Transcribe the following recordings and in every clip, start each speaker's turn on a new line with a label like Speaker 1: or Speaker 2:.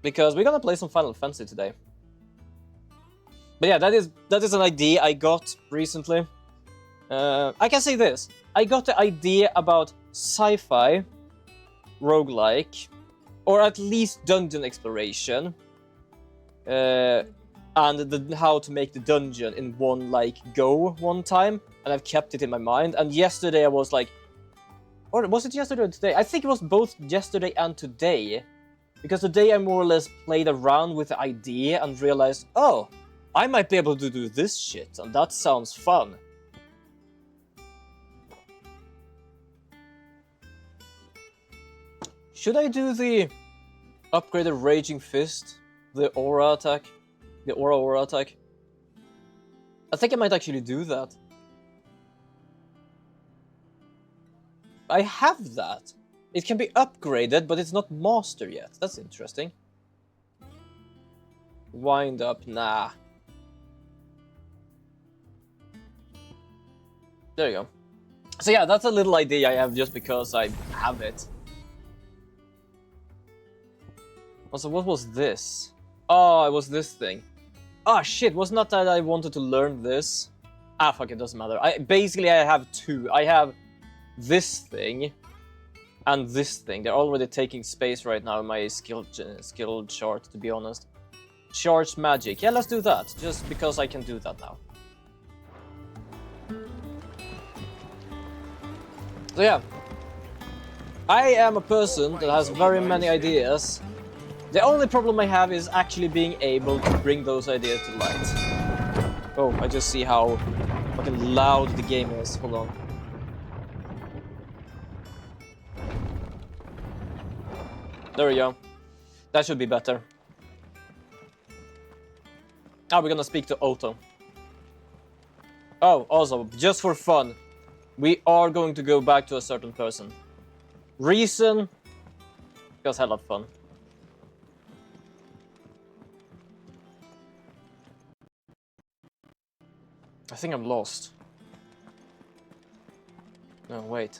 Speaker 1: because we're gonna play some Final Fantasy today. But yeah, that is an idea I got recently. I can say this: I got the idea about sci-fi, roguelike, or at least dungeon exploration, and how to make the dungeon in one go one time, and I've kept it in my mind. And yesterday I was like, or was it yesterday or today? I think it was both yesterday and today, because today I more or less played around with the idea and realized, oh, I might be able to do this shit, and that sounds fun. Should I do the upgraded Raging Fist? The aura attack? The aura attack? I think I might actually do that. I have that. It can be upgraded, but it's not master yet. That's interesting. Wind up, nah. There you go. So yeah, that's a little idea I have just because I have it. Also, what was this? Oh, it was this thing. Ah, shit, was not that I wanted to learn this? Ah, fuck, it doesn't matter. Basically, I have two. I have this thing and this thing. They're already taking space right now in my skill chart, to be honest. Charged magic. Yeah, let's do that, just because I can do that now. So yeah, I am a person that has very many ideas. The only problem I have is actually being able to bring those ideas to light. Oh, I just see how fucking loud the game is. Hold on. There we go. That should be better. Now we're gonna speak to Otto. Oh, also, just for fun, we are going to go back to a certain person. Reason? Because hell of fun. I think I'm lost. No, wait.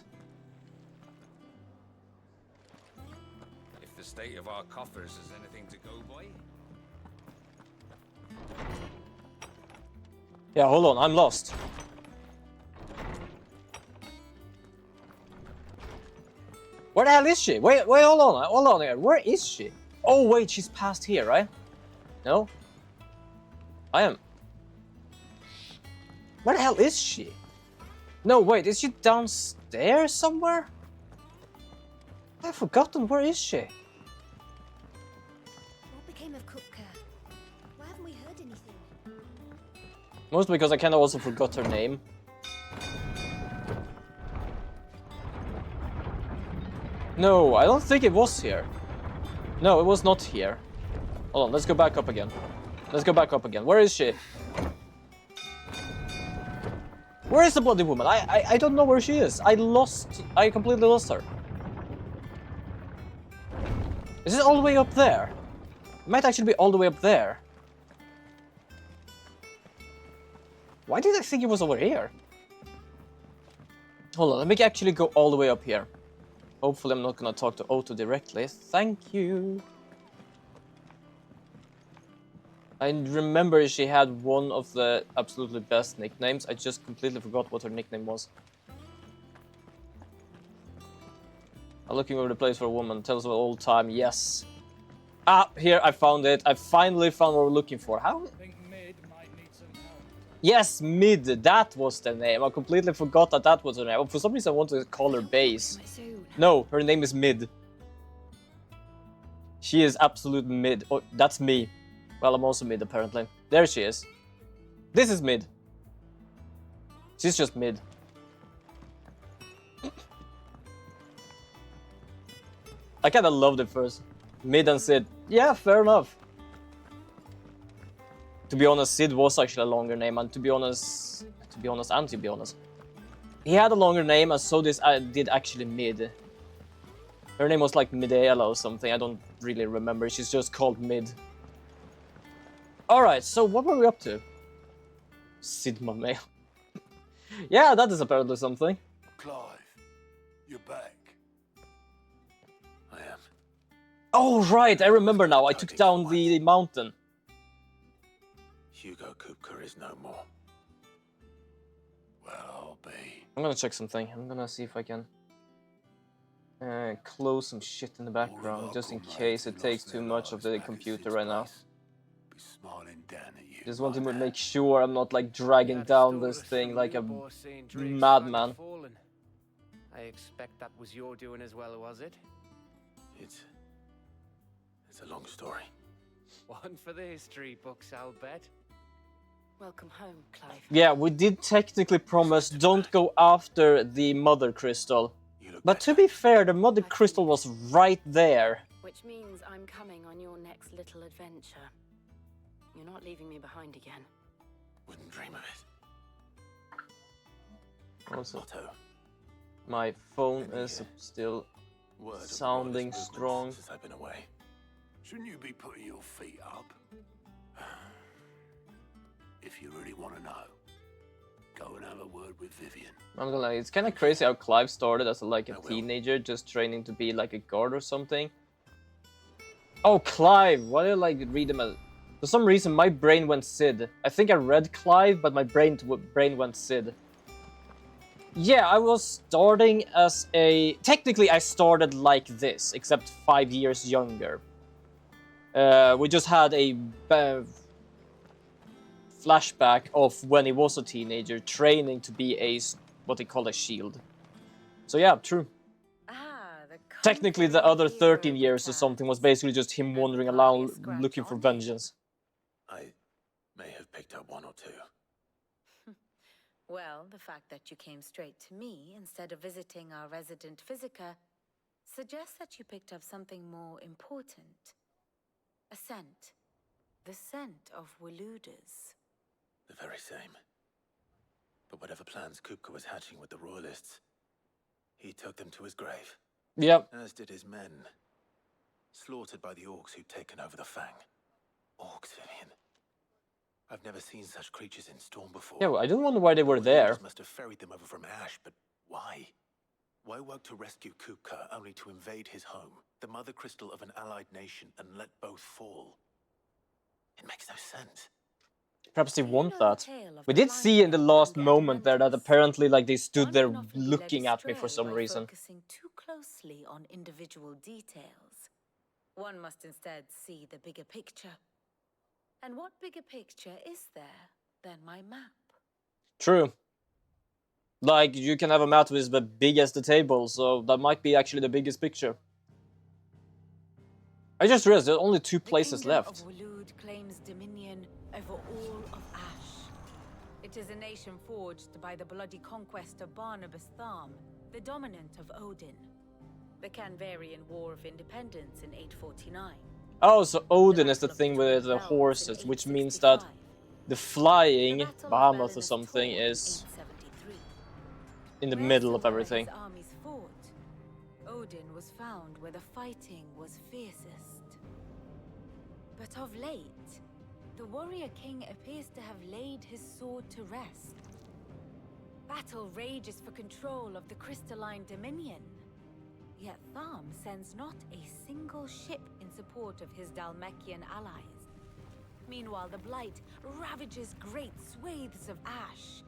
Speaker 2: If the state of our coffers is anything to go by.
Speaker 1: Yeah, hold on, I'm lost. Where the hell is she? Wait, hold on here. Where is she? Oh, wait, she's past here, right? No? I am... Where the hell is she? No, wait, is she downstairs somewhere? I've forgotten, where is she?
Speaker 3: What became of Kupka? Why haven't we heard anything?
Speaker 1: Mostly because I kinda also forgot her name. No, I don't think it was here. No, it was not here. Hold on, let's go back up again. Let's go back up again. Where is she? Where is the bloody woman? I don't know where she is. I completely lost her. Is it all the way up there? It might actually be all the way up there. Why did I think it was over here? Hold on, let me actually go all the way up here. Hopefully I'm not gonna talk to Otto directly. Thank you. I remember she had one of the absolutely best nicknames. I just completely forgot what her nickname was. I'm looking over the place for a woman. Tells us all the time. Yes. Ah, here, I found it. I finally found what we're looking for. How?
Speaker 4: I think Mid might need some help.
Speaker 1: Yes, Mid. That was the name. I completely forgot that was her name. For some reason, I wanted to call her Base. No, her name is Mid. She is absolute Mid. Oh, that's me. Well, I'm also Mid, apparently. There she is. This is Mid. She's just Mid. I kinda loved it first. Mid and Sid. Yeah, fair enough. To be honest, Sid was actually a longer name, and to be honest, he had a longer name, and so did actually Mid. Her name was like Midaela or something. I don't really remember. She's just called Mid. Alright, so what were we up to? Sigma mail. Yeah, that is apparently something.
Speaker 5: Clive, you're back. I am.
Speaker 1: Oh, right, I remember now. I took down the mountain.
Speaker 5: Hugo Kupka is no more. Well, I'll be.
Speaker 1: I'm gonna check something. I'm gonna see if I can close some shit in the background, just in case it takes too much of the computer right now.
Speaker 5: Be smiling down at you.
Speaker 1: Just want to make sure I'm not like dragging down this thing like a madman.
Speaker 6: I expect that was your doing as well, was it?
Speaker 5: It's a long story.
Speaker 6: One for the history books, I'll bet.
Speaker 3: Welcome home, Clive.
Speaker 1: Yeah, we did technically promise don't go after the Mother Crystal.
Speaker 5: You look
Speaker 1: But to
Speaker 5: better.
Speaker 1: be fair, the Mother Crystal was right there.
Speaker 3: Which means I'm coming on your next little adventure. You're not leaving me behind again.
Speaker 5: Wouldn't dream of it.
Speaker 1: Also,
Speaker 5: Otto,
Speaker 1: my phone is still
Speaker 5: word of
Speaker 1: sounding
Speaker 5: Royalist
Speaker 1: strong.
Speaker 5: movements since I've been away. Shouldn't you be putting your feet up? If you really want to know, go and have a word with Vivian.
Speaker 1: I'm gonna lie, it's kind of crazy how Clive started as like a
Speaker 5: I will.
Speaker 1: teenager, just training to be like a guard or something. Oh, Clive! Why do I like read him as... For some reason, my brain went Sid. I think I read Clive, but my brain went Sid. Yeah, I was starting as a... Technically, I started like this, except 5 years younger. We just had a flashback of when he was a teenager, training to be a... what they call a shield. So yeah, true. Technically, the other 13 years or something was basically just him wandering around looking for vengeance.
Speaker 5: I may have picked up one or two.
Speaker 7: Well, the fact that you came straight to me instead of visiting our resident physiker suggests that you picked up something more important. A scent. The scent of Waludas.
Speaker 5: The very same. But whatever plans Kupka was hatching with the Royalists, he took them to his grave.
Speaker 1: Yep.
Speaker 5: As did his men. Slaughtered by the orcs who'd taken over the Fang. Orcs, Vivian. I've never seen such creatures in Storm before.
Speaker 1: Yeah, well, I don't wonder why they were there.
Speaker 5: Waludas must have ferried them over from Ash, but why? Why work to rescue Kupka only to invade his home, the mother crystal of an allied nation, and let both fall? It makes no sense.
Speaker 1: Perhaps they want that. We did see in the last moment there that apparently like they stood there looking at me for some reason.
Speaker 7: Focusing too closely on individual details. One must instead see the bigger picture. And what bigger picture is there than my map?
Speaker 1: True. Like, you can have a map that is as big as the table, so that might be actually the biggest picture. I just realized there's only 2 places left.
Speaker 7: The kingdom of Waloed claims dominion over all of Ash. It is a nation forged by the bloody conquest of Barnabas Tharm, the dominant of Odin. The Canvarian War of Independence in 849.
Speaker 1: Oh, so Odin is the thing with the horses, which means that the flying Bahamut or something is in the middle of everything.
Speaker 7: Odin was found where the fighting was fiercest. But of late, the warrior king appears to have laid his sword to rest. Battle rages for control of the crystalline dominion. Yet Tharm sends not a single ship in support of his Dhalmekian allies. Meanwhile, the Blight ravages great swathes of Ash.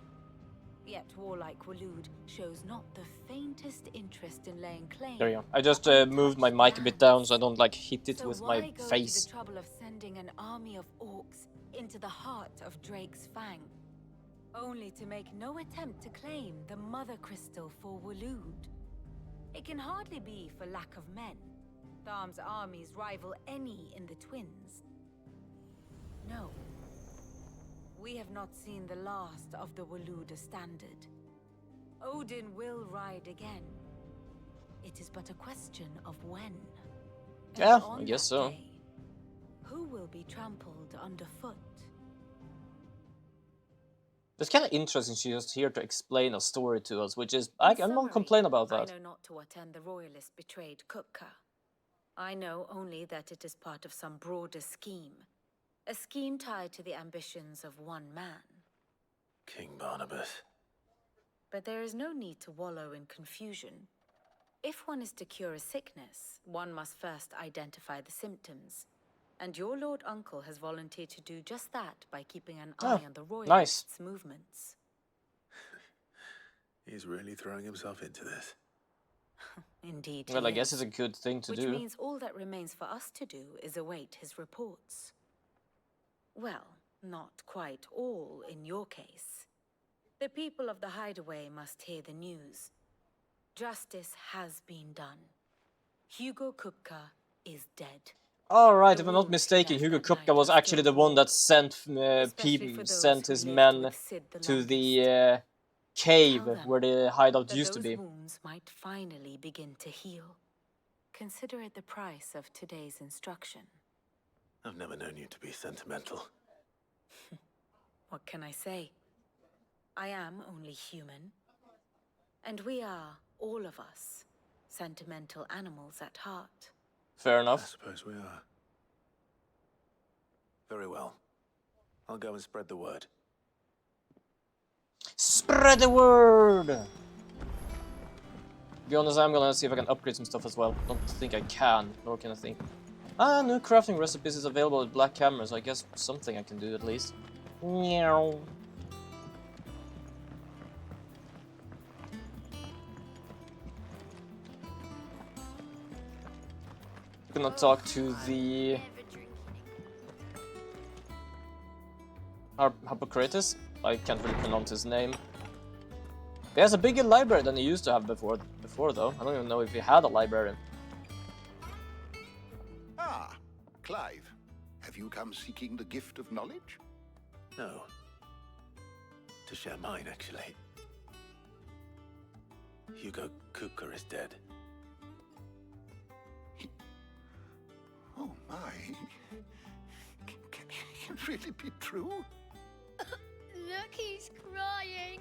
Speaker 7: Yet warlike Waloed shows not the faintest interest in laying claim.
Speaker 1: There you go. I just moved my mic a bit down so I don't like hit it with my
Speaker 7: why go
Speaker 1: face.
Speaker 7: to the trouble of sending an army of orcs into the heart of Drake's Fang, only to make no attempt to claim the Mother Crystal for Waloed? It can hardly be for lack of men. Tharm's armies rival any in the Twins. No. We have not seen the last of the Waluda standard. Odin will ride again. It is but a question of when. And
Speaker 1: Yeah,
Speaker 7: on
Speaker 1: I guess
Speaker 7: that
Speaker 1: so.
Speaker 7: day, who will be trampled underfoot?
Speaker 1: It's kind of interesting she's just here to explain a story to us, which is...
Speaker 7: In
Speaker 1: I'm
Speaker 7: summary,
Speaker 1: not complain about that.
Speaker 7: I know not to what end the Royalists betrayed Kupka. I know only that it is part of some broader scheme. A scheme tied to the ambitions of one man.
Speaker 5: King Barnabas.
Speaker 7: But there is no need to wallow in confusion.
Speaker 3: If one is to cure a sickness, one must first identify the symptoms. And your Lord Uncle has volunteered to do just that by keeping an eye on the Royalists' movements.
Speaker 5: He's really throwing himself into this.
Speaker 3: Indeed.
Speaker 1: Well,
Speaker 3: he
Speaker 1: I guess
Speaker 3: is.
Speaker 1: it's a good thing to
Speaker 3: Which
Speaker 1: do.
Speaker 3: means all that remains for us to do is await his reports. Well, not quite all in your case. The people of the Hideaway must hear the news. Justice has been done. Hugo Kupka is dead.
Speaker 1: Alright,
Speaker 3: The
Speaker 1: if I'm not
Speaker 3: wounds
Speaker 1: mistaken,
Speaker 3: left
Speaker 1: Hugo
Speaker 3: that
Speaker 1: Kupka
Speaker 3: night
Speaker 1: was
Speaker 3: are
Speaker 1: actually
Speaker 3: still
Speaker 1: the one
Speaker 3: raw,
Speaker 1: that sent
Speaker 3: especially for those
Speaker 1: sent
Speaker 3: who
Speaker 1: his
Speaker 3: lived
Speaker 1: men
Speaker 3: with Sid the
Speaker 1: to
Speaker 3: longest.
Speaker 1: the cave
Speaker 3: Tell them
Speaker 1: where the hideout
Speaker 3: that
Speaker 1: used to
Speaker 3: those
Speaker 1: be.
Speaker 3: wounds might finally begin to heal. Consider it the price of today's instruction.
Speaker 5: I've never known you to be sentimental.
Speaker 3: What can I say? I am only human. And we are, all of us, sentimental animals at heart.
Speaker 1: Fair
Speaker 5: I
Speaker 1: enough.
Speaker 5: suppose we are. Very well. I'll go and spread the word.
Speaker 1: Spread the word! To be honest, I'm gonna see if I can upgrade some stuff as well. Don't think I can, nor can I think. Ah, new crafting recipes is available with Black Hammer, so I guess something I can do at least. Meow. Gonna talk to the Hippocrates. I can't really pronounce his name. He has a bigger library than he used to have before though. I don't even know if he had a library.
Speaker 8: Ah, Clive. Have you come seeking the gift of knowledge?
Speaker 5: No. To share mine, actually. Hugo Kupka is dead.
Speaker 8: Oh my. Can it really be true?
Speaker 9: Look, he's crying.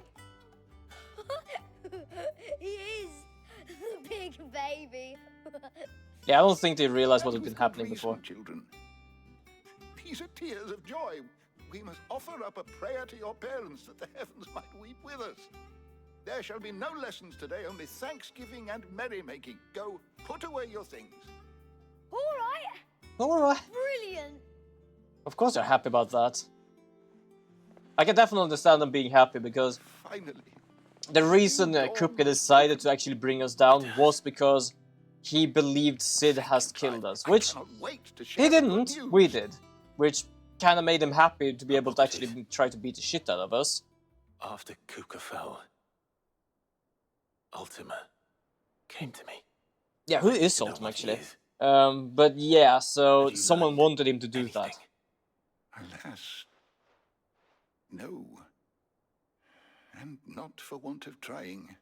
Speaker 9: He is. The big baby.
Speaker 1: Yeah, I don't think they realized what
Speaker 8: And
Speaker 1: had been
Speaker 8: with good
Speaker 1: happening
Speaker 8: reason,
Speaker 1: before.
Speaker 8: Children. These are tears of joy. We must offer up a prayer to your parents that the heavens might weep with us. There shall be no lessons today, only thanksgiving and merrymaking. Go, put away your things.
Speaker 9: All right.
Speaker 1: Alright.
Speaker 9: Brilliant.
Speaker 1: Of course they're happy about that. I can definitely understand them being happy because
Speaker 8: Finally.
Speaker 1: the reason Kupka decided to actually bring us down was because he believed Sid has killed us, which
Speaker 8: I cannot wait to
Speaker 1: he
Speaker 8: share the good
Speaker 1: didn't,
Speaker 8: news.
Speaker 1: we did. Which kind of made him happy to be able to actually try to beat the shit out of us.
Speaker 5: After Kupka fell, Ultima came to me.
Speaker 1: Yeah, who is
Speaker 5: To know
Speaker 1: Ultima
Speaker 5: what he
Speaker 1: actually?
Speaker 5: is.
Speaker 1: But yeah, so
Speaker 5: Have you
Speaker 1: someone
Speaker 5: learned
Speaker 1: wanted him to do that.
Speaker 5: anything?
Speaker 8: Alas, no. And not for want of trying.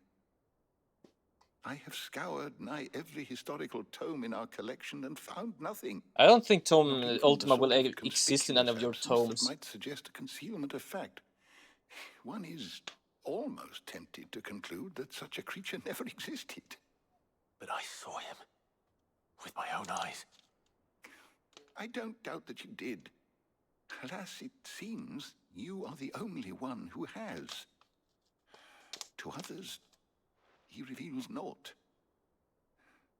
Speaker 8: I have scoured nigh every historical tome in our collection and found nothing.
Speaker 1: I don't think
Speaker 8: Not even
Speaker 1: Ultima
Speaker 8: the
Speaker 1: will
Speaker 8: sort of
Speaker 1: exist in any of your
Speaker 8: conspicuous absence
Speaker 1: tomes.
Speaker 8: that might suggest a concealment of fact. One is almost tempted to conclude that such a creature never existed.
Speaker 5: But I saw him. With my own eyes.
Speaker 8: I don't doubt that you did. Alas, it seems you are the only one who has. To others, he reveals naught.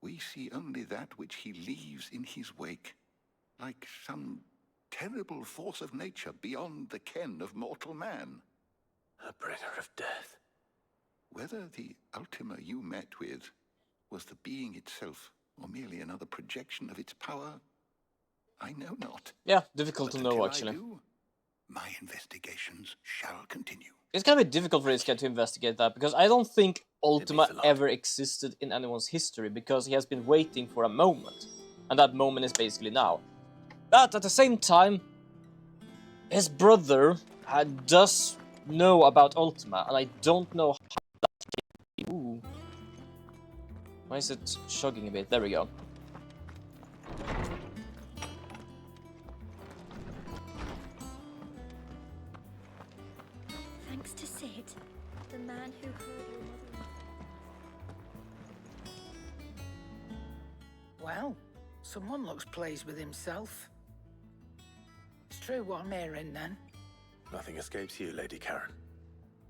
Speaker 8: We see only that which he leaves in his wake, like some terrible force of nature beyond the ken of mortal man.
Speaker 5: A bringer of death.
Speaker 8: Whether the Ultima you met with was the being itself, or merely another projection of its power, I know not.
Speaker 1: Yeah, difficult
Speaker 8: But
Speaker 1: to know
Speaker 8: until
Speaker 1: actually.
Speaker 8: I do, my investigations shall continue.
Speaker 1: It's gonna be difficult for this guy to investigate that because I don't think Ultima
Speaker 5: means a lot.
Speaker 1: ever existed in anyone's history because he has been waiting for a moment. And that moment is basically now. But at the same time, his brother does know about Ultima, and I don't know how that can be. Ooh. Why is it chugging a bit? There we go.
Speaker 9: Thanks to Sid, the man who hurt your mother.
Speaker 4: Well, someone looks pleased with himself. It's true what I'm hearing then.
Speaker 5: Nothing escapes you, Lady Karen.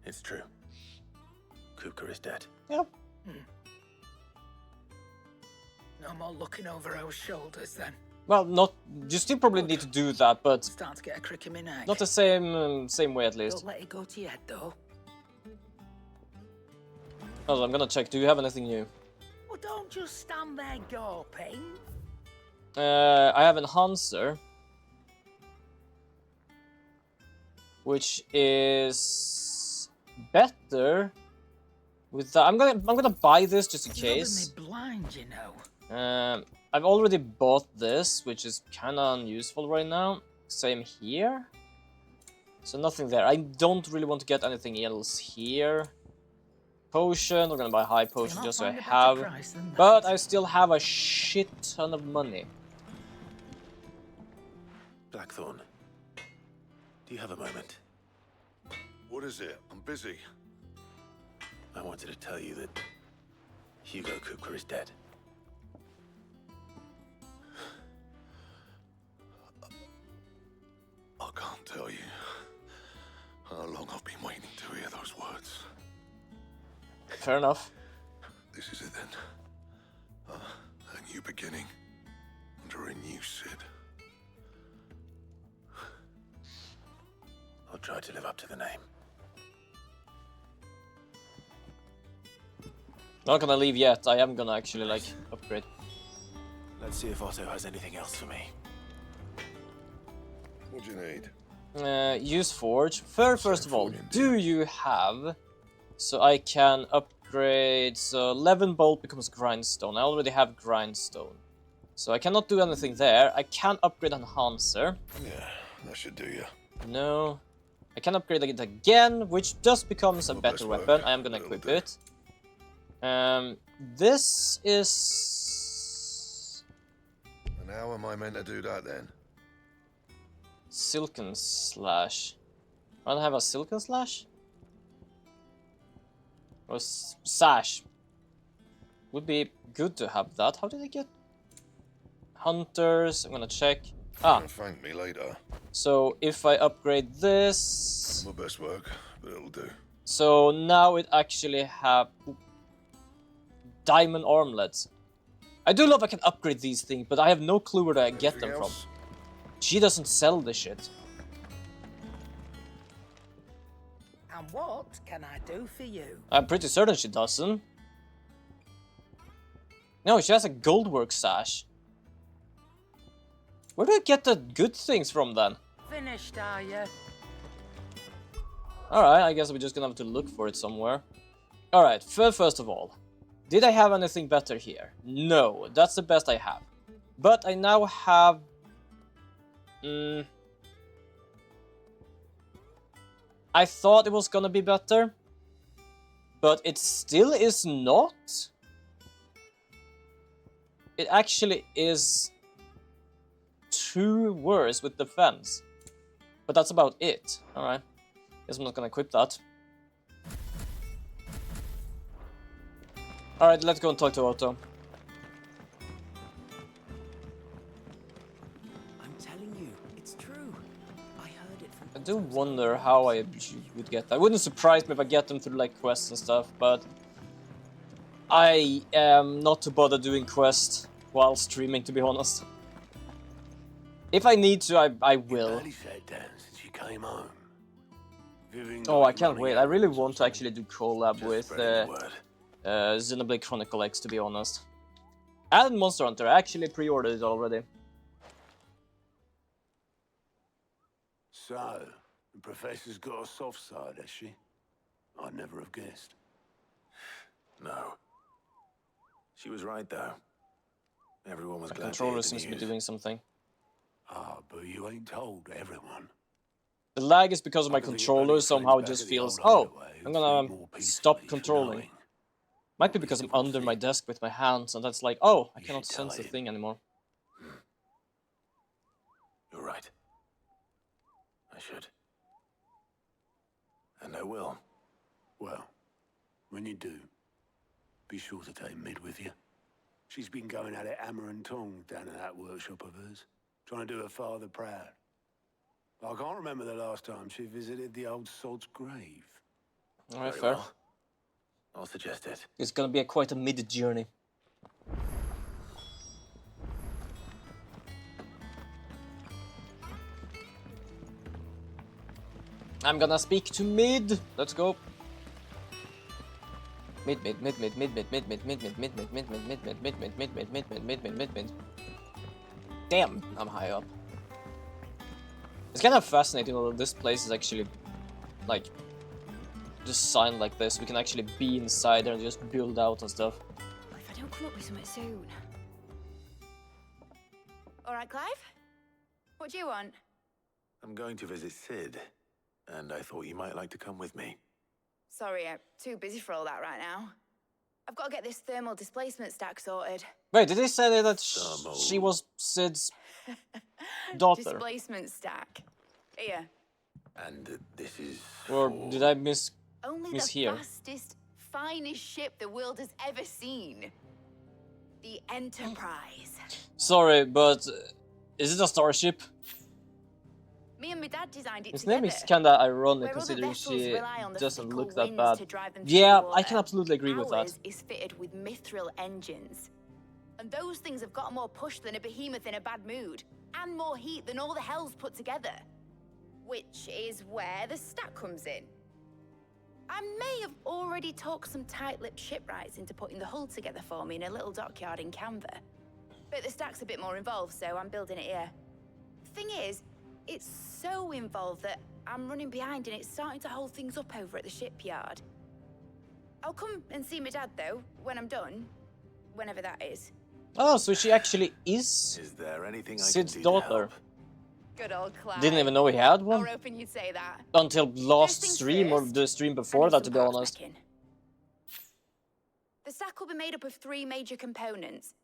Speaker 5: It's true. Kupka is dead.
Speaker 1: Yeah.
Speaker 4: No more looking over our shoulders then.
Speaker 1: Well, not. You still probably need to do that, but
Speaker 4: Start to get a crick in my neck.
Speaker 1: not the same way at least.
Speaker 4: Don't let it go to your head though.
Speaker 1: Also, I'm gonna check. Do you have anything new?
Speaker 4: Well, don't just stand there gawping.
Speaker 1: I have Enhancer, which is better. With that, I'm gonna buy this just in case.
Speaker 4: You're rubbing me blind, you know.
Speaker 1: I've already bought this, which is kind of unuseful right now. Same here. So nothing there. I don't really want to get anything else here. Potion, I'm gonna buy high potion just so I have. But I still have a shit ton of money.
Speaker 5: Blackthorn, do you have a moment?
Speaker 10: What is it? I'm busy.
Speaker 5: I wanted to tell you that Hugo Kupka is dead.
Speaker 10: I can't tell you how long I've been waiting to hear those words.
Speaker 1: Fair enough.
Speaker 10: This is it then. A new beginning under a new Cid.
Speaker 5: I'll try to live up to the name.
Speaker 1: Not gonna leave yet. I am gonna actually like upgrade.
Speaker 5: Let's see if Otto has anything else for me.
Speaker 10: What do you need?
Speaker 1: Use Forge. First of all, do you have... So I can upgrade... So 11 Bolt becomes Grindstone. I already have Grindstone. So I cannot do anything there. I can upgrade Enhancer.
Speaker 10: Yeah, that should do you.
Speaker 1: No. I can upgrade it again, which just becomes a better weapon. I am gonna equip it. This is...
Speaker 10: And how am I meant to do that then?
Speaker 1: Silken Slash. I don't have a Silken Slash? Or Sash. Would be good to have that. How did I get... Hunters, I'm gonna check. Ah,
Speaker 10: Thank me later.
Speaker 1: so if I upgrade this...
Speaker 10: My best work, but it'll do.
Speaker 1: So now it actually have... Diamond armlets. I do love I can upgrade these things, but I have no clue where to get them from. She doesn't sell this shit.
Speaker 4: And what can I do for you?
Speaker 1: I'm pretty certain she doesn't. No, she has a Goldwork sash. Where do I get the good things from then?
Speaker 4: Finished, are you?
Speaker 1: Alright, I guess we're just gonna have to look for it somewhere. Alright, first of all, did I have anything better here? No, that's the best I have. But I now have... I thought it was gonna be better, but it still is not. It actually is 2 worse with defense. But that's about it. Alright. Guess I'm not gonna equip that. Alright, let's go and talk to Otto.
Speaker 6: I'm telling you, it's true. I heard it from...
Speaker 1: I do wonder how I would get that. It wouldn't surprise me if I get them through like quests and stuff, but I am not to bother doing quests while streaming, to be honest. If I need to, I will.
Speaker 5: Barely sat down since you came home.
Speaker 1: Oh, I can't wait. I really want to actually do collab with
Speaker 5: spreading the word.
Speaker 1: Xenoblade Chronicle X, to be honest. And Monster Hunter. I actually pre-ordered it already.
Speaker 11: So, the Professor's got a soft side, has she? I'd never have guessed.
Speaker 5: No. She was right, though. Everyone was
Speaker 1: My
Speaker 5: glad to
Speaker 1: controller
Speaker 5: hear the
Speaker 1: seems to be
Speaker 5: news.
Speaker 1: doing something.
Speaker 11: Ah, but you ain't told everyone.
Speaker 1: The lag is because of my
Speaker 11: I can think
Speaker 1: controller,
Speaker 11: Bunny
Speaker 1: somehow it
Speaker 11: back
Speaker 1: just
Speaker 11: at the
Speaker 1: feels,
Speaker 11: old
Speaker 1: oh,
Speaker 11: hideaway
Speaker 1: I'm
Speaker 11: will
Speaker 1: gonna
Speaker 11: sleep more
Speaker 1: stop
Speaker 11: peacefully for
Speaker 1: controlling.
Speaker 11: knowing.
Speaker 1: Might be because I'm under my desk with my hands, and that's like, oh, I
Speaker 5: You
Speaker 1: cannot
Speaker 5: should tell
Speaker 1: sense the
Speaker 5: him.
Speaker 1: thing anymore.
Speaker 5: You're right. I should. And I will.
Speaker 11: Well, when you do, be sure to take Mid with you. She's been going at it hammer and tong down at that workshop of hers, trying to do her father proud. I can't remember the last time she visited the old sod's grave.
Speaker 1: Alright,
Speaker 5: Very
Speaker 1: fair.
Speaker 5: well. I'll suggest it.
Speaker 1: It's gonna be quite a mid-journey. I'm gonna speak to mid. Let's go. Mid. Damn, I'm high up. It's kind of fascinating that this place is actually like designed like this. We can actually be inside there and just build out and stuff.
Speaker 7: If I don't come up with something soon. All right, Clive. What do you want?
Speaker 5: I'm going to visit Sid, and I thought you might like to come with me.
Speaker 7: Sorry, I'm too busy for all that right now. I've got to get this thermal displacement stack sorted.
Speaker 1: Wait, did they say that she was Sid's daughter?
Speaker 7: Displacement stack. Here.
Speaker 5: And this is
Speaker 1: Or did I miss
Speaker 7: Only
Speaker 1: mishear?
Speaker 7: the fastest, finest ship the world has ever seen. The Enterprise.
Speaker 1: Sorry, but is it a starship?
Speaker 7: Me and my dad designed it
Speaker 1: His
Speaker 7: together.
Speaker 1: name is kinda ironic
Speaker 7: Where other
Speaker 1: considering
Speaker 7: vessels
Speaker 1: she
Speaker 7: rely on the
Speaker 1: doesn't
Speaker 7: fickle
Speaker 1: look that
Speaker 7: winds
Speaker 1: bad.
Speaker 7: to drive them through
Speaker 1: Yeah,
Speaker 7: the
Speaker 1: I can
Speaker 7: water.
Speaker 1: absolutely agree with that.
Speaker 7: Ours is fitted with mithril engines. And those things have got more push than a behemoth in a bad mood. And more heat than all the hells put together. Which is where the stack comes in. I may have already talked some tight-lipped shipwrights into putting the hull together for me in a little dockyard in Canva. But the stack's a bit more involved, so I'm building it here. Thing is, it's so involved that I'm running behind and it's starting to hold things up over at the shipyard. I'll come and see my dad, though, when I'm done. Whenever that is.
Speaker 1: Oh, so she actually is
Speaker 5: Is there anything I
Speaker 1: Sid's
Speaker 5: can do to
Speaker 1: daughter.
Speaker 5: help?
Speaker 7: Good old Clive.
Speaker 1: Didn't even know he had
Speaker 7: I
Speaker 1: one
Speaker 7: was hoping you'd say that.
Speaker 1: until last
Speaker 7: things
Speaker 1: stream or
Speaker 7: first,
Speaker 1: the stream
Speaker 7: I
Speaker 1: before
Speaker 7: need
Speaker 1: that,
Speaker 7: some
Speaker 1: to be
Speaker 7: parts
Speaker 1: honest.
Speaker 7: making. The stack will be made up of 3 major components.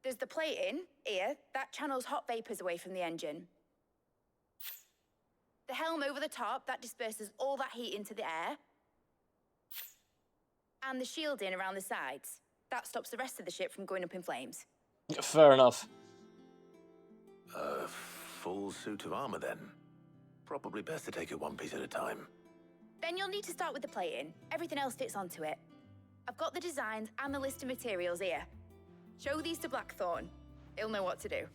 Speaker 7: There's the plating, here, that channels hot vapors away from the engine. The helm over the top, that disperses all that heat into the air. And the shielding around the sides. That stops the rest of the ship from going up in flames.
Speaker 1: Fair enough.
Speaker 5: A full suit of armor, then. Probably best to take it one piece at a time.
Speaker 7: Then you'll need to start with the plating. Everything else fits onto it. I've got the designs and the list of materials here. Show these to Blackthorn. He'll know what to do.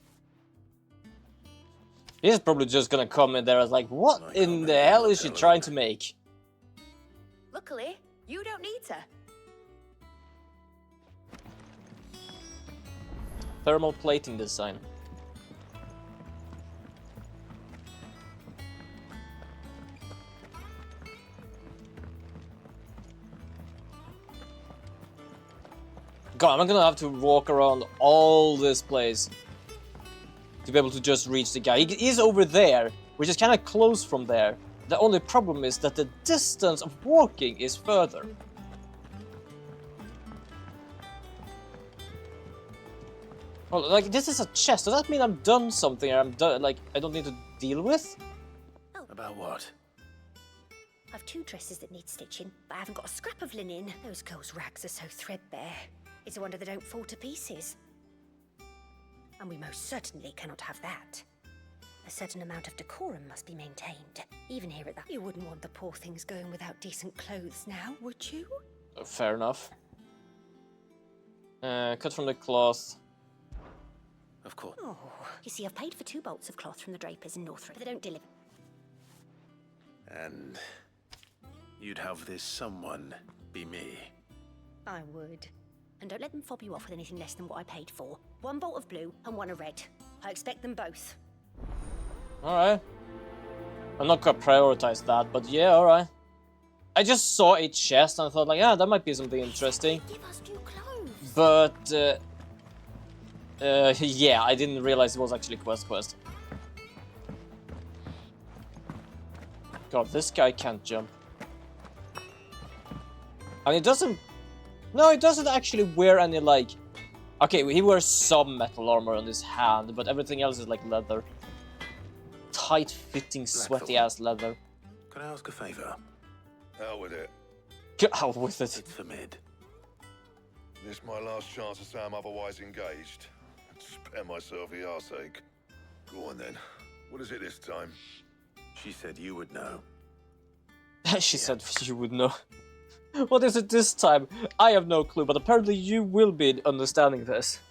Speaker 1: He's probably just gonna come in there as like, what in the hell is she trying to make?
Speaker 7: Luckily, you don't need to.
Speaker 1: Thermal plating design. God, I'm gonna have to walk around all this place to be able to just reach the guy. He is over there, which is kind of close from there. The only problem is that the distance of walking is further. Well, like, this is a chest. Does that mean I'm done something or I'm done, like, I don't need to deal with?
Speaker 5: About what?
Speaker 12: I've 2 dresses that need stitching, but I haven't got a scrap of linen. Those girls' rags are so threadbare. It's a wonder they don't fall to pieces. And we most certainly cannot have that. A certain amount of decorum must be maintained. Even here at that, you wouldn't want the poor things going without decent clothes now, would you?
Speaker 1: Fair enough. Cut from the cloth.
Speaker 5: Of course.
Speaker 12: Oh, you see, I've paid for 2 bolts of cloth from the drapers in Northrop, but they don't deliver.
Speaker 5: And you'd have this someone be me.
Speaker 12: I would. And don't let them fob you off with anything less than what I paid for. 1 bolt of blue and 1 of red. I expect them both.
Speaker 1: Alright. I'm not gonna prioritize that, but yeah, alright. I just saw a chest and I thought like, ah, that might be something interesting.
Speaker 12: Give us new clothes.
Speaker 1: But, yeah, I didn't realize it was actually quest. God, this guy can't jump. I mean, it doesn't... No, it doesn't actually wear any, like... Okay, he wears some metal armor on his hand, but everything else is like leather. Tight-fitting, sweaty-ass leather.
Speaker 5: Can I ask a favor?
Speaker 10: Out with it.
Speaker 1: Get out with it.
Speaker 5: It's for Mid.
Speaker 10: This my last chance to say I'm otherwise engaged. Spare myself the arseache. Go on then. What is it this time?
Speaker 5: She said you would know.
Speaker 1: She said you would know. What is it this time? I have no clue, but apparently you will be understanding this.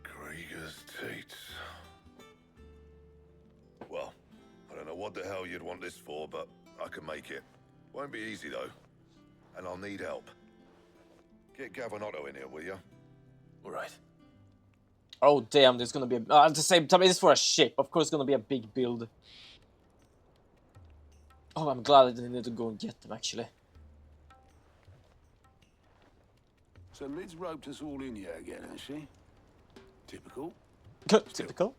Speaker 10: Krieger's Tates. what the hell you'd want this for, but I can make it. Won't be easy, though. And I'll need help. Get Gavinotto in here, will you?
Speaker 5: All right.
Speaker 1: Oh damn, there's gonna be a... at the same time, it's for a ship. Of course it's gonna be a big build. Oh, I'm glad I didn't need to go and get them, actually.
Speaker 11: So Mid's roped us all in here again, has she? Typical.
Speaker 1: Typical.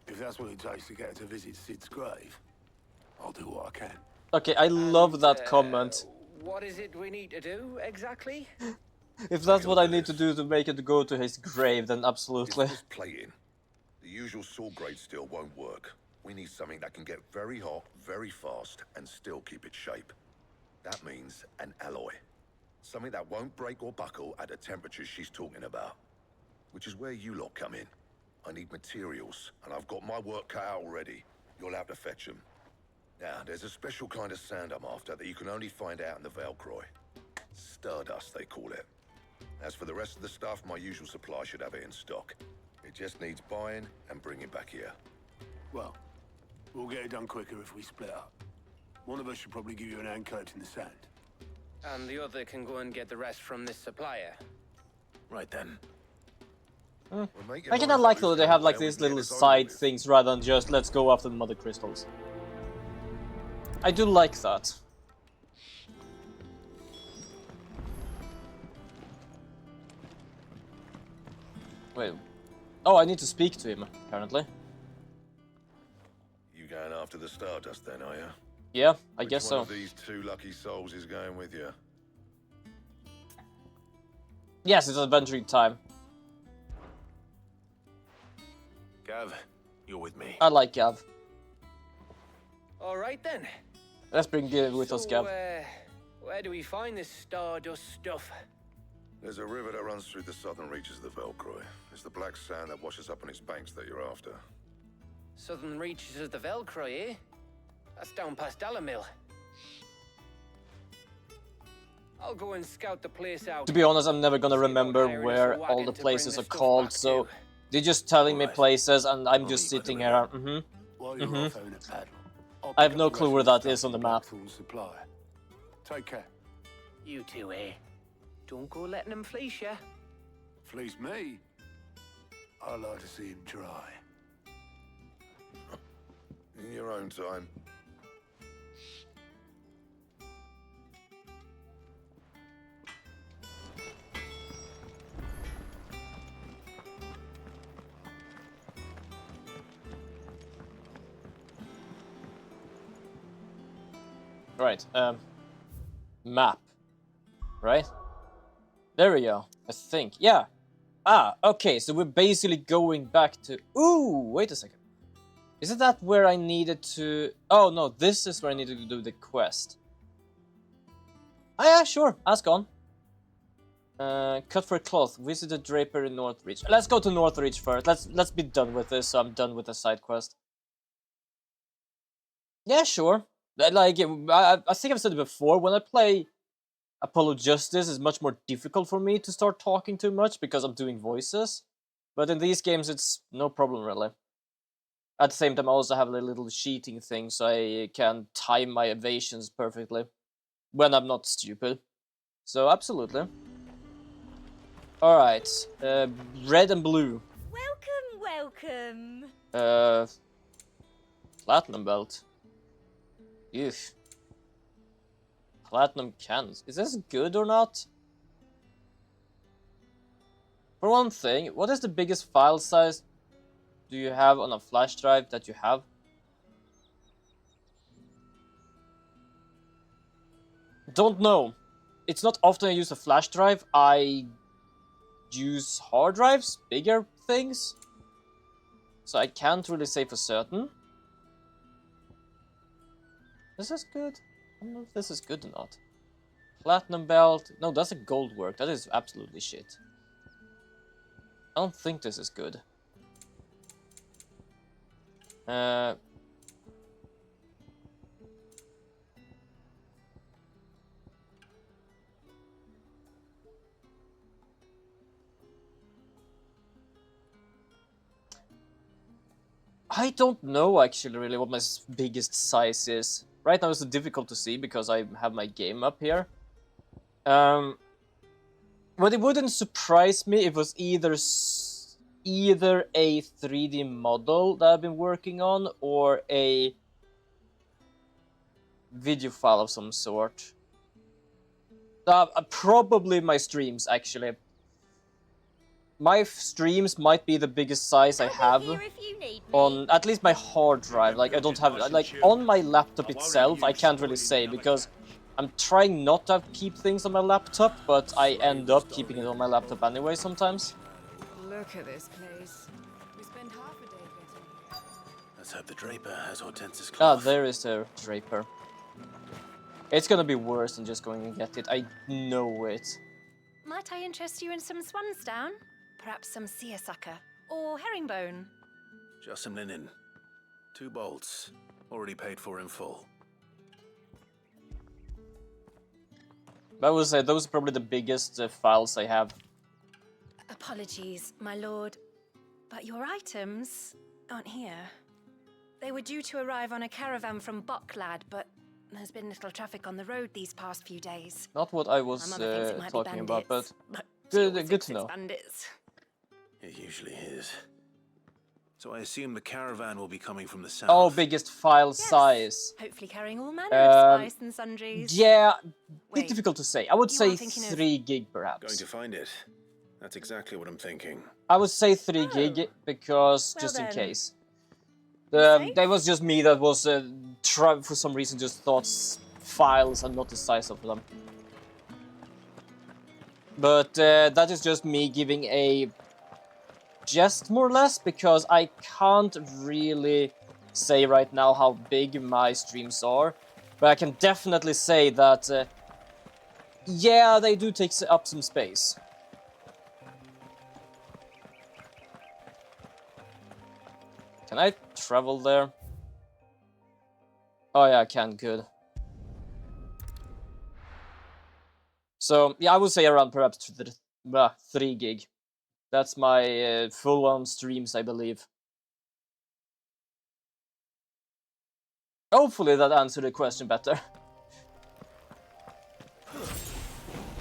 Speaker 11: If that's what it takes to get her to visit Sid's grave, I'll do what I can.
Speaker 1: Okay, I love that comment.
Speaker 6: What is it we need to do, exactly?
Speaker 1: If that's what I need to do to make it go to his grave, then absolutely.
Speaker 10: It's just plating. The usual sword grade steel won't work. We need something that can get very hot, very fast, and still keep its shape. That means an alloy. Something that won't break or buckle at the temperatures she's talking about. Which is where you lot come in. I need materials, and I've got my work cut out already. You'll have to fetch them. Now, there's a special kind of sand I'm after that you can only find out in the Velcroy. Stardust, they call it. As for the rest of the stuff, my usual supply should have it in stock. It just needs buying and bringing back here.
Speaker 11: Well, we'll get it done quicker if we split up. One of us should probably give you an hand collecting the sand.
Speaker 6: And the other can go and get the rest from this supplier.
Speaker 5: Right then.
Speaker 1: I kinda like though they have like these little side things rather than just let's go after the mother crystals. I do like that. Wait. Oh, I need to speak to him, apparently.
Speaker 10: You going after the Stardust then, are you?
Speaker 1: Yeah, I guess so.
Speaker 10: Which one of these two lucky souls is going with you?
Speaker 1: Yes, it's adventuring time.
Speaker 5: Gav, you're with me.
Speaker 1: I like Gav.
Speaker 6: All right then.
Speaker 1: Let's bring Gav with us, Gav.
Speaker 6: Where do we find this Stardust stuff?
Speaker 10: There's a river that runs through the southern reaches of the Velcroy. It's the black sand that washes up on its banks that you're after.
Speaker 6: Southern reaches of the Velcroy, eh? That's down past Dalamil. I'll go and scout the place out.
Speaker 1: To be honest, I'm never gonna remember where all the places are called, so they're just telling me places and I'm just sitting here. I have no clue where that is on the map.
Speaker 11: Take care.
Speaker 6: You two, eh? Don't go letting them fleece ya.
Speaker 11: Fleece me? I like to see him try.
Speaker 10: In your own time.
Speaker 1: Right, map. Right? There we go, I think. Yeah. Ah, okay, so we're basically going back to... Ooh, wait a second. Isn't that where I needed to... Oh, no, this is where I needed to do the quest. Ah, yeah, sure, ask on. Cut for cloth, visit the Draper in Northreach. Let's go to Northreach first. Let's be done with this, so I'm done with the side quest. Yeah, sure. Like, I think I've said it before, when I play Apollo Justice, it's much more difficult for me to start talking too much because I'm doing voices. But in these games, it's no problem, really. At the same time, I also have a little cheating thing, so I can time my evasions perfectly when I'm not stupid. So, absolutely. Alright, red and blue.
Speaker 7: Welcome, welcome.
Speaker 1: Platinum belt. Eesh. Platinum cans. Is this good or not? For one thing, what is the biggest file size do you have on a flash drive that you have? Don't know. It's not often I use a flash drive. I use hard drives, bigger things. So I can't really say for certain. Is this good? I don't know if this is good or not. Platinum belt. No, that's a gold work. That is absolutely shit. I don't think this is good. I don't know actually really what my biggest size is. Right now it's difficult to see because I have my game up here. But it wouldn't surprise me if it was either a 3D model that I've been working on or a video file of some sort. Probably my streams, actually. My streams might be the biggest size I have on at least my hard drive. Like I don't have like on my laptop itself. I can't really say because I'm trying not to keep things on my laptop, but I end up keeping it on my laptop anyway sometimes.
Speaker 13: Look at this place. We spend half a day getting here.
Speaker 5: Let's hope the Draper has Hortense's
Speaker 1: Ah,
Speaker 5: cloth.
Speaker 1: there is the Draper. It's gonna be worse than just going and get it. I know it.
Speaker 12: Might I interest you in some swansdown? Perhaps some seersucker or herringbone?
Speaker 5: Just some linen. 2 bolts. Already paid for in full.
Speaker 1: I would say those are probably the biggest files I have.
Speaker 12: Apologies, my lord, but your items aren't here. They were due to arrive on a caravan from Boklad, but there's been little traffic on the road these past few days.
Speaker 1: Not what I was
Speaker 12: My mother thinks it might be
Speaker 1: talking about, but
Speaker 12: she always
Speaker 1: good
Speaker 12: thinks
Speaker 1: to
Speaker 12: it's
Speaker 1: know.
Speaker 12: bandits.
Speaker 5: It usually is. So I assume the caravan will be coming from the south.
Speaker 1: Oh, biggest file size.
Speaker 12: Hopefully carrying all manner of spice and sundries.
Speaker 1: Yeah,
Speaker 12: Wait,
Speaker 1: difficult to say. I would
Speaker 12: you
Speaker 1: say
Speaker 12: are thinking of-
Speaker 1: 3 gig perhaps.
Speaker 5: Going to find it. That's exactly what I'm thinking.
Speaker 1: I would say 3 gig because
Speaker 12: Well
Speaker 1: just in
Speaker 12: then.
Speaker 1: case.
Speaker 12: say?
Speaker 1: That was just me that was for some reason just thought files and not the size of them. But that is just me giving a jest more or less because I can't really say right now how big my streams are. But I can definitely say that yeah, they do take up some space. Can I travel there? Oh yeah, I can, good. So, yeah, I would say around perhaps 3 gig. That's my full-on streams, I believe. Hopefully that answered the question better.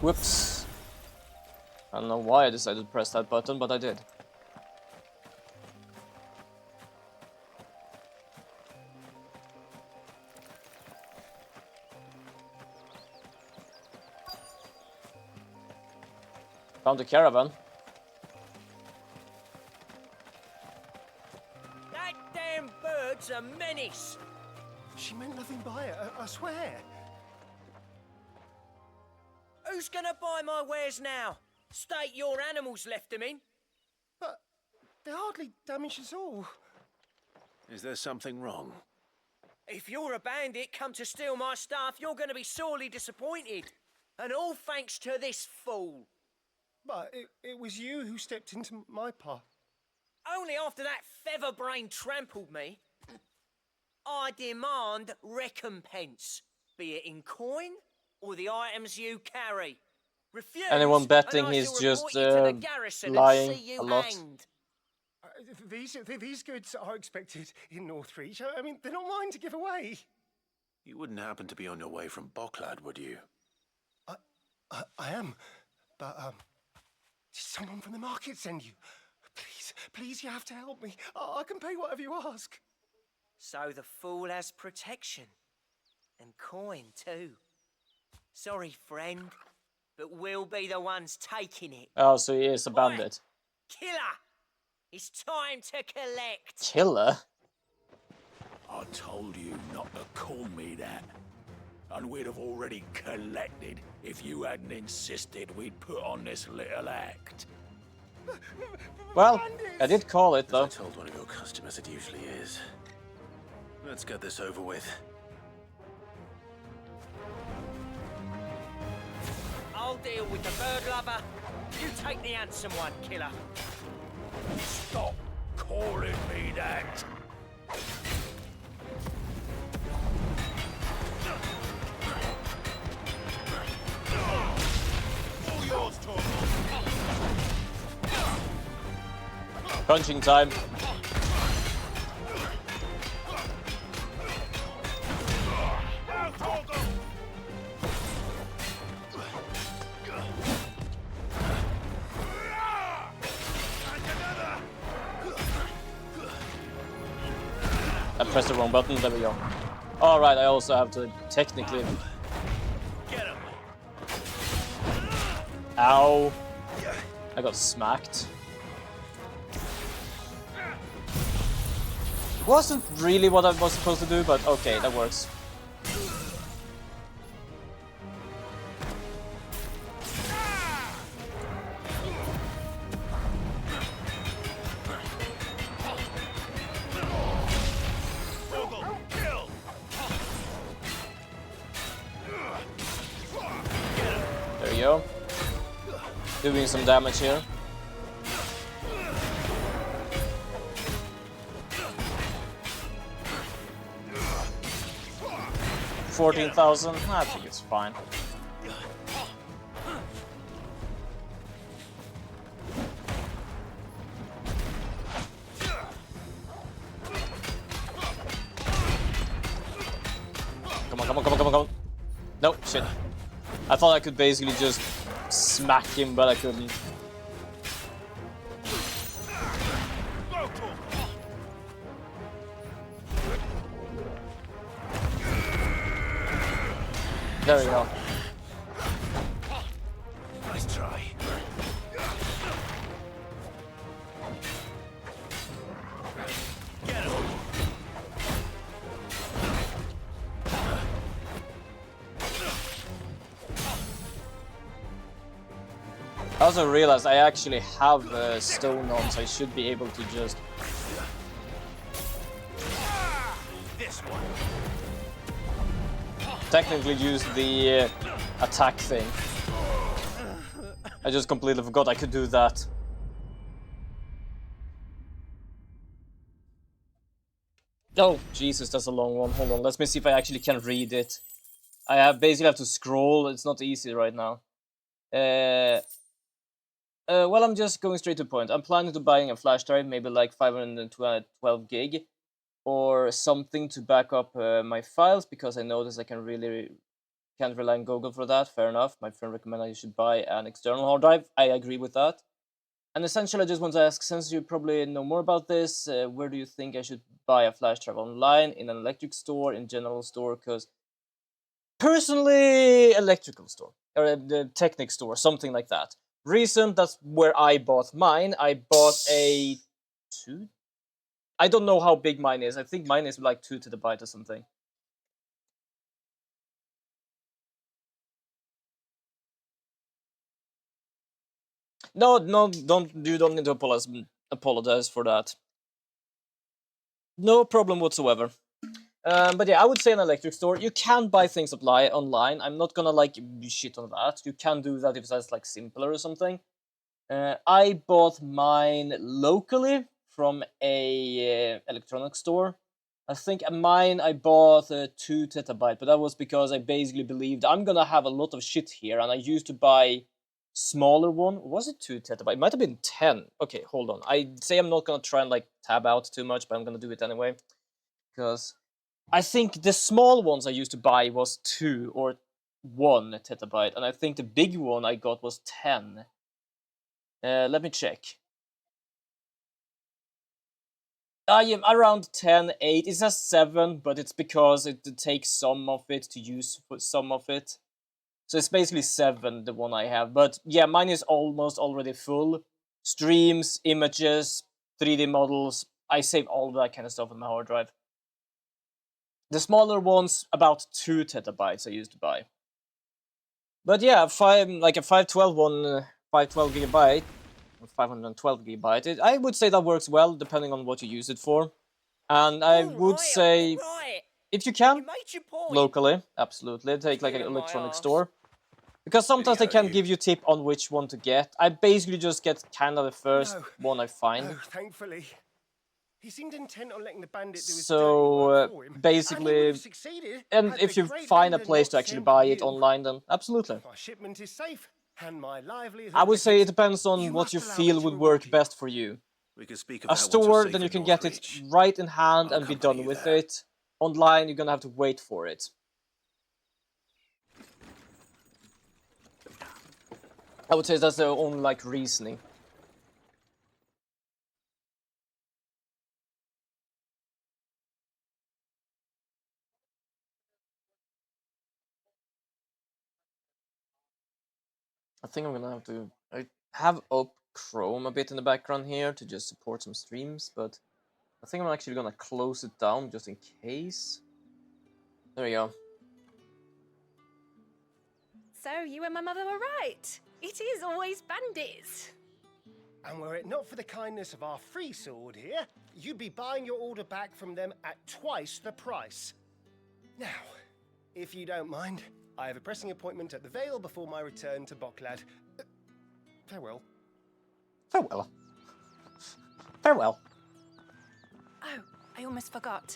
Speaker 1: Whoops. I don't know why I decided to press that button, but I did. Found the caravan.
Speaker 14: That damn bird's a menace.
Speaker 15: She meant nothing by it, I swear.
Speaker 14: Who's gonna buy my wares now? State your animals left them in.
Speaker 15: But they're hardly damaged at all.
Speaker 5: Is there something wrong?
Speaker 14: If you're a bandit come to steal my stuff, you're gonna be sorely disappointed. And all thanks to this fool.
Speaker 15: But it was you who stepped into my path.
Speaker 14: Only after that featherbrain trampled me. I demand recompense, be it in coin or the items you carry. Refuse,
Speaker 1: Anyone betting
Speaker 14: and I
Speaker 1: he's
Speaker 14: shall
Speaker 1: just
Speaker 14: report you to the garrison and
Speaker 1: lying
Speaker 14: see you
Speaker 1: a lot?
Speaker 14: hanged.
Speaker 15: These goods are expected in Northreach. I mean, they're not mine to give away.
Speaker 5: You wouldn't happen to be on your way from Boklad, would you?
Speaker 15: I am, but did someone from the market send you? Please, you have to help me. I can pay whatever you ask.
Speaker 14: So the fool has protection. And coin, too. Sorry, friend, but we'll be the ones taking it.
Speaker 1: Oh, so he is a bandit.
Speaker 14: Killer! It's time to collect!
Speaker 1: Killer?
Speaker 11: I told you not to call me that. And we'd have already collected if you hadn't insisted we'd put on this little act.
Speaker 1: Well, I did call it, though.
Speaker 5: I told one of your customers it usually is. Let's get this over with.
Speaker 14: I'll deal with the bird lover. You take the handsome one, killer.
Speaker 11: Stop calling me that.
Speaker 15: All yours, Torvald.
Speaker 1: Punching time. I pressed the wrong button, there we go. Alright, I also have to technically... Ow. I got smacked. Wasn't really what I was supposed to do, but okay, that works. There you go. Doing some damage here. $14,000. I think it's fine. Come on, come on, come on, come on, come on. No, shit. I thought I could basically just smack him, but I couldn't. There we go.
Speaker 15: Nice try. Get him.
Speaker 1: I also realized I actually have stone on, so I should be able to just...
Speaker 15: This one.
Speaker 1: Technically use the attack thing. I just completely forgot I could do that. Oh, Jesus, that's a long one. Hold on, let me see if I actually can read it. I basically have to scroll, it's not easy right now. Well, I'm just going straight to the point. I'm planning to buying a flash drive, maybe like 512 gig. Or something to back up my files, because I noticed I can't rely on Google for that. Fair enough. My friend recommended you should buy an external hard drive. I agree with that. And essentially, I just want to ask, since you probably know more about this, where do you think I should buy a flash drive? Online, in an electric store, in general store? Because personally, electrical store or the Technic store, something like that. Reason, that's where I bought mine. I bought a 2. I don't know how big mine is. I think mine is like 2 TB or something. No, you don't need to apologize for that. No problem whatsoever. But yeah, I would say an electric store. You can buy things online. I'm not gonna like shit on that. You can do that if that's like simpler or something. I bought mine locally from a electronics store. I think mine I bought 2 TB, but that was because I basically believed I'm gonna have a lot of shit here, and I used to buy smaller one. Was it 2 TB? It might have been 10. Okay, hold on. I say I'm not gonna try and like tab out too much, but I'm gonna do it anyway, because I think the small ones I used to buy was 2 or 1 TB, and I think the big one I got was 10. Let me check. I am around 10, 8. It says 7, but it's because it takes some of it to use some of it. So it's basically 7, the one I have. But yeah, mine is almost already full. Streams, images, 3D models. I save all that kind of stuff on my hard drive. The smaller ones, about 2 TB I used to buy. But yeah, a 512 one, 512 GB. 512 GB. I would say that works well, depending on what you use it for. And I would say, if you can, locally, absolutely, take like an electronic store. Because sometimes they can give you a tip on which one to get. I basically just get kind of the first one I find.
Speaker 15: No, thankfully. He seemed intent on letting the bandit do his
Speaker 1: So basically, and if you find a place to actually buy it online, then absolutely.
Speaker 15: My shipment is safe. And my livelihood.
Speaker 1: I would say it depends on what you feel would work best for you. A store, then you can get it right in hand and be done with it. Online, you're gonna have to wait for it. I would say that's the only like reasoning. think I'm gonna have to... I have up Chrome a bit in the background here to just support some streams, but I think I'm actually gonna close it down just in case. There we go.
Speaker 12: So, you and my mother were right. It is always bandits.
Speaker 15: And were it not for the kindness of our free sword here, you'd be buying your order back from them at twice the price. Now, if you don't mind, I have a pressing appointment at the Vale before my return to Boklad. Farewell.
Speaker 1: Farewell. Farewell.
Speaker 12: Oh, I almost forgot.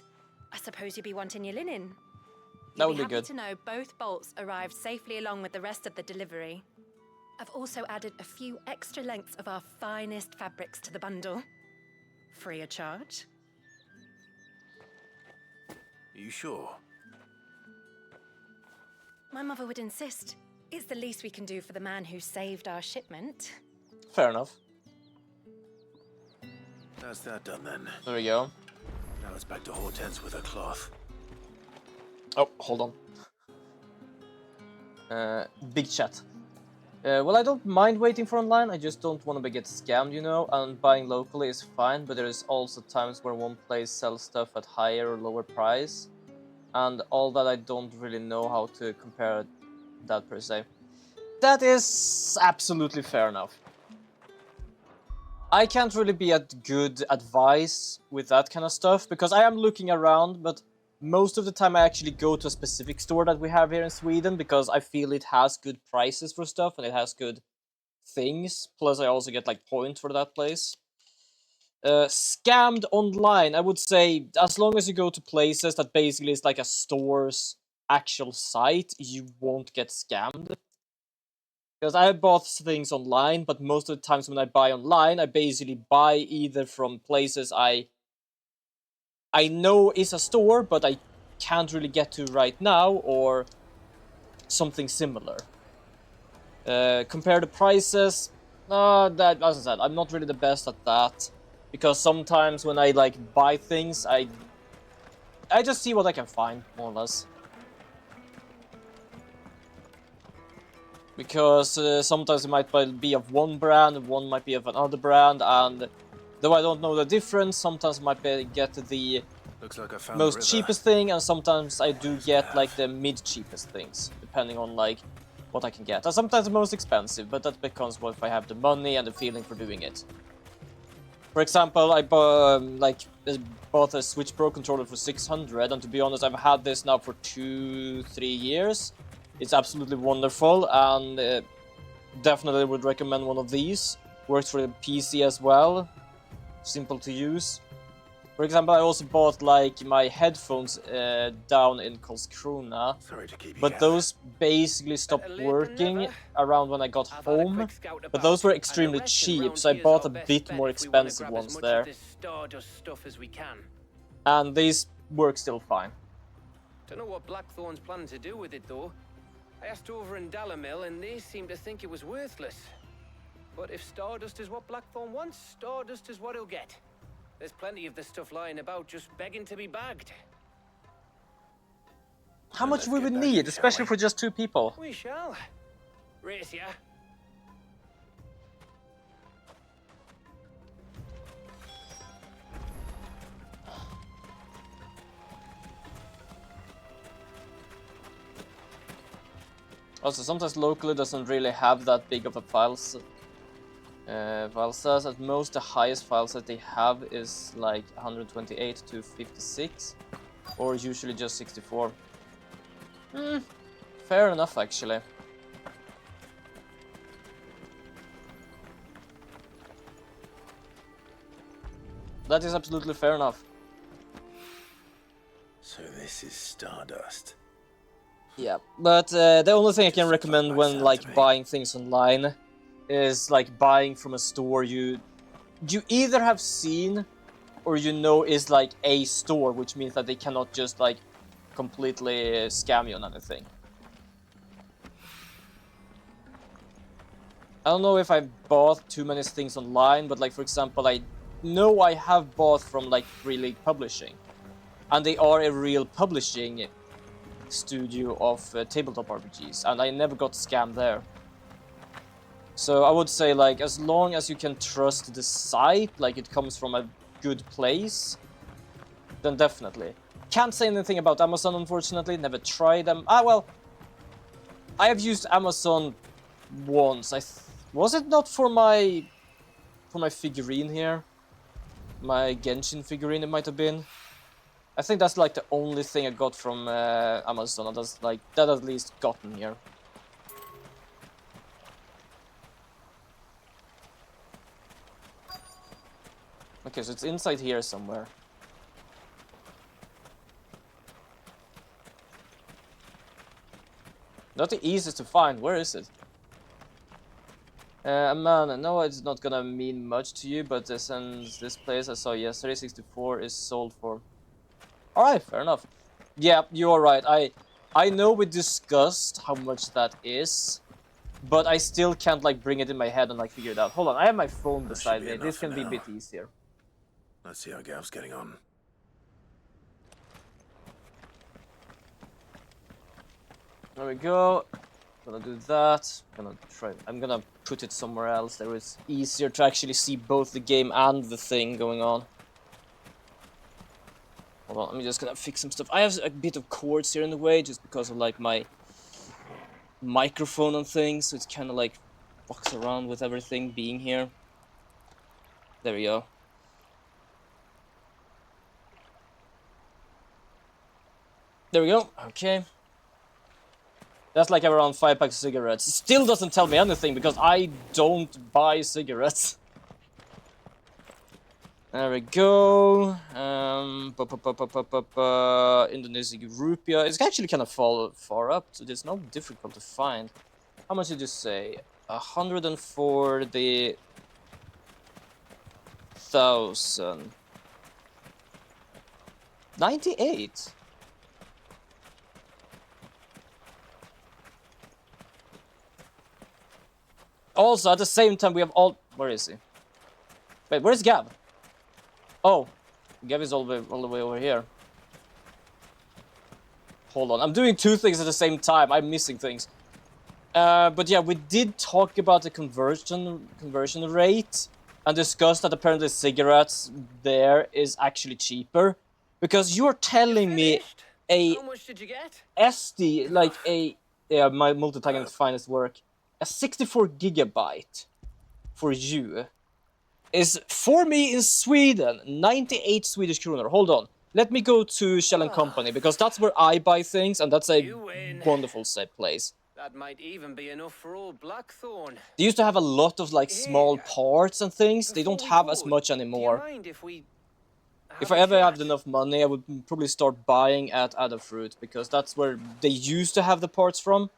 Speaker 12: I suppose you'd be wanting your linen.
Speaker 1: That would
Speaker 12: You'll
Speaker 1: be
Speaker 12: happy
Speaker 1: good.
Speaker 12: to know both bolts arrived safely along with the rest of the delivery. I've also added a few extra lengths of our finest fabrics to the bundle. Free of charge.
Speaker 5: Are you sure?
Speaker 12: My mother would insist. It's the least we can do for the man who saved our shipment.
Speaker 1: Fair enough.
Speaker 5: That's that done then.
Speaker 1: There we go.
Speaker 5: Now it's back to Hortense with her cloth.
Speaker 1: Oh, hold on. Big chat. Well, I don't mind waiting for online, I just don't want to get scammed, you know, and buying locally is fine, but there is also times where one place sells stuff at higher or lower price, and all that I don't really know how to compare that per se. That is absolutely fair enough. I can't really be at good advice with that kind of stuff, because I am looking around, but most of the time I actually go to a specific store that we have here in Sweden, because I feel it has good prices for stuff, and it has good things, plus I also get like points for that place. Scammed online, I would say, as long as you go to places that basically is like a store's actual site, you won't get scammed. Because I bought things online, but most of the times when I buy online, I basically buy either from places I know is a store, but I can't really get to right now, or something similar. Compare the prices, that, as I said, I'm not really the best at that, because sometimes when I like buy things, I just see what I can find, more or less. Because sometimes it might be of one brand, and one might be of another brand, and though I don't know the difference, sometimes I might get the
Speaker 5: Looks like I found
Speaker 1: most
Speaker 5: the river.
Speaker 1: cheapest thing, and sometimes I do get like the mid-cheapest things, depending on like what I can get. And sometimes the most expensive, but that becomes what if I have the money and the feeling for doing it. For example, I bought a Switch Pro controller for 600, and to be honest, I've had this now for 2-3 years. It's absolutely wonderful, and definitely would recommend one of these. Works for the PC as well. Simple to use. For example, I also bought like my headphones down in Karlskrona, but those basically stopped working around when I got home. But those were extremely cheap, so I bought a bit more expensive ones there. And these work still fine.
Speaker 6: Don't know what Blackthorn's planning to do with it though. I asked over in Dalamil and they seem to think it was worthless. But if Stardust is what Blackthorn wants, Stardust is what he'll get. There's plenty of this stuff lying about just begging to be bagged.
Speaker 1: How much we would need, especially for just 2 people?
Speaker 6: We shall. Race ya.
Speaker 1: Also, sometimes locally doesn't really have that big of a file size. At most, the highest file size they have is like 128 to 56, or usually just 64. Fair enough, actually. That is absolutely fair enough.
Speaker 5: So this is Stardust.
Speaker 1: Yeah, but the only thing I can recommend when like buying things online is like buying from a store you either have seen or you know is like a store, which means that they cannot just like completely scam you on anything. I don't know if I bought too many things online, but like for example, I know I have bought from like Relic Publishing, and they are a real publishing studio of tabletop RPGs, and I never got scammed there. So I would say, like, as long as you can trust the site, like it comes from a good place, then definitely. Can't say anything about Amazon, unfortunately. Never tried them. Ah, well, I have used Amazon once. Was it not for my figurine here? My Genshin figurine, it might have been. I think that's like the only thing I got from Amazon. That's like that at least gotten here. Okay, so it's inside here somewhere. Not the easiest to find. Where is it? Man, I know it's not gonna mean much to you, but since this place I saw yesterday, 64 is sold for. Alright, fair enough. Yeah, you are right. I know we discussed how much that is, but I still can't like bring it in my head and like figure it out. Hold on, I have my phone beside me. This can be a bit easier.
Speaker 5: Let's see how Gav's getting on.
Speaker 1: There we go. Gonna do that. I'm gonna put it somewhere else. There it's easier to actually see both the game and the thing going on. Hold on, I'm just gonna fix some stuff. I have a bit of cords here in the way just because of like my microphone and things, so it's kind of like fucks around with everything being here. There we go. There we go. Okay. That's like around 5 packs of cigarettes. It still doesn't tell me anything because I don't buy cigarettes. There we go. Indonesian rupiah. It's actually kind of far up, so it's not difficult to find. How much did you say? 140,000. 98. Also, at the same time, we have all... Where is he? Wait, where's Gav? Oh, Gav is all the way over here. Hold on, I'm doing two things at the same time. I'm missing things. But yeah, we did talk about the conversion rate and discussed that apparently cigarettes there is actually cheaper. Because you're telling me a...
Speaker 6: How much did you get?
Speaker 1: SD, like a... Yeah, my multi-tagging finest work. A 64 gigabyte for you is for me in Sweden 98 Swedish kronor. Hold on, let me go to Shell & Company because that's where I buy things and that's a wonderful set place.
Speaker 6: That might even be enough for old Blackthorn.
Speaker 1: They used to have a lot of like small parts and things. They don't have as much anymore. If I ever have enough money, I would probably start buying at Adafruit because that's where they used to have the parts from.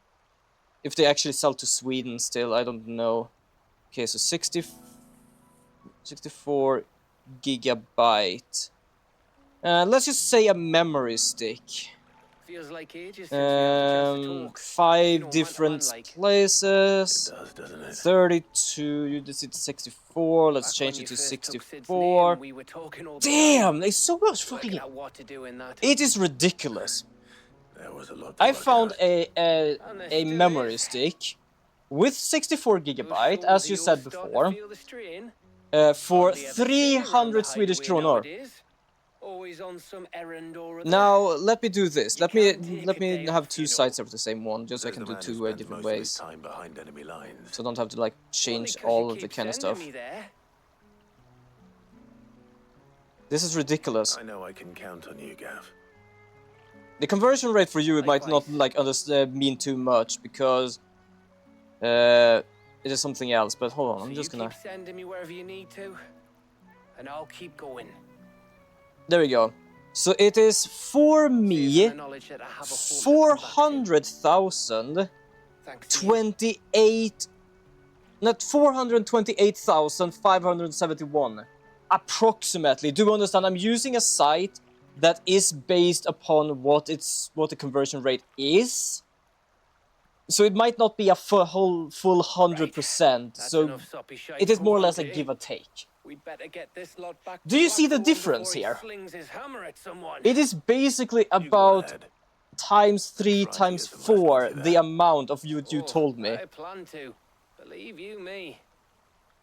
Speaker 1: If they actually sell to Sweden still, I don't know. Okay, so 64 gigabyte. Let's just say a memory stick.
Speaker 6: Feels like ages
Speaker 1: 5 different places.
Speaker 5: It does, doesn't it?
Speaker 1: 32, you just did 64, let's change it to 64. Damn, there's so much fucking... It is ridiculous. I found a memory stick with 64 gigabyte, as you said before, for 300 Swedish kronor. Now let me do this. Let me have two sites of the same one, just so I can do two different ways. So I don't have to like change all of the kind of stuff. This is ridiculous.
Speaker 5: I know I can count on you, Gav.
Speaker 1: The conversion rate for you it might not like mean too much because it is something else. But hold on, I'm just gonna.
Speaker 6: Keep sending me wherever you need to, and I'll keep going.
Speaker 1: There we go. So it is for me 400,000 28 not 428,571 approximately. Do you understand? I'm using a site that is based upon what the conversion rate is. So it might not be a full 100%. So it is more or less a give or take. Do you see the difference here? It is basically about times 3 times 4 the amount of you told me.
Speaker 6: I plan to, but Believe you me.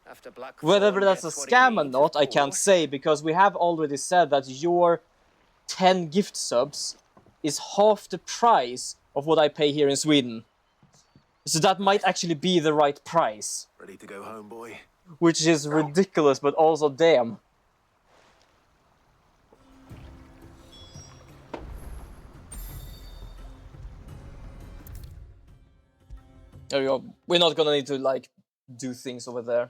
Speaker 6: After Black
Speaker 1: Whether
Speaker 6: Thorn
Speaker 1: that's a
Speaker 6: gets what he
Speaker 1: scam or
Speaker 6: needs,
Speaker 1: not,
Speaker 6: of
Speaker 1: I can't
Speaker 6: course.
Speaker 1: say, because we have already said that your 10 gift subs is half the price of what I pay here in Sweden. So that might actually be the right price.
Speaker 5: Ready to go home, boy?
Speaker 1: Which is ridiculous, but also damn. There we go. We're not gonna need to, like, do things over there.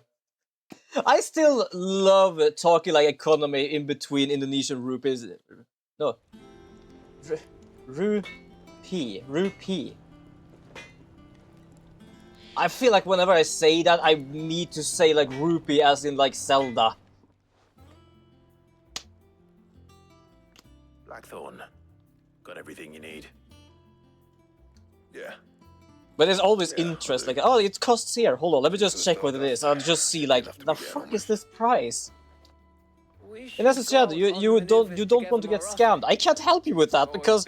Speaker 1: I still love talking like economy in between Indonesian rupees. No. Rupee. I feel like whenever I say that, I need to say like rupee as in like Zelda.
Speaker 5: Blackthorn, got everything you need.
Speaker 10: Yeah.
Speaker 1: But there's always interest, like, oh, it costs here. Hold on, let me just check what it is. I'll just see, like, the fuck is this price? And as I said, you don't want to get scammed. I can't help you with that because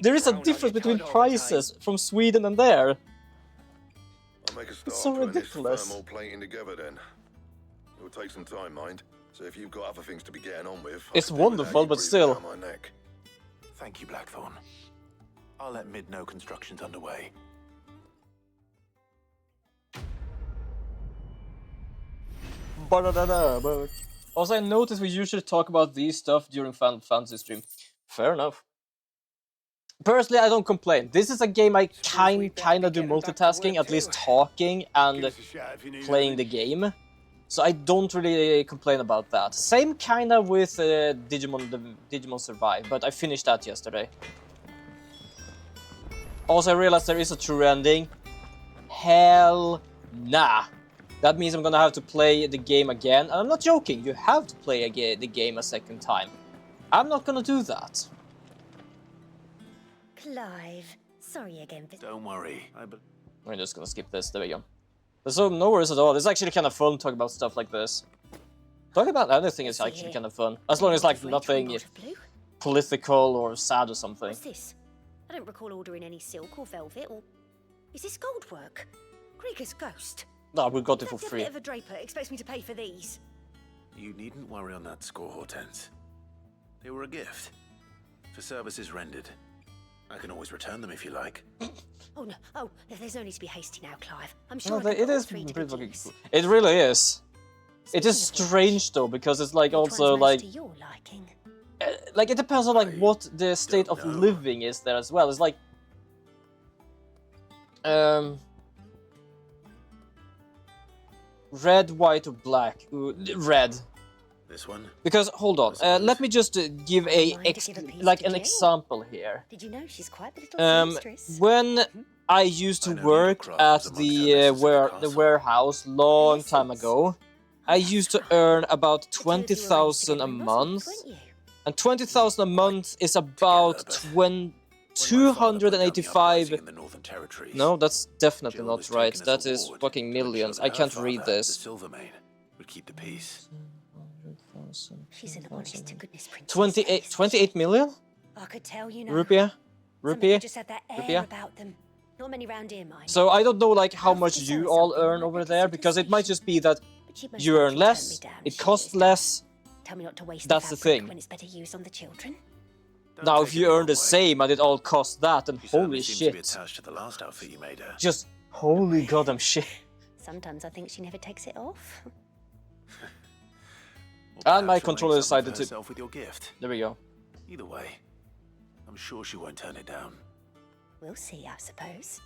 Speaker 1: there is a difference between prices from Sweden and there.
Speaker 10: I'll make a start
Speaker 1: It's so
Speaker 10: putting
Speaker 1: ridiculous.
Speaker 10: this firm all plating together then. It will take some time, mind. So if you've got other things to be getting on with,
Speaker 1: It's
Speaker 10: I can do without
Speaker 1: wonderful,
Speaker 10: you
Speaker 1: but
Speaker 10: breathing
Speaker 1: still.
Speaker 10: down my neck.
Speaker 5: Thank you, Blackthorn. I'll let Mid know construction's underway.
Speaker 1: Also, I noticed we usually talk about these stuff during Final Fantasy stream. Fair enough. Personally, I don't complain. This is a game I kinda do multitasking, at least talking and playing the game. So I don't really complain about that. Same kinda with Digimon Survive, but I finished that yesterday. Also, I realized there is a true ending. Hell nah. That means I'm gonna have to play the game again. And I'm not joking, you have to play the game a second time. I'm not gonna do that.
Speaker 12: Clive, sorry again for...
Speaker 5: Don't worry.
Speaker 1: We're just gonna skip this, there we go. So no worries at all, it's actually kind of fun talking about stuff like this. Talking about anything is actually kind of fun. As long as like nothing political or sad or something.
Speaker 12: What's this? I don't recall ordering any silk or velvet or... Is this gold work? Krieger's ghost?
Speaker 1: No, we got it for
Speaker 12: That
Speaker 1: free.
Speaker 12: bit of a draper expects me to pay for these.
Speaker 5: You needn't worry on that score, Hortense. They were a gift. For services rendered. I can always return them if you like.
Speaker 12: Oh no, oh, there's no need to be hasty now, Clive. I'm
Speaker 1: No,
Speaker 12: sure I can
Speaker 1: it
Speaker 12: put all
Speaker 1: is
Speaker 12: three to
Speaker 1: pretty
Speaker 12: good
Speaker 1: fucking
Speaker 12: use.
Speaker 1: cool. It really is. It is strange though, because it's like also like...
Speaker 12: To your liking.
Speaker 1: Like it depends on like what the state of living is there as well. It's like... Red, white, or black? Ooh, red.
Speaker 5: This one?
Speaker 1: Because, hold on, let me just give an example here.
Speaker 12: Did you know she's quite the little seamstress?
Speaker 1: When I used to work at the warehouse long time ago, I used to earn about 20,000 a month. And 20,000 a month is about 285... No, that's definitely not right. That is fucking millions. I can't read this.
Speaker 5: Silvermane would keep the peace.
Speaker 12: She's an honest to goodness princess.
Speaker 1: 28 million?
Speaker 12: I could tell you now.
Speaker 1: Rupiah?
Speaker 12: Some
Speaker 1: Rupiah?
Speaker 12: just had that air
Speaker 1: Rupiah?
Speaker 12: about them. Not many round here, mind.
Speaker 1: So I don't know like how much you all earn over there, because it might just be that you earn less, it costs less.
Speaker 12: Tell me not to waste
Speaker 1: That's the
Speaker 12: fabric
Speaker 1: thing.
Speaker 12: when it's better used on the children.
Speaker 1: Now if you earn the same and it all costs that, then holy
Speaker 5: Seems to be
Speaker 1: shit.
Speaker 5: attached to the last outfit you made her.
Speaker 1: Just holy goddamn shit.
Speaker 12: Sometimes I think she never takes it off.
Speaker 1: And my
Speaker 5: Perhaps she'll make
Speaker 1: controller
Speaker 5: something
Speaker 1: decided
Speaker 5: for
Speaker 1: to...
Speaker 5: herself with your gift.
Speaker 1: There we go.
Speaker 5: Either way, I'm sure she won't turn it down.
Speaker 12: We'll see, I suppose.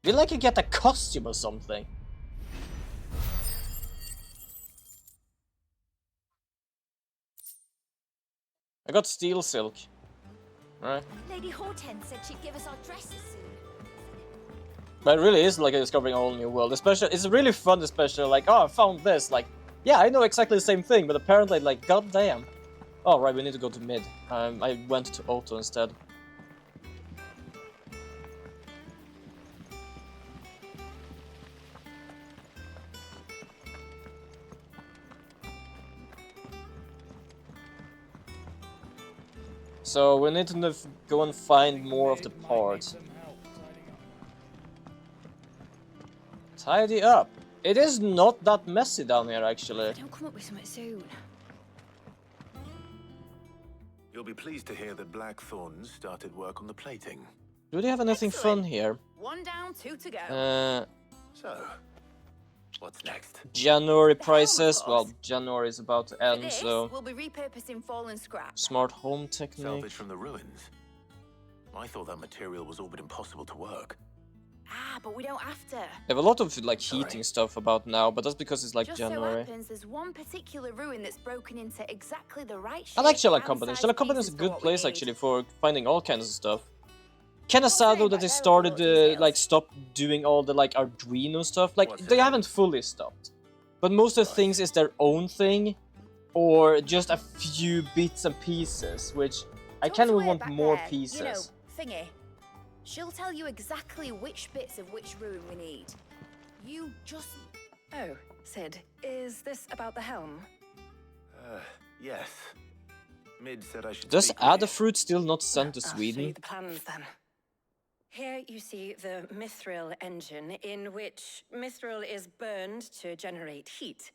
Speaker 1: Feel like you get a costume or something. I got steel silk. Alright.
Speaker 7: Lady Hortense said she'd give us our dresses soon.
Speaker 1: But it really is like discovering a whole new world. Especially, it's really fun, especially like, oh, I found this. Like, yeah, I know exactly the same thing, but apparently, like, goddamn. Oh, right, we need to go to mid. I went to auto instead. So we need to go and find more of the parts. Tidy up. It is not that messy down here, actually.
Speaker 7: Don't come up with something soon.
Speaker 5: You'll be pleased to hear that Blackthorn's started work on the plating.
Speaker 1: Do they have anything fun here?
Speaker 7: One down, 2 to go.
Speaker 5: So, what's next?
Speaker 1: January prices. Well, January is about to
Speaker 7: For
Speaker 1: end,
Speaker 7: this,
Speaker 1: so
Speaker 7: we'll be repurposing fallen scrap.
Speaker 1: smart home technique.
Speaker 5: Salvage from the ruins. I thought that material was all but impossible to work.
Speaker 7: Ah, but we don't have to.
Speaker 1: They have a lot of like heating stuff about now, but that's because it's like
Speaker 7: Just
Speaker 1: January.
Speaker 7: so happens there's one particular ruin that's broken into exactly the right shape.
Speaker 1: I like Shella
Speaker 7: and
Speaker 1: Company.
Speaker 7: size
Speaker 1: Shella Company is a
Speaker 7: pieces for
Speaker 1: good
Speaker 7: what we
Speaker 1: place
Speaker 7: need.
Speaker 1: actually for finding all kinds of stuff. Kinda sad though that they started like stopped doing all the like Arduino stuff. Like they haven't fully stopped, but most of the things is their own thing, or just a few bits and pieces, which I kind of want more pieces.
Speaker 7: You know, Thingy. She'll tell you exactly which bits of which ruin we need. You just... Oh, Sid, is this about the helm?
Speaker 5: Yes. Mid said I should
Speaker 1: Does
Speaker 5: speak with you.
Speaker 1: Adafruit still not send to
Speaker 7: I'll show you
Speaker 1: Sweden?
Speaker 7: the plans then. Here you see the Mithril engine, in which Mithril is burned to generate heat.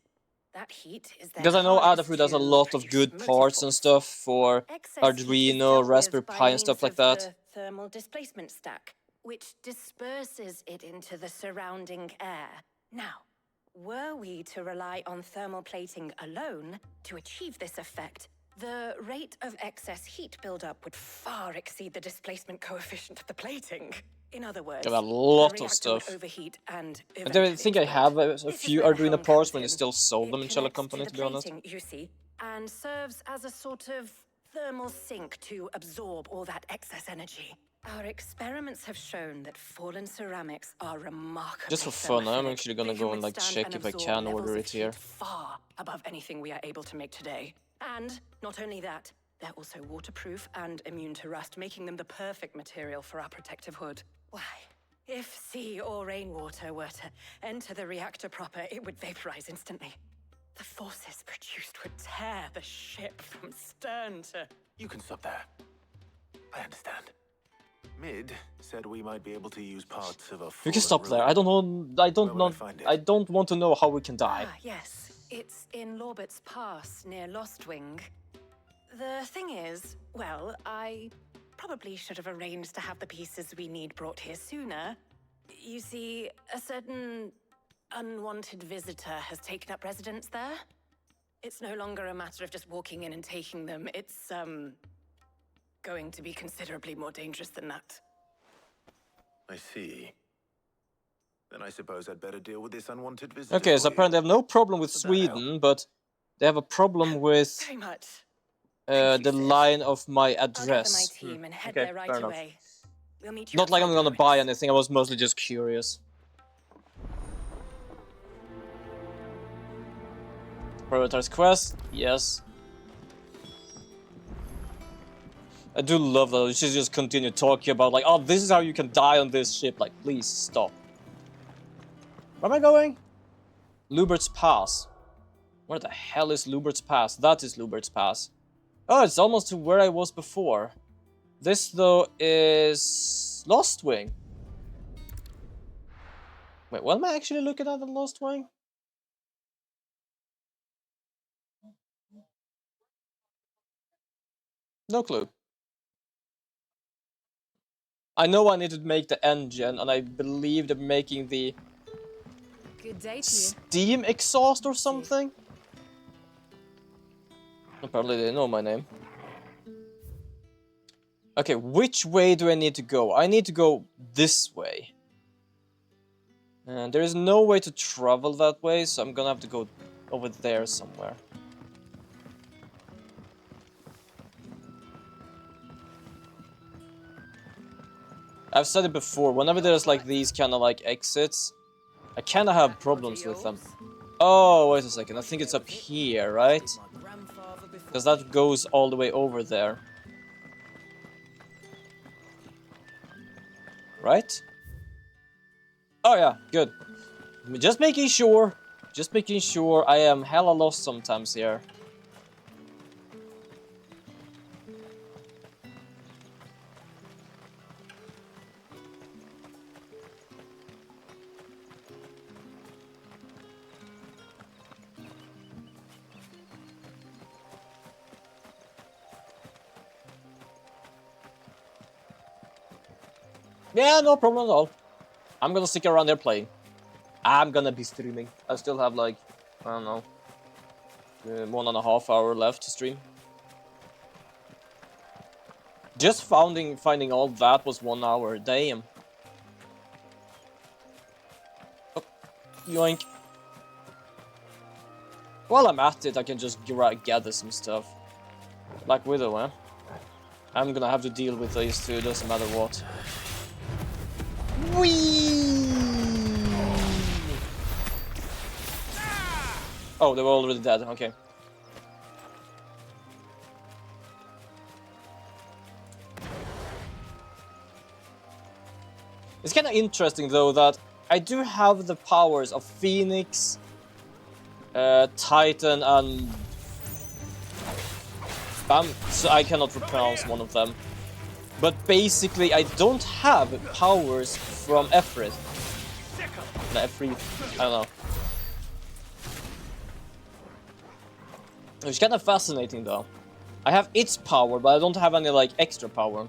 Speaker 7: That heat is then
Speaker 1: Because I know
Speaker 7: harnessed
Speaker 1: Adafruit has a
Speaker 7: to
Speaker 1: lot of
Speaker 7: produce
Speaker 1: good
Speaker 7: motor
Speaker 1: parts
Speaker 7: force.
Speaker 1: and stuff for
Speaker 7: Excess heat is
Speaker 1: Arduino,
Speaker 7: dealt with
Speaker 1: Raspberry
Speaker 7: by
Speaker 1: Pi and
Speaker 7: means
Speaker 1: stuff like
Speaker 7: of
Speaker 1: that.
Speaker 7: the thermal displacement stack, which disperses it into the surrounding air. Now, were we to rely on thermal plating alone to achieve this effect, the rate of excess heat buildup would far exceed the displacement coefficient of the plating. In other words,
Speaker 1: Got a lot
Speaker 7: the
Speaker 1: of
Speaker 7: reactor would
Speaker 1: stuff.
Speaker 7: overheat and
Speaker 1: I don't think I have a few Arduino parts when they still sold them in Shella
Speaker 7: connects
Speaker 1: Company,
Speaker 7: to
Speaker 1: to
Speaker 7: the
Speaker 1: be honest.
Speaker 7: plating, you see, and serves as a sort of thermal sink to absorb all that excess energy. Our experiments have shown that fallen ceramics are remarkably
Speaker 1: Just for fun, I'm
Speaker 7: thermophilic.
Speaker 1: actually gonna
Speaker 7: They
Speaker 1: go
Speaker 7: can
Speaker 1: and like
Speaker 7: withstand
Speaker 1: check if I
Speaker 7: absorb
Speaker 1: can
Speaker 7: levels
Speaker 1: order
Speaker 7: of
Speaker 1: it here.
Speaker 7: heat far above anything we are able to make today. And not only that, they're also waterproof and immune to rust, making them the perfect material for our protective hood. Why? If sea or rainwater were to enter the reactor proper, it would vaporize instantly. The forces produced would tear the ship from stern to...
Speaker 5: You can stop there. I understand. Mid said we might be able to use parts of a
Speaker 1: We can stop there. I don't know. I don't know. I don't want to know how we can die.
Speaker 7: Ah, yes. It's in Lorbert's Pass, near Lostwing. The thing is, well, I probably should have arranged to have the pieces we need brought here sooner. You see, a certain unwanted visitor has taken up residence there. It's no longer a matter of just walking in and taking them. It's, going to be considerably more dangerous than that.
Speaker 5: I see. Then I suppose I'd better deal with this unwanted visitor.
Speaker 1: Okay, so
Speaker 5: for you.
Speaker 1: apparently they have no problem with Sweden, but they have a problem with
Speaker 7: Very much.
Speaker 1: the line of my
Speaker 7: I'll gather my
Speaker 1: address.
Speaker 7: team and head
Speaker 1: Okay,
Speaker 7: there right
Speaker 1: fair enough.
Speaker 7: away. We'll meet you
Speaker 1: Not like I'm
Speaker 7: outside the
Speaker 1: gonna buy anything, I was mostly just curious. Prioritize quest, yes. I do love that you should just continue talking about like, oh, this is how you can die on this ship. Like, please stop. Where am I going? Lubert's Pass. Where the hell is Lubert's Pass? That is Lubert's Pass. Oh, it's almost to where I was before. This, though, is Lostwing. Wait, what am I actually looking at in Lostwing? No clue. I know I need to make the engine, and I believe they're making the
Speaker 13: Good day to you.
Speaker 1: steam exhaust or something. Apparently they know my name. Okay, which way do I need to go? I need to go this way. And there is no way to travel that way, so I'm gonna have to go over there somewhere. I've said it before, whenever there's like these kind of like exits, I kind of have problems with them. Oh, wait a second, I think it's up here, right? Because that goes all the way over there. Right? Oh yeah, good. Just making sure. Just making sure. I am hella lost sometimes here. Yeah, no problem at all. I'm gonna stick around there playing. I'm gonna be streaming. I still have like, I don't know, 1.5 hours left to stream. Just finding all that was 1 hour. Damn. Oh, yoink. While I'm at it, I can just gather some stuff. Black Widow, eh? I'm gonna have to deal with these two, doesn't matter what. Whee! Oh, they were already dead, okay. It's kind of interesting though that I do have the powers of Phoenix, Titan, and so I cannot pronounce one of them. But basically, I don't have powers from Efrit. No, Efrit, I don't know. It's kind of fascinating though. I have its power, but I don't have any like extra power.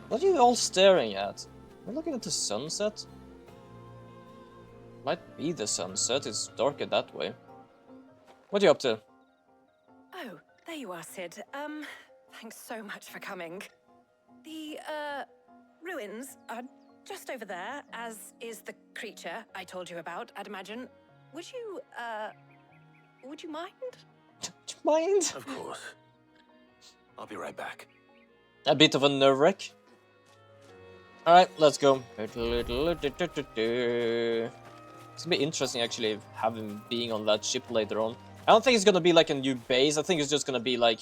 Speaker 1: What are you all staring at? We're looking at the sunset? Might be the sunset, it's darker that way. What are you up to?
Speaker 16: Oh, there you are, Sid. Thanks so much for coming. The, ruins are just over there, as is the creature I told you about, I'd imagine. Would you mind?
Speaker 1: Mind?
Speaker 5: Of course. I'll be right back.
Speaker 1: A bit of a nerve wreck. Alright, let's go. It's gonna be interesting actually having being on that ship later on. I don't think it's gonna be like a new base, I think it's just gonna be like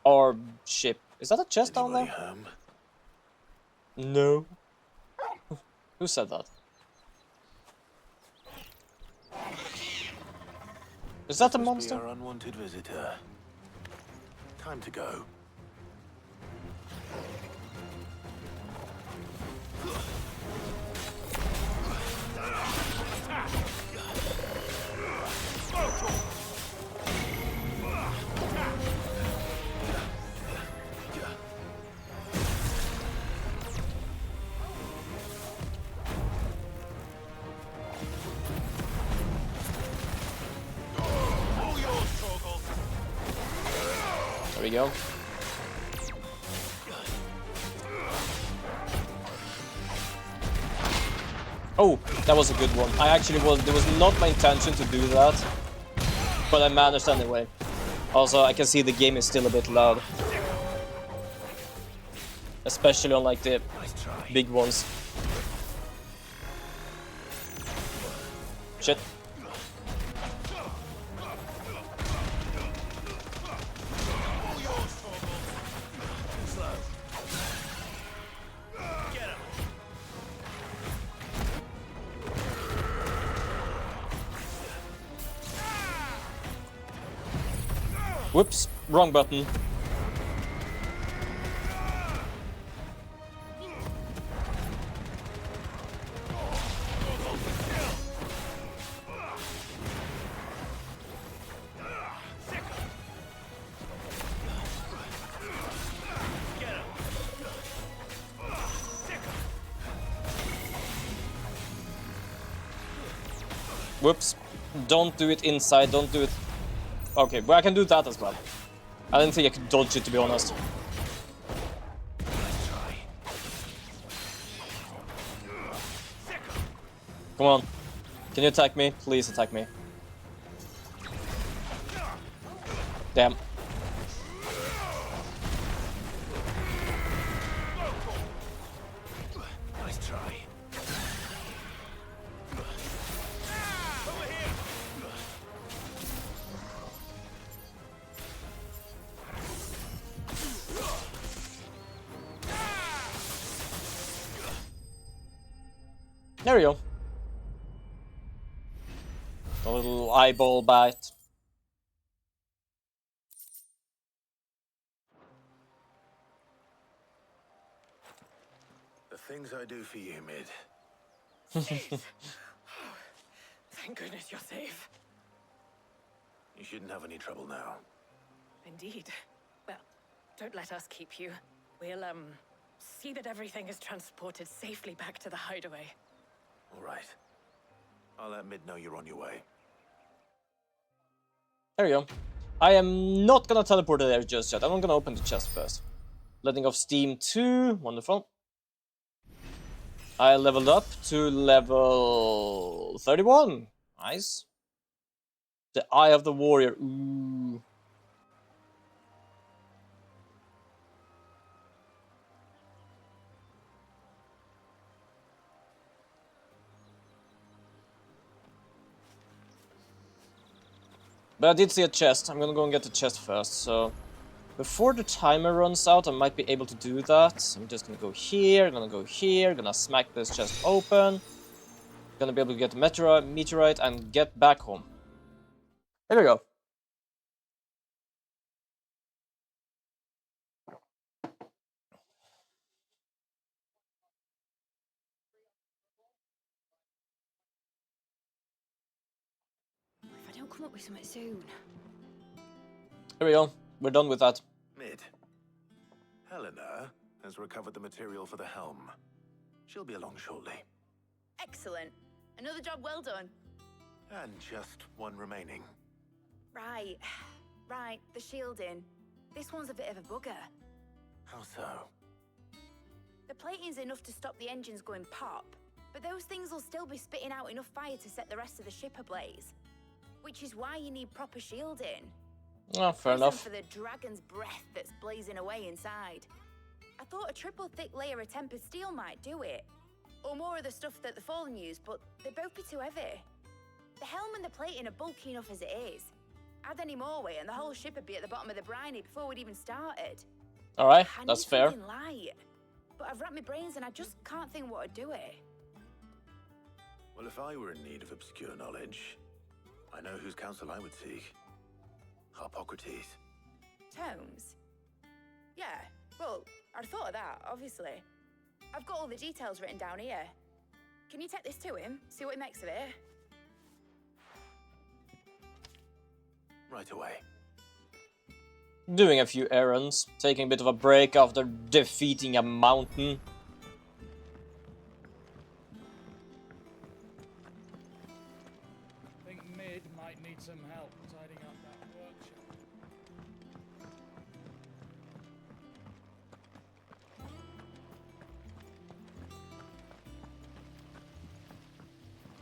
Speaker 1: our ship. Is that a chest down there? No. Who said that? Is that a monster?
Speaker 5: Our unwanted visitor. Time to go.
Speaker 1: There we go. Oh, that was a good one. There was not my intention to do that, but I managed anyway. Also, I can see the game is still a bit loud. Especially on like the big ones. Shit. Whoops, wrong button. Whoops. Don't do it inside, don't do it... Okay, but I can do that as well. I didn't think I could dodge it, to be honest. Come on. Can you attack me? Please attack me. Damn.
Speaker 5: Nice try.
Speaker 1: There we go. A little eyeball bite.
Speaker 5: The things I do for you, Mid.
Speaker 16: Jeez. Thank goodness you're safe.
Speaker 5: You shouldn't have any trouble now.
Speaker 16: Indeed. don't let us keep you. We'll, see that everything is transported safely back to the hideaway.
Speaker 5: All right. I'll let Mid know you're on your way.
Speaker 1: There we go. I am not gonna teleport there just yet. I'm gonna open the chest first. Letting off steam 2. Wonderful. I leveled up to level 31. Nice. The Eye of the Warrior. Ooh. But I did see a chest. I'm gonna go and get the chest first, so... Before the timer runs out, I might be able to do that. I'm just gonna go here, gonna smack this chest open. Gonna be able to get the meteorite and get back home. There we go.
Speaker 7: If I don't come up with something soon.
Speaker 1: There we go. We're done with that.
Speaker 5: Mid. Helena has recovered the material for the helm. She'll be along shortly.
Speaker 7: Excellent. Another job well done.
Speaker 5: And just one remaining.
Speaker 7: Right. Right, the shielding. This one's a bit of a bugger.
Speaker 5: How so?
Speaker 7: The plating's enough to stop the engines going pop, but those things will still be spitting out enough fire to set the rest of the ship ablaze. Which is why you need proper shielding.
Speaker 1: Oh, fair enough.
Speaker 7: For the dragon's breath that's blazing away inside. I thought a triple thick layer of tempered steel might do it. Or more of the stuff that the Fallen use, but they'd both be too heavy. The helm and the plating are bulky enough as it is. Add any more weight and the whole ship would be at the bottom of the briny before we'd even started.
Speaker 1: Alright,
Speaker 7: I
Speaker 1: that's
Speaker 7: need
Speaker 1: fair.
Speaker 7: something light, but I've racked my brains and I just can't think what would do it.
Speaker 5: Well, if I were in need of obscure knowledge, I know whose counsel I would seek. Harpocrates.
Speaker 7: Tomes? Yeah, well, I'd thought of that, obviously. I've got all the details written down here. Can you take this to him, see what he makes of it?
Speaker 5: Right away.
Speaker 1: Doing a few errands, taking a bit of a break after defeating a mountain.
Speaker 17: I think Mid might need some help tidying up that workshop.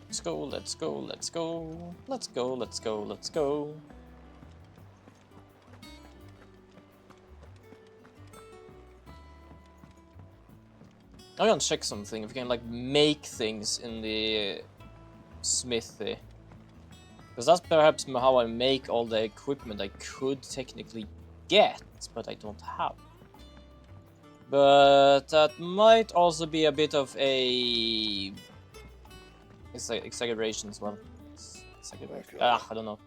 Speaker 1: Let's go, let's go, let's go. Let's go, let's go, let's go. I'm gonna check something, if we can like make things in the smithy. Because that's perhaps how I make all the equipment I could technically get, but I don't have. But that might also be a bit of a exaggeration as well. I don't know.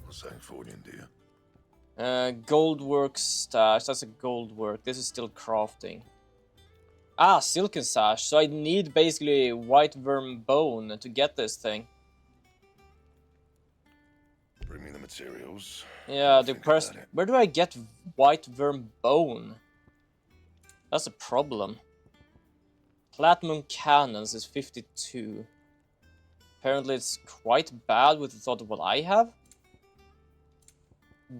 Speaker 10: What's that for you, dear?
Speaker 1: Goldwork stash. That's a gold work. This is still crafting. Ah, silken sash. So I need basically white worm bone to get this thing.
Speaker 10: Bring me the materials.
Speaker 1: Yeah, the person. Where do I get white worm bone? That's a problem. Platinum cannons is 52. Apparently it's quite bad with the thought of what I have.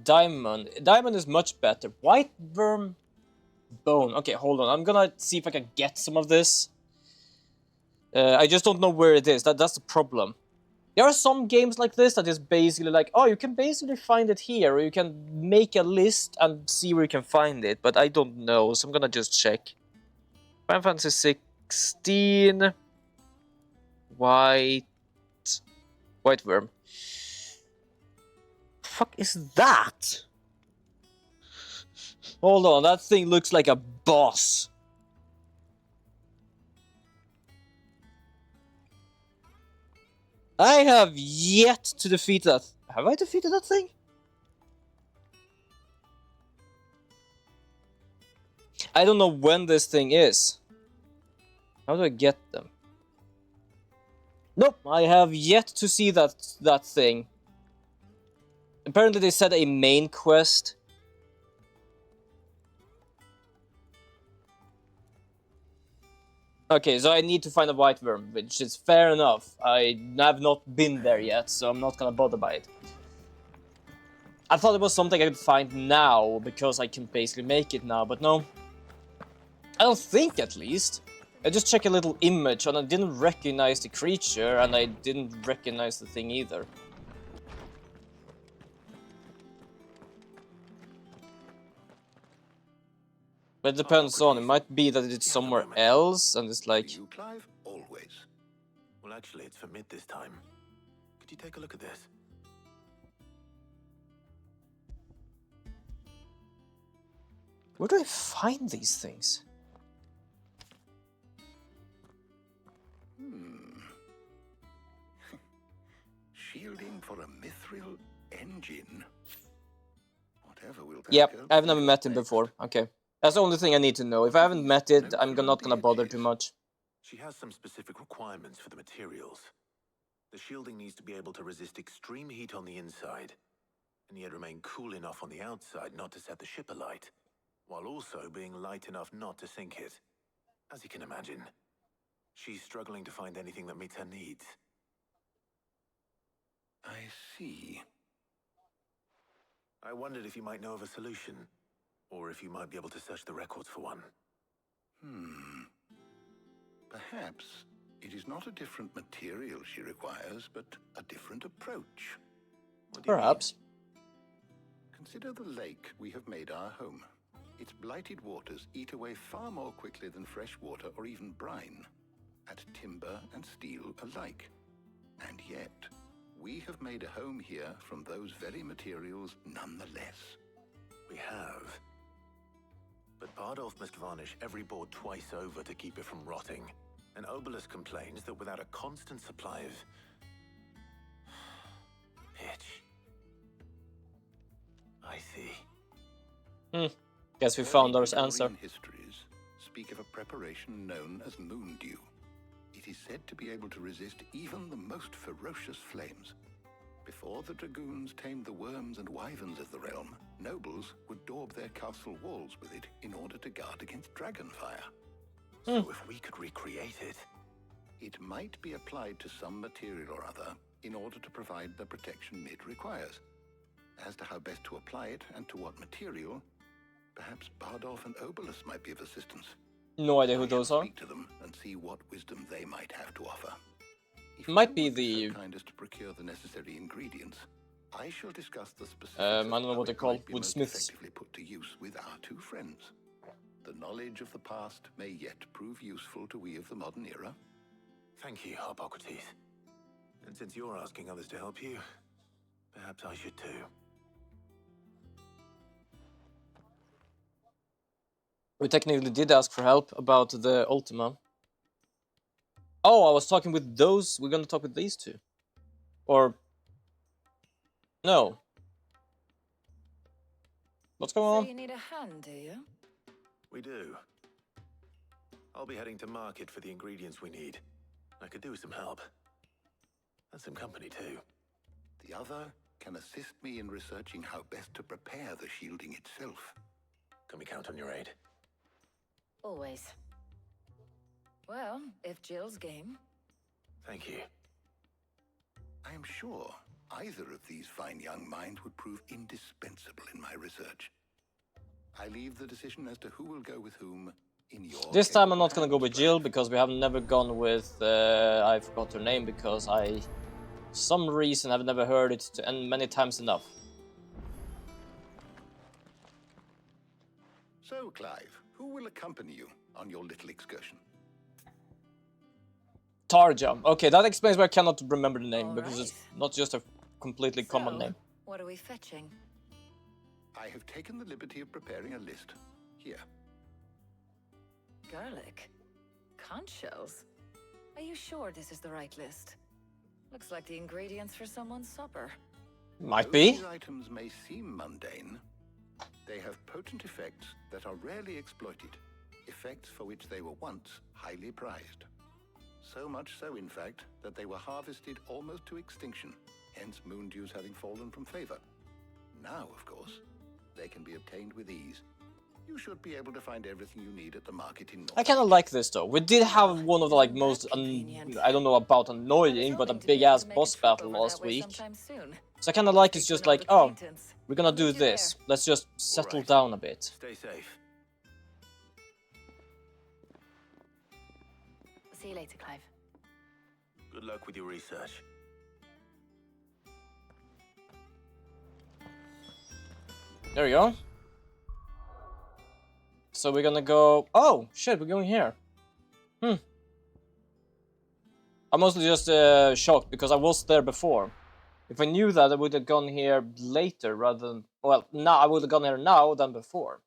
Speaker 1: Diamond. Diamond is much better. White worm bone. Okay, hold on. I'm gonna see if I can get some of this. I just don't know where it is. That's the problem. There are some games like this that is basically like, oh, you can basically find it here, or you can make a list and see where you can find it, but I don't know, so I'm gonna just check. Final Fantasy 16 White worm. Fuck is that? Hold on, that thing looks like a boss. I have yet to defeat that. Have I defeated that thing? I don't know when this thing is. How do I get them? Nope, I have yet to see that thing. Apparently they said a main quest. Okay, so I need to find a white worm, which is fair enough. I have not been there yet, so I'm not gonna bother by it. I thought it was something I could find now, because I can basically make it now, but no. I don't think, at least. I just checked a little image, and I didn't recognize the creature, and I didn't recognize the thing either. But it depends on, it might be that it's somewhere else, and it's like...
Speaker 8: You, Clive? Always.
Speaker 5: Well, actually, it's for mid this time. Could you take a look at this?
Speaker 1: Where do I find these things?
Speaker 8: Shielding for a mithril engine. Whatever will.
Speaker 1: Yep, I've never met him before. Okay. That's the only thing I need to know. If I haven't met it, I'm not gonna bother too much.
Speaker 5: She has some specific requirements for the materials. The shielding needs to be able to resist extreme heat on the inside, and yet remain cool enough on the outside not to set the ship alight, while also being light enough not to sink it. As you can imagine, she's struggling to find anything that meets her needs.
Speaker 8: I see.
Speaker 5: I wondered if you might know of a solution, or if you might be able to search the records for one.
Speaker 8: Perhaps it is not a different material she requires, but a different approach.
Speaker 1: Perhaps.
Speaker 8: Consider the lake we have made our home. Its blighted waters eat away far more quickly than fresh water or even brine, at timber and steel alike. And yet, we have made a home here from those very materials nonetheless.
Speaker 5: We have. But Bardolph must varnish every board twice over to keep it from rotting. And Obelus complains that without a constant supply of... pitch. I see.
Speaker 1: Guess we found our answer.
Speaker 8: Histories speak of a preparation known as Moondew. It is said to be able to resist even the most ferocious flames. Before the dragoons tamed the worms and wyverns of the realm, nobles would daub their castle walls with it in order to guard against dragonfire.
Speaker 5: So if we could recreate it...
Speaker 8: It might be applied to some material or other in order to provide the protection Mid requires. As to how best to apply it and to what material, perhaps Bardolph and Obelus might be of assistance.
Speaker 1: No idea who those are.
Speaker 8: Speak to them and see what wisdom they might have to offer. If
Speaker 1: Might be
Speaker 8: you would
Speaker 1: the...
Speaker 8: so kind as to procure the necessary ingredients, I shall discuss the specifics.
Speaker 1: I don't know
Speaker 8: of
Speaker 1: what
Speaker 8: how
Speaker 1: they're
Speaker 8: it
Speaker 1: called.
Speaker 8: might be most
Speaker 1: Woodsmiths.
Speaker 8: effectively put to use with our two friends. The knowledge of the past may yet prove useful to we of the modern era.
Speaker 5: Thank you, Harpocrates. And since you're asking others to help you, perhaps I should too.
Speaker 1: We technically did ask for help about the Ultima. Oh, I was talking with those. We're gonna talk with these two. Or... no. What's going on?
Speaker 16: So you need a hand, do you?
Speaker 5: We do. I'll be heading to market for the ingredients we need. I could do with some help. And some company too.
Speaker 8: The other can assist me in researching how best to prepare the shielding itself.
Speaker 5: Can we count on your aid?
Speaker 16: Always. Well, if Jill's game.
Speaker 5: Thank you.
Speaker 8: I am sure either of these fine young minds would prove indispensable in my research. I leave the decision as to who will go with whom in your...
Speaker 1: This time I'm not gonna go with Jill, because we have never gone with... I forgot her name, because I... for some reason I've never heard it many times enough.
Speaker 8: So, Clive, who will accompany you on your little excursion?
Speaker 1: Tarja. Okay, that explains why I cannot remember the name, because it's not just a completely common name.
Speaker 16: What are we fetching?
Speaker 8: I have taken the liberty of preparing a list. Here.
Speaker 16: Garlic. Conch shells. Are you sure this is the right list? Looks like the ingredients for someone's supper.
Speaker 1: Might
Speaker 8: Though
Speaker 1: be.
Speaker 8: These items may seem mundane, they have potent effects that are rarely exploited. Effects for which they were once highly prized. So much so, in fact, that they were harvested almost to extinction, hence Moondews having fallen from favor. Now, of course, they can be obtained with ease. You should be able to find everything you need at the market in
Speaker 1: I kind of like this though. We did have one of the like most I don't know about annoying, but a big ass boss battle last week. So I kind of like it's just like, oh, we're gonna do this. Let's just settle down a bit.
Speaker 5: Stay safe.
Speaker 16: See you later, Clive.
Speaker 5: Good luck with your research.
Speaker 1: There we go. So we're gonna go... Oh, shit, we're going here. I'm mostly just shocked because I was there before. If I knew that, I would have gone here later rather than... Well, now I would have gone here now than before.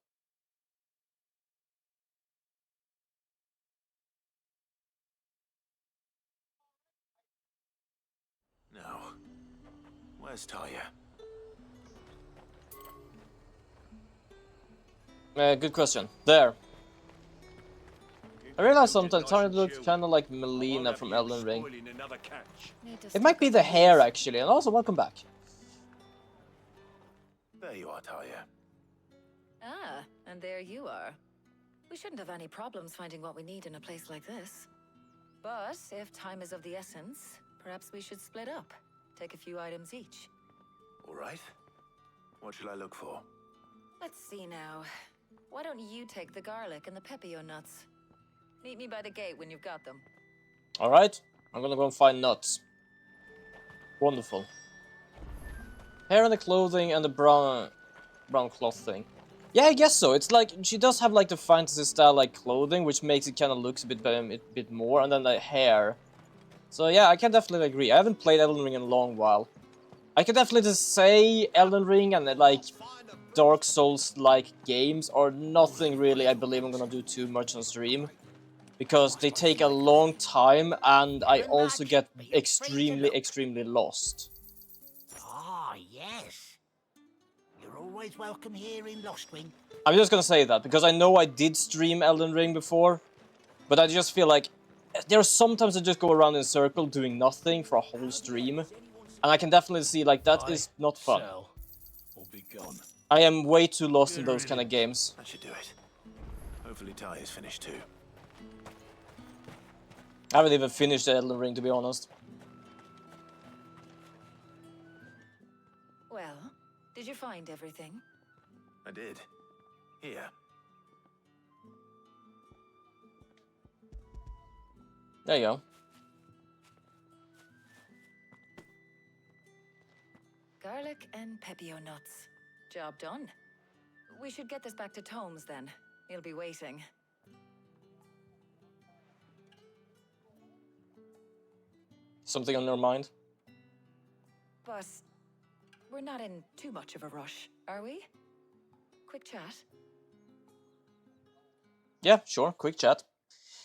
Speaker 5: Now, where's Talia?
Speaker 1: Good question. There. I realized sometimes Talia looks kind of like Melina from Elden Ring. It might be the hair, actually. And also, welcome back.
Speaker 5: There you are, Talia.
Speaker 16: Ah, and there you are. We shouldn't have any problems finding what we need in a place like this. But if time is of the essence, perhaps we should split up. Take a few items each.
Speaker 5: All right. What shall I look for?
Speaker 16: Let's see now. Why don't you take the garlic and the pepio nuts? Meet me by the gate when you've got them.
Speaker 1: Alright, I'm gonna go and find nuts. Wonderful. Hair and the clothing and the brown cloth thing. Yeah, I guess so. It's like, she does have like the fantasy style like clothing, which makes it kind of looks a bit more, and then the hair. So yeah, I can definitely agree. I haven't played Elden Ring in a long while. I can definitely just say Elden Ring and like Dark Souls-like games are nothing really I believe I'm gonna do too much on stream. Because they take a long time and I also get extremely lost.
Speaker 18: Ah, yes. You're always welcome here in Lostwing.
Speaker 1: I'm just gonna say that, because I know I did stream Elden Ring before, but I just feel like there are sometimes I just go around in a circle doing nothing for a whole stream, and I can definitely see like that is not fun. I am way too lost in those kind of games.
Speaker 5: That should do it. Hopefully Talia's finished too.
Speaker 1: I haven't even finished the Elden Ring, to be honest.
Speaker 16: Well, did you find everything?
Speaker 5: I did. Here.
Speaker 1: There you go.
Speaker 16: Garlic and pepio nuts. Job done. We should get this back to Tomes then. He'll be waiting.
Speaker 1: Something on your mind?
Speaker 16: But we're not in too much of a rush, are we? Quick chat.
Speaker 1: Yeah, sure. Quick chat.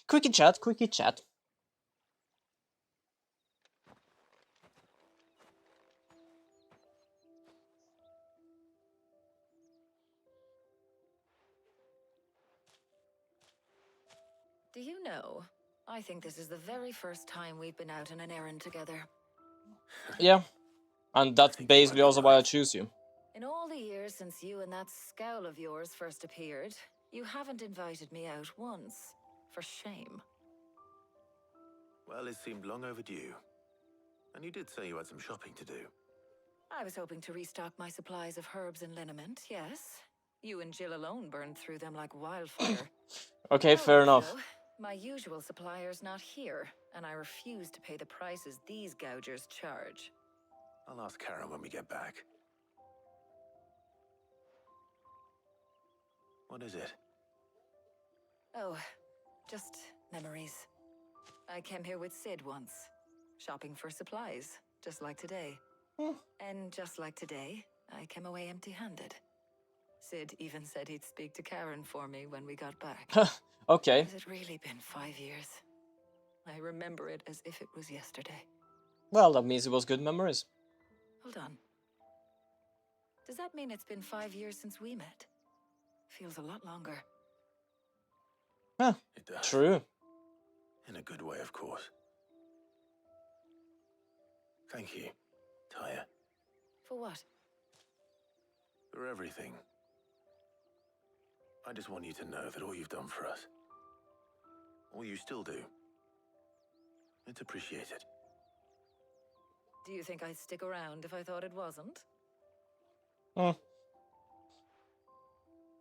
Speaker 1: Quickie chat, quickie chat.
Speaker 16: Do you know, I think this is the very first time we've been out on an errand together.
Speaker 1: Yeah. And that's basically also why I choose you.
Speaker 16: In all the years since you and that scowl of yours first appeared, you haven't invited me out once. For shame.
Speaker 5: Well, it seemed long overdue. And you did say you had some shopping to do.
Speaker 16: I was hoping to restock my supplies of herbs and liniment, yes. You and Jill alone burned through them like wildfire.
Speaker 1: Okay, fair enough.
Speaker 16: My usual supplier's not here, and I refuse to pay the prices these gougers charge.
Speaker 5: I'll ask Karen when we get back. What is it?
Speaker 16: Oh, just memories. I came here with Sid once, shopping for supplies, just like today. And just like today, I came away empty-handed. Sid even said he'd speak to Karen for me when we got back.
Speaker 1: Okay.
Speaker 16: Has it really been 5 years? I remember it as if it was yesterday.
Speaker 1: Well, that means it was good memories.
Speaker 16: Hold on. Does that mean it's been 5 years since we met? Feels a lot longer.
Speaker 1: Huh.
Speaker 5: It does.
Speaker 1: True.
Speaker 5: In a good way, of course. Thank you, Taya,
Speaker 16: For what?
Speaker 5: for everything. I just want you to know that all you've done for us, all you still do, it's appreciated.
Speaker 16: Do you think I'd stick around if I thought it wasn't?
Speaker 1: Hmm.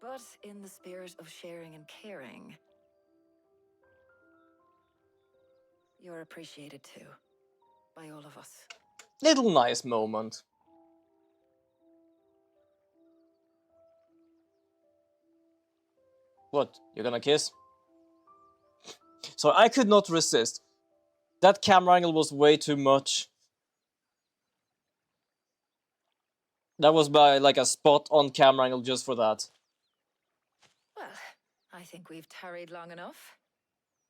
Speaker 16: But in the spirit of sharing and caring, you're appreciated too, by all of us.
Speaker 1: Little nice moment. What? You're gonna kiss? So I could not resist. That camera angle was way too much. That was by like a spot on camera angle just for that.
Speaker 16: Well, I think we've tarried long enough.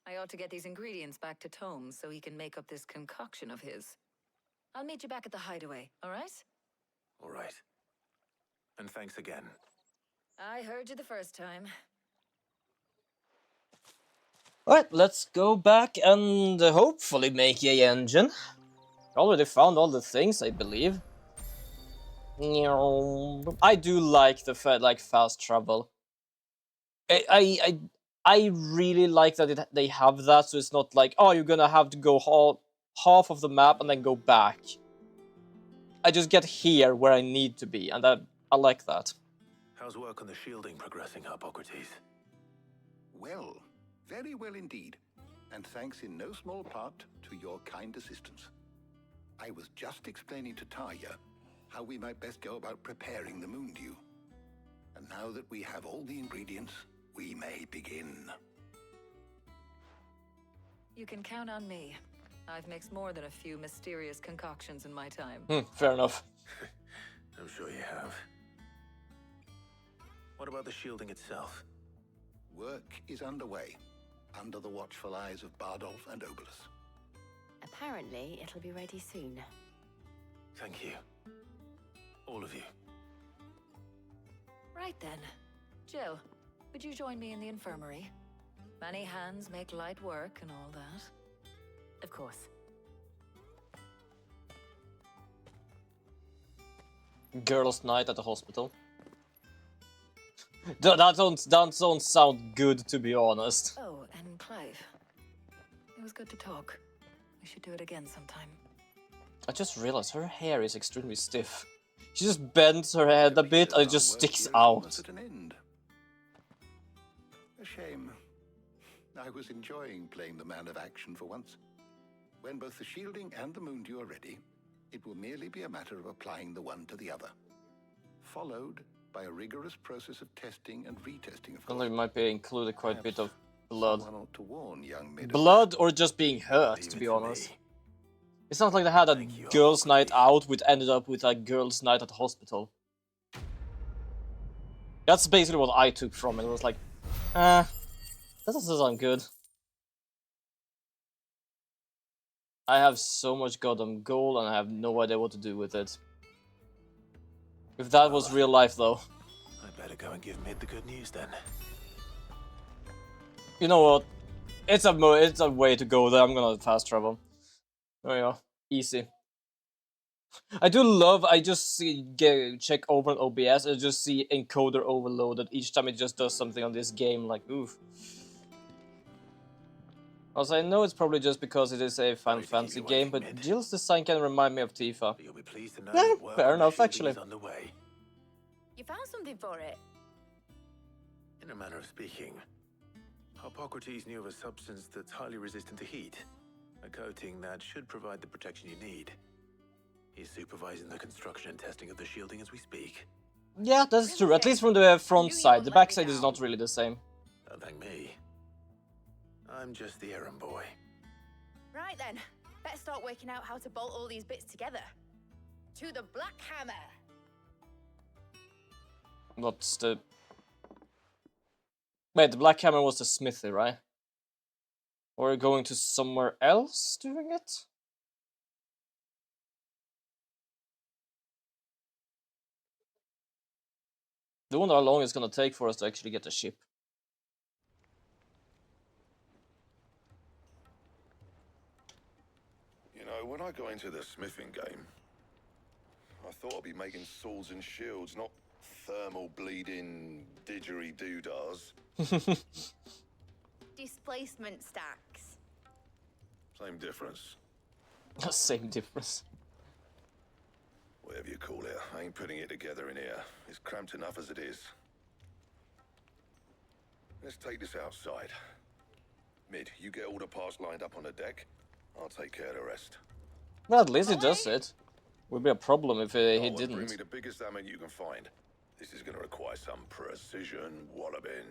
Speaker 16: I ought to get these ingredients back to Tomes so he can make up this concoction of his. I'll meet you back at the hideaway, all right?
Speaker 5: All right. And thanks again.
Speaker 16: I heard you the first time.
Speaker 1: Alright, let's go back and hopefully make a engine. Already found all the things, I believe. I do like the fast travel. I really like that they have that, so it's not like, oh, you're gonna have to go half of the map and then go back. I just get here where I need to be, and I like that.
Speaker 5: How's work on the shielding progressing, Hippocrates?
Speaker 8: Well, very well indeed. And thanks in no small part to your kind assistance. I was just explaining to Tarja how we might best go about preparing the Moondew. And now that we have all the ingredients, we may begin.
Speaker 16: You can count on me. I've mixed more than a few mysterious concoctions in my time.
Speaker 1: Fair enough.
Speaker 5: I'm sure you have. What about the shielding itself?
Speaker 8: Work is underway, under the watchful eyes of Bardolph and Obolus.
Speaker 19: Apparently, it'll be ready soon.
Speaker 5: Thank you. All of you.
Speaker 16: Right then. Jill, would you join me in the infirmary? Many hands make light work and all that.
Speaker 19: Of course.
Speaker 1: Girls' night at the hospital. That don't sound good, to be honest.
Speaker 16: Oh, and Clive. It was good to talk. We should do it again sometime.
Speaker 1: I just realized her hair is extremely stiff. She just bends her head a bit and it just sticks out.
Speaker 8: At an end. A shame. I was enjoying playing the man of action for once. When both the shielding and the Moondew are ready, it will merely be a matter of applying the one to the other. Followed by a rigorous process of testing and retesting, of course.
Speaker 1: There might be included quite a bit of blood.
Speaker 8: Someone ought to warn young Meadows.
Speaker 1: Blood or just being hurt, to be honest. It's not like they had a girls' night out which ended up with a girls' night at the hospital. That's basically what I took from it. It was like, that doesn't sound good. I have so much goddamn gold and I have no idea what to do with it. If that was real life, though.
Speaker 5: I better go and give Mid the good news then.
Speaker 1: You know what? It's a way to go there. I'm gonna fast travel. There you go. Easy. I do love, I just see, check over on OBS, I just see encoder overloaded each time it just does something on this game, like, oof. Also, I know it's probably just because it is a Final Fantasy game, but Jill's design can remind me of Tifa.
Speaker 5: You'll be pleased to know
Speaker 1: Yeah,
Speaker 5: that work
Speaker 1: fair
Speaker 5: on the
Speaker 1: enough,
Speaker 5: shielding
Speaker 1: actually.
Speaker 5: is underway.
Speaker 19: You found something for it?
Speaker 5: In a manner of speaking, Hippocrates knew of a substance that's highly resistant to heat. A coating that should provide the protection you need. He's supervising the construction and testing of the shielding as we speak.
Speaker 1: Yeah, that's true, at least from the front side. The back side is not really the same.
Speaker 5: Don't thank me. I'm just the errand boy.
Speaker 19: Right then. Better start working out how to bolt all these bits together. To the Black Hammer!
Speaker 1: What's the... Wait, the Black Hammer was the smithy, right? Or going to somewhere else doing it? I wonder how long it's gonna take for us to actually get the ship.
Speaker 10: You know, when I got into the smithing game, I thought I'd be making swords and shields, not thermal bleeding didgeridoo-dahs.
Speaker 19: Displacement stacks.
Speaker 10: Same difference.
Speaker 1: Same difference.
Speaker 10: Whatever you call it, I ain't putting it together in here. It's cramped enough as it is. Let's take this outside. Mid, you get all the parts lined up on the deck. I'll take care of the rest.
Speaker 1: Well, at least he does it. Would be a problem if he
Speaker 10: Bring
Speaker 1: didn't.
Speaker 10: me the biggest hammer you can find. This is gonna require some precision walloping.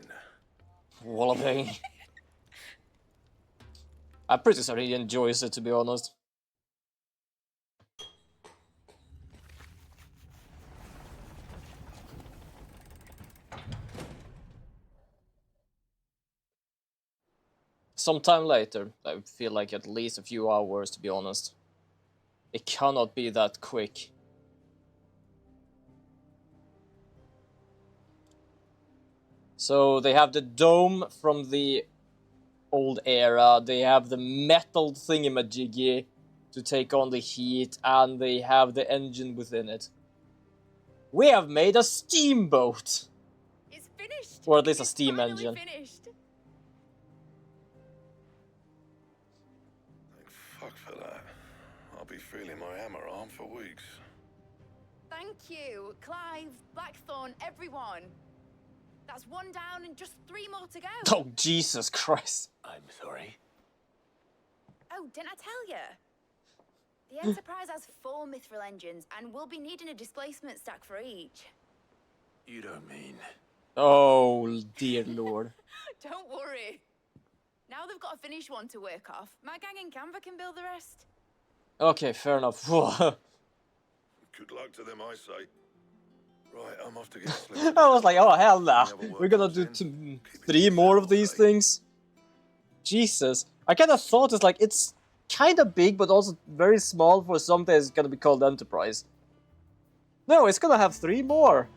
Speaker 1: Walloping. I'm pretty sure he enjoys it, to be honest. Sometime later, I feel like at least a few hours, to be honest. It cannot be that quick. So they have the dome from the old era, they have the metal thingamajiggy to take on the heat, and they have the engine within it. We have made a steamboat!
Speaker 19: It's finished!
Speaker 1: Or at least a
Speaker 19: It's
Speaker 1: steam
Speaker 19: finally
Speaker 1: engine.
Speaker 19: Finished.
Speaker 10: Fuck for that. I'll be feeling my hammer arm for weeks.
Speaker 19: Thank you, Clive, Blackthorn, everyone. That's one down and just 3 more to go.
Speaker 1: Oh, Jesus Christ.
Speaker 5: I'm sorry.
Speaker 19: Oh, didn't I tell you? The Enterprise has 4 mithril engines, and we'll be needing a displacement stack for each.
Speaker 5: You don't mean...
Speaker 1: Oh, dear lord.
Speaker 19: Don't worry. Now they've got a finished one to work off. My gang in Canva can build the rest.
Speaker 1: Okay, fair enough.
Speaker 10: Good luck to them, I say. Right, I'm off to get sleep.
Speaker 1: I was like, oh hell nah. We're gonna do 3 more of these things. Jesus. I kind of thought it's like, it's kind of big, but also very small for something that's gonna be called Enterprise. No, it's gonna have 3 more.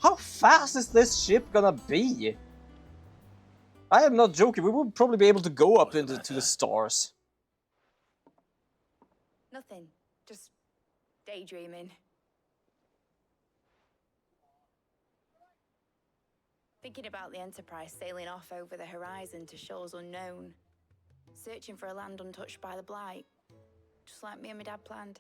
Speaker 1: How fast is this ship gonna be? I am not joking. We would probably be able to go up into the stars.
Speaker 19: Nothing. Just daydreaming. Thinking about the Enterprise sailing off over the horizon to shores unknown. Searching for a land untouched by the Blight. Just like me and my dad planned.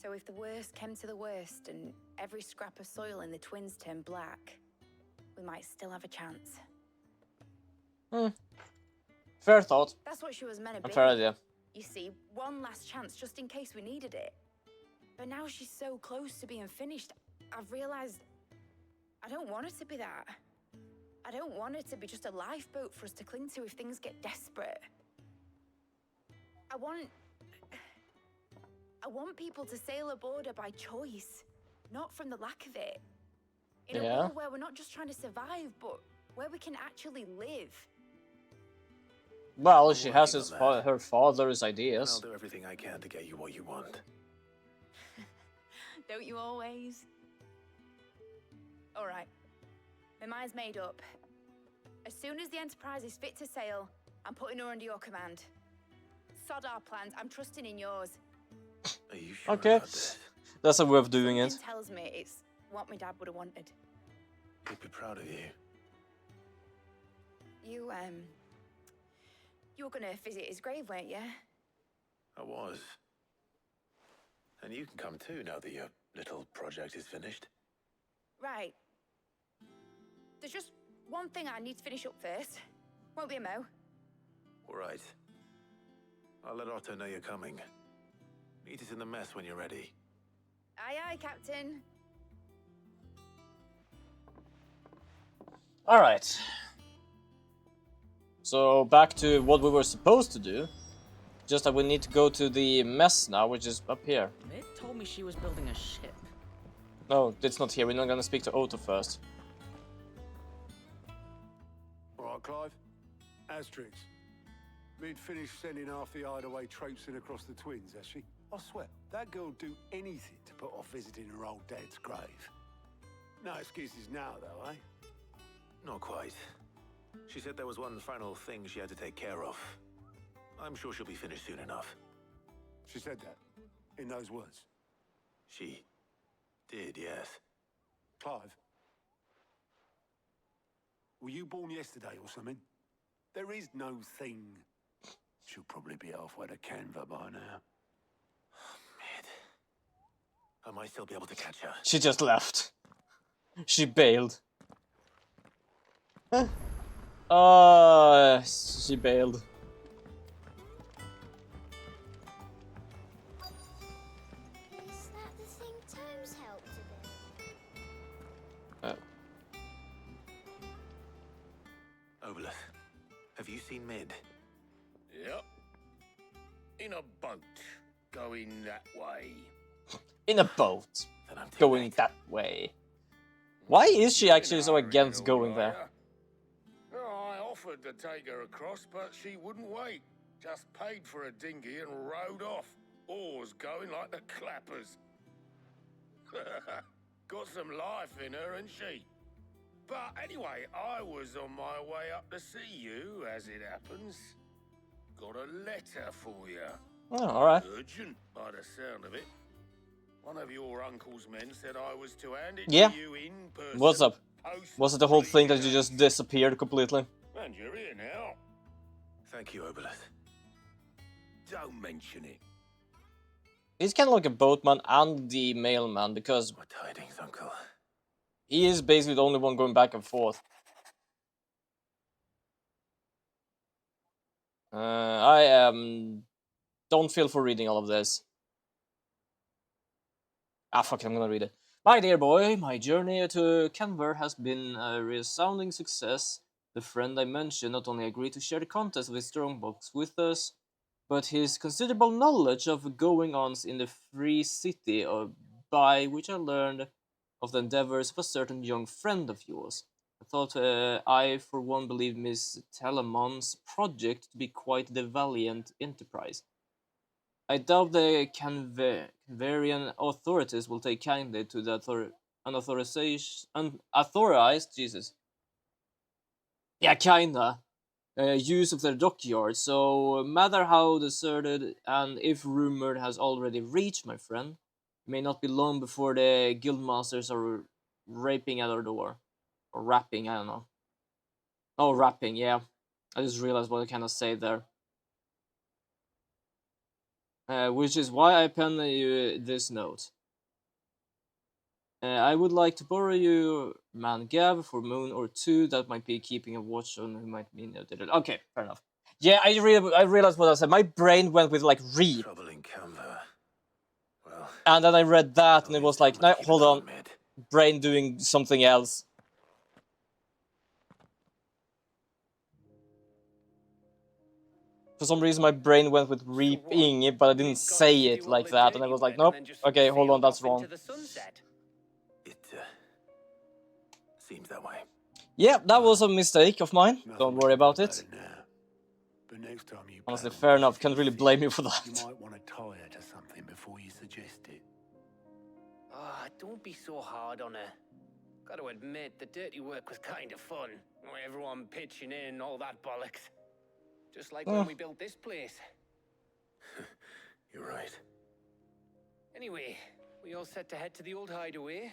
Speaker 19: So if the worst came to the worst and every scrap of soil in the Twins turned black, we might still have a chance.
Speaker 1: Fair thought.
Speaker 19: That's what she was meant to be.
Speaker 1: Fair idea.
Speaker 19: You see, one last chance just in case we needed it. But now she's so close to being finished, I've realized I don't want it to be that. I don't want it to be just a lifeboat for us to cling to if things get desperate. I want people to sail aboard her by choice, not from the lack of it. In a world where we're not just trying to survive, but where we can actually live.
Speaker 1: Well, she has her father's ideas.
Speaker 5: I'll do everything I can to get you what you want.
Speaker 19: Don't you always? All right. My mind's made up. As soon as the Enterprise is fit to sail, I'm putting her under your command. Sod our plans. I'm trusting in yours.
Speaker 5: Are you sure
Speaker 1: Okay.
Speaker 5: about this?
Speaker 1: That's a way of doing it.
Speaker 19: Something tells me it's what my dad would have wanted.
Speaker 5: He'd be proud of you.
Speaker 19: You were gonna visit his grave, weren't you?
Speaker 5: I was. And you can come too now that your little project is finished.
Speaker 19: Right. There's just one thing I need to finish up first. Won't be a mo.
Speaker 5: All right. I'll let Otto know you're coming. Meet us in the mess when you're ready.
Speaker 19: Aye, aye, Captain.
Speaker 1: Alright. So back to what we were supposed to do. Just that we need to go to the mess now, which is up here.
Speaker 20: Mid told me she was building a ship.
Speaker 1: No, it's not here. We're not gonna speak to Otto first.
Speaker 11: All right, Clive. Asterix. Mid finished sending half the hideaway traipsing across the Twins, has she? I swear, that girl'd do anything to put off visiting her old dad's grave. No excuses now, though, eh?
Speaker 5: Not quite. She said there was one final thing she had to take care of. I'm sure she'll be finished soon enough.
Speaker 11: She said that, in those words.
Speaker 5: She did, yes.
Speaker 11: Clive. Were you born yesterday or something? There is no thing. She'll probably be halfway to Canva by now.
Speaker 5: Mid. I might still be able to catch her.
Speaker 1: She just left. She bailed. Oh, she bailed.
Speaker 9: Is that the thing Tomes helped a bit?
Speaker 5: Obolus, have you seen Mid?
Speaker 11: Yep. In a boat, going that way.
Speaker 1: In a boat, going that way. Why is she actually so against going there?
Speaker 10: I offered to take her across, but she wouldn't wait. Just paid for a dinghy and rowed off. Oars going like the clappers. Got some life in her, ain't she? But anyway, I was on my way up to see you, as it happens. Got a letter for you.
Speaker 1: Oh, alright.
Speaker 10: Urgent, by the sound of it. One of your uncle's men said I was to hand it
Speaker 1: Yeah.
Speaker 10: to you in person.
Speaker 1: What's up? Was it the whole thing that you just disappeared completely?
Speaker 10: And you're here now.
Speaker 5: Thank you, Obolus.
Speaker 10: Don't mention it.
Speaker 1: He's kind of like a boatman and the mailman because
Speaker 5: What tidings, Uncle?
Speaker 1: he is basically the only one going back and forth. I don't feel for reading all of this. Ah, fuck it, I'm gonna read it. My dear boy, my journey to Canver has been a resounding success. The friend I mentioned not only agreed to share the contents of his strongbox with us, but his considerable knowledge of goings-ons in the free city, by which I learned of the endeavors of a certain young friend of yours. I thought I, for one, believed Miss Talamon's project to be quite the valiant enterprise. I doubt the Canverian authorities will take kindly to the unauthorized use of their dockyard. So, matter how deserted and if rumored has already reached my friend, it may not be long before the guildmasters are raping at our door. Or rapping, I don't know. Oh, rapping, yeah. I just realized what I kind of say there. Which is why I penned you this note. I would like to borrow you Man Gav for a moon or two. That might be keeping a watch on who might be noted. Okay, fair enough. Yeah, I realized what I said. My brain went with like read.
Speaker 5: Trouble in Canva. Well,
Speaker 1: and then I read that and it was like, no, hold on. Brain doing something else. For some reason, my brain went with reaping, but I didn't say it like that, and I was like, nope, okay, hold on, that's wrong.
Speaker 5: It seems that way.
Speaker 1: Yeah, that was a mistake of mine. Don't worry about it.
Speaker 11: But next time you
Speaker 1: Honestly, fair enough. Can't really blame you for that.
Speaker 11: You might want to tie her to something before you suggest it.
Speaker 6: Ah, don't be so hard on her. Got to admit, the dirty work was kind of fun. Everyone pitching in, all that bollocks. Just like when we built this place.
Speaker 5: You're right.
Speaker 6: Anyway, we all set to head to the old hideaway.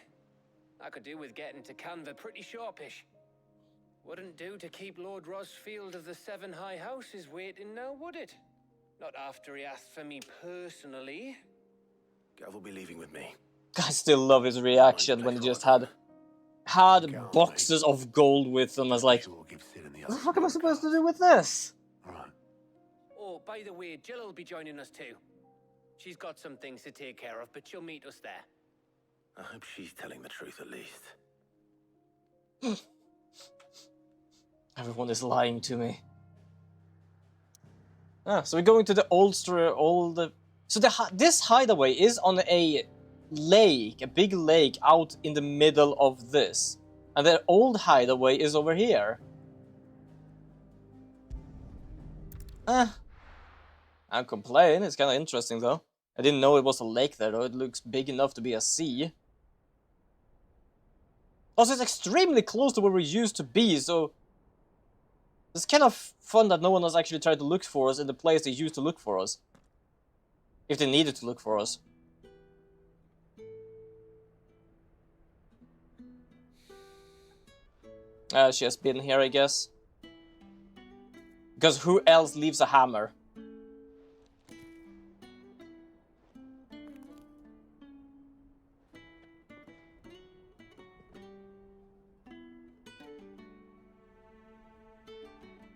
Speaker 6: I could do with getting to Canva pretty sharpish. Wouldn't do to keep Lord Rosfield of the Seven High Houses waiting now, would it? Not after he asked for me personally.
Speaker 5: Gav will be leaving with me.
Speaker 1: I still love his reaction when he just had boxes of gold with them. I was like, what the fuck am I supposed to do with this?
Speaker 6: Oh, by the way, Jill will be joining us too. She's got some things to take care of, but she'll meet us there.
Speaker 5: I hope she's telling the truth at least.
Speaker 1: Everyone is lying to me. So we're going to the this hideaway is on a lake, a big lake out in the middle of this. And the old hideaway is over here. I'll complain, it's kind of interesting though. I didn't know it was a lake there though, it looks big enough to be a sea. Also, it's extremely close to where we used to be, so... It's kind of fun that no one has actually tried to look for us in the place they used to look for us. If they needed to look for us. She has been here, I guess. Because who else leaves a hammer?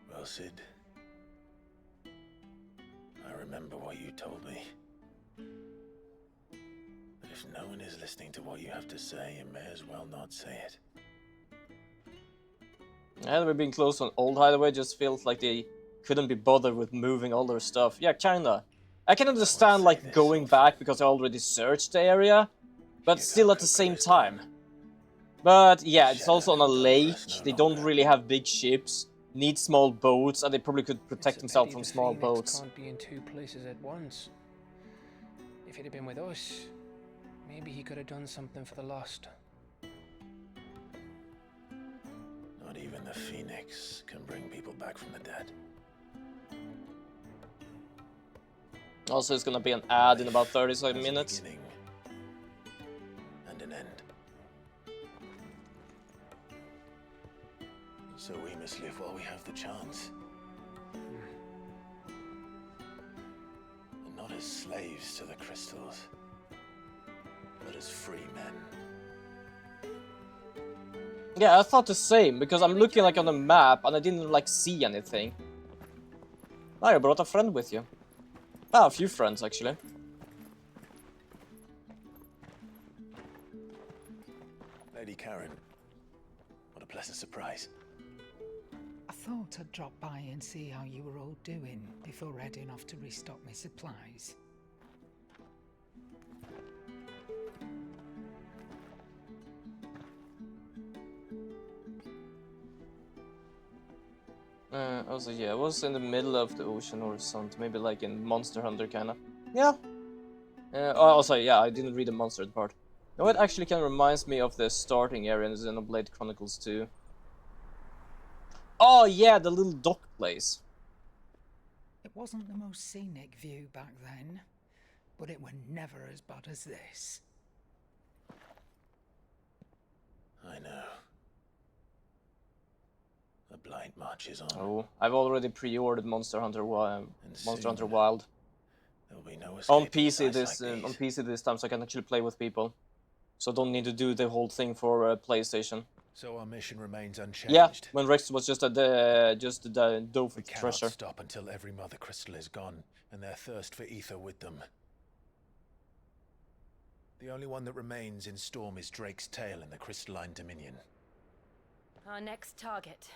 Speaker 5: Well, Sid, I remember what you told me. But if no one is listening to what you have to say, you may as well not say it.
Speaker 1: Yeah, we've been close on Old Hideaway, just feels like they couldn't be bothered with moving all their stuff. Yeah, kinda. I can understand, like, going back because I already searched the area, but still at the same time. But yeah, it's also on a lake, they don't really have big ships, need small boats, and they probably could protect themselves from small boats.
Speaker 6: Can't be in two places at once. If he'd have been with us, maybe he could have done something for the lost.
Speaker 5: Not even the Phoenix can bring people back from the dead.
Speaker 1: Also, it's gonna be an ad in about 30 minutes.
Speaker 5: And an end. So we must live while we have the chance. And not as slaves to the crystals, but as free men.
Speaker 1: Yeah, I thought the same, because I'm looking like on the map and I didn't like see anything. Oh, you brought a friend with you. Ah, a few friends actually.
Speaker 5: Lady Karen, what a pleasant surprise.
Speaker 4: I thought I'd drop by and see how you were all doing before heading off to restock my supplies.
Speaker 1: Also, yeah, I was in the middle of the ocean or something, maybe like in Monster Hunter, kinda. Yeah. Also, yeah, I didn't read the Monster part. No, it actually kind of reminds me of the starting area in Xenoblade Chronicles 2. Oh, yeah, the little dock place.
Speaker 4: It wasn't the most scenic view back then, but it were never as bad as this.
Speaker 5: I know. The Blight March is on.
Speaker 1: Oh, I've already pre-ordered Monster Hunter Wild.
Speaker 5: There'll be no
Speaker 1: On
Speaker 5: escaping
Speaker 1: PC
Speaker 5: sights
Speaker 1: this
Speaker 5: like
Speaker 1: on PC this time, so I can actually play with people. So don't need to do the whole thing for PlayStation.
Speaker 5: So our mission remains unchanged.
Speaker 1: Yeah, when Rex was just at the dove
Speaker 5: We
Speaker 1: with
Speaker 5: cannot
Speaker 1: treasure.
Speaker 5: stop until every Mother Crystal is gone, and their thirst for ether with them. The only one that remains in Storm is Drake's Tail in the Crystalline Dominion.
Speaker 7: Our next target.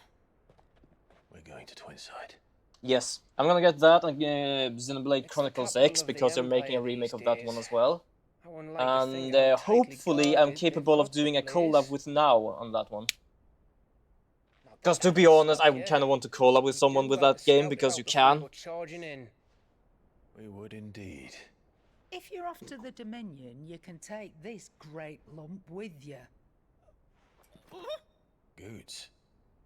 Speaker 5: We're going to Twinside.
Speaker 1: Yes, I'm gonna get that and Xenoblade Chronicles X because they're making a remake of that one as well. And hopefully I'm capable of doing a collab with Now on that one. Because to be honest, I kind of want to collab with someone with that game because you can.
Speaker 5: We would indeed.
Speaker 4: If you're off to the Dominion, you can take this great lump with you.
Speaker 5: Goods.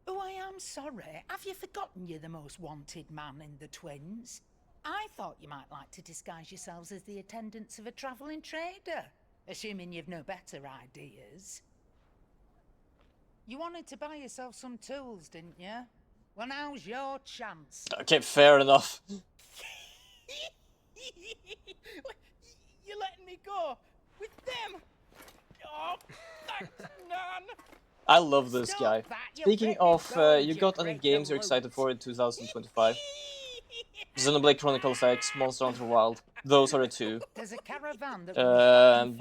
Speaker 4: Oh, I am sorry. Have you forgotten you're the most wanted man in the Twins? I thought you might like to disguise yourselves as the attendants of a travelling trader, assuming you've no better ideas. You wanted to buy yourself some tools, didn't you? Well, now's your chance.
Speaker 1: Okay, fair enough.
Speaker 21: You're letting me go with them? Oh, thanks, Nan.
Speaker 1: I love this guy. Speaking of, you got any games you're excited for in 2025? Xenoblade Chronicles X, Monster Hunter Wild. Those are the two.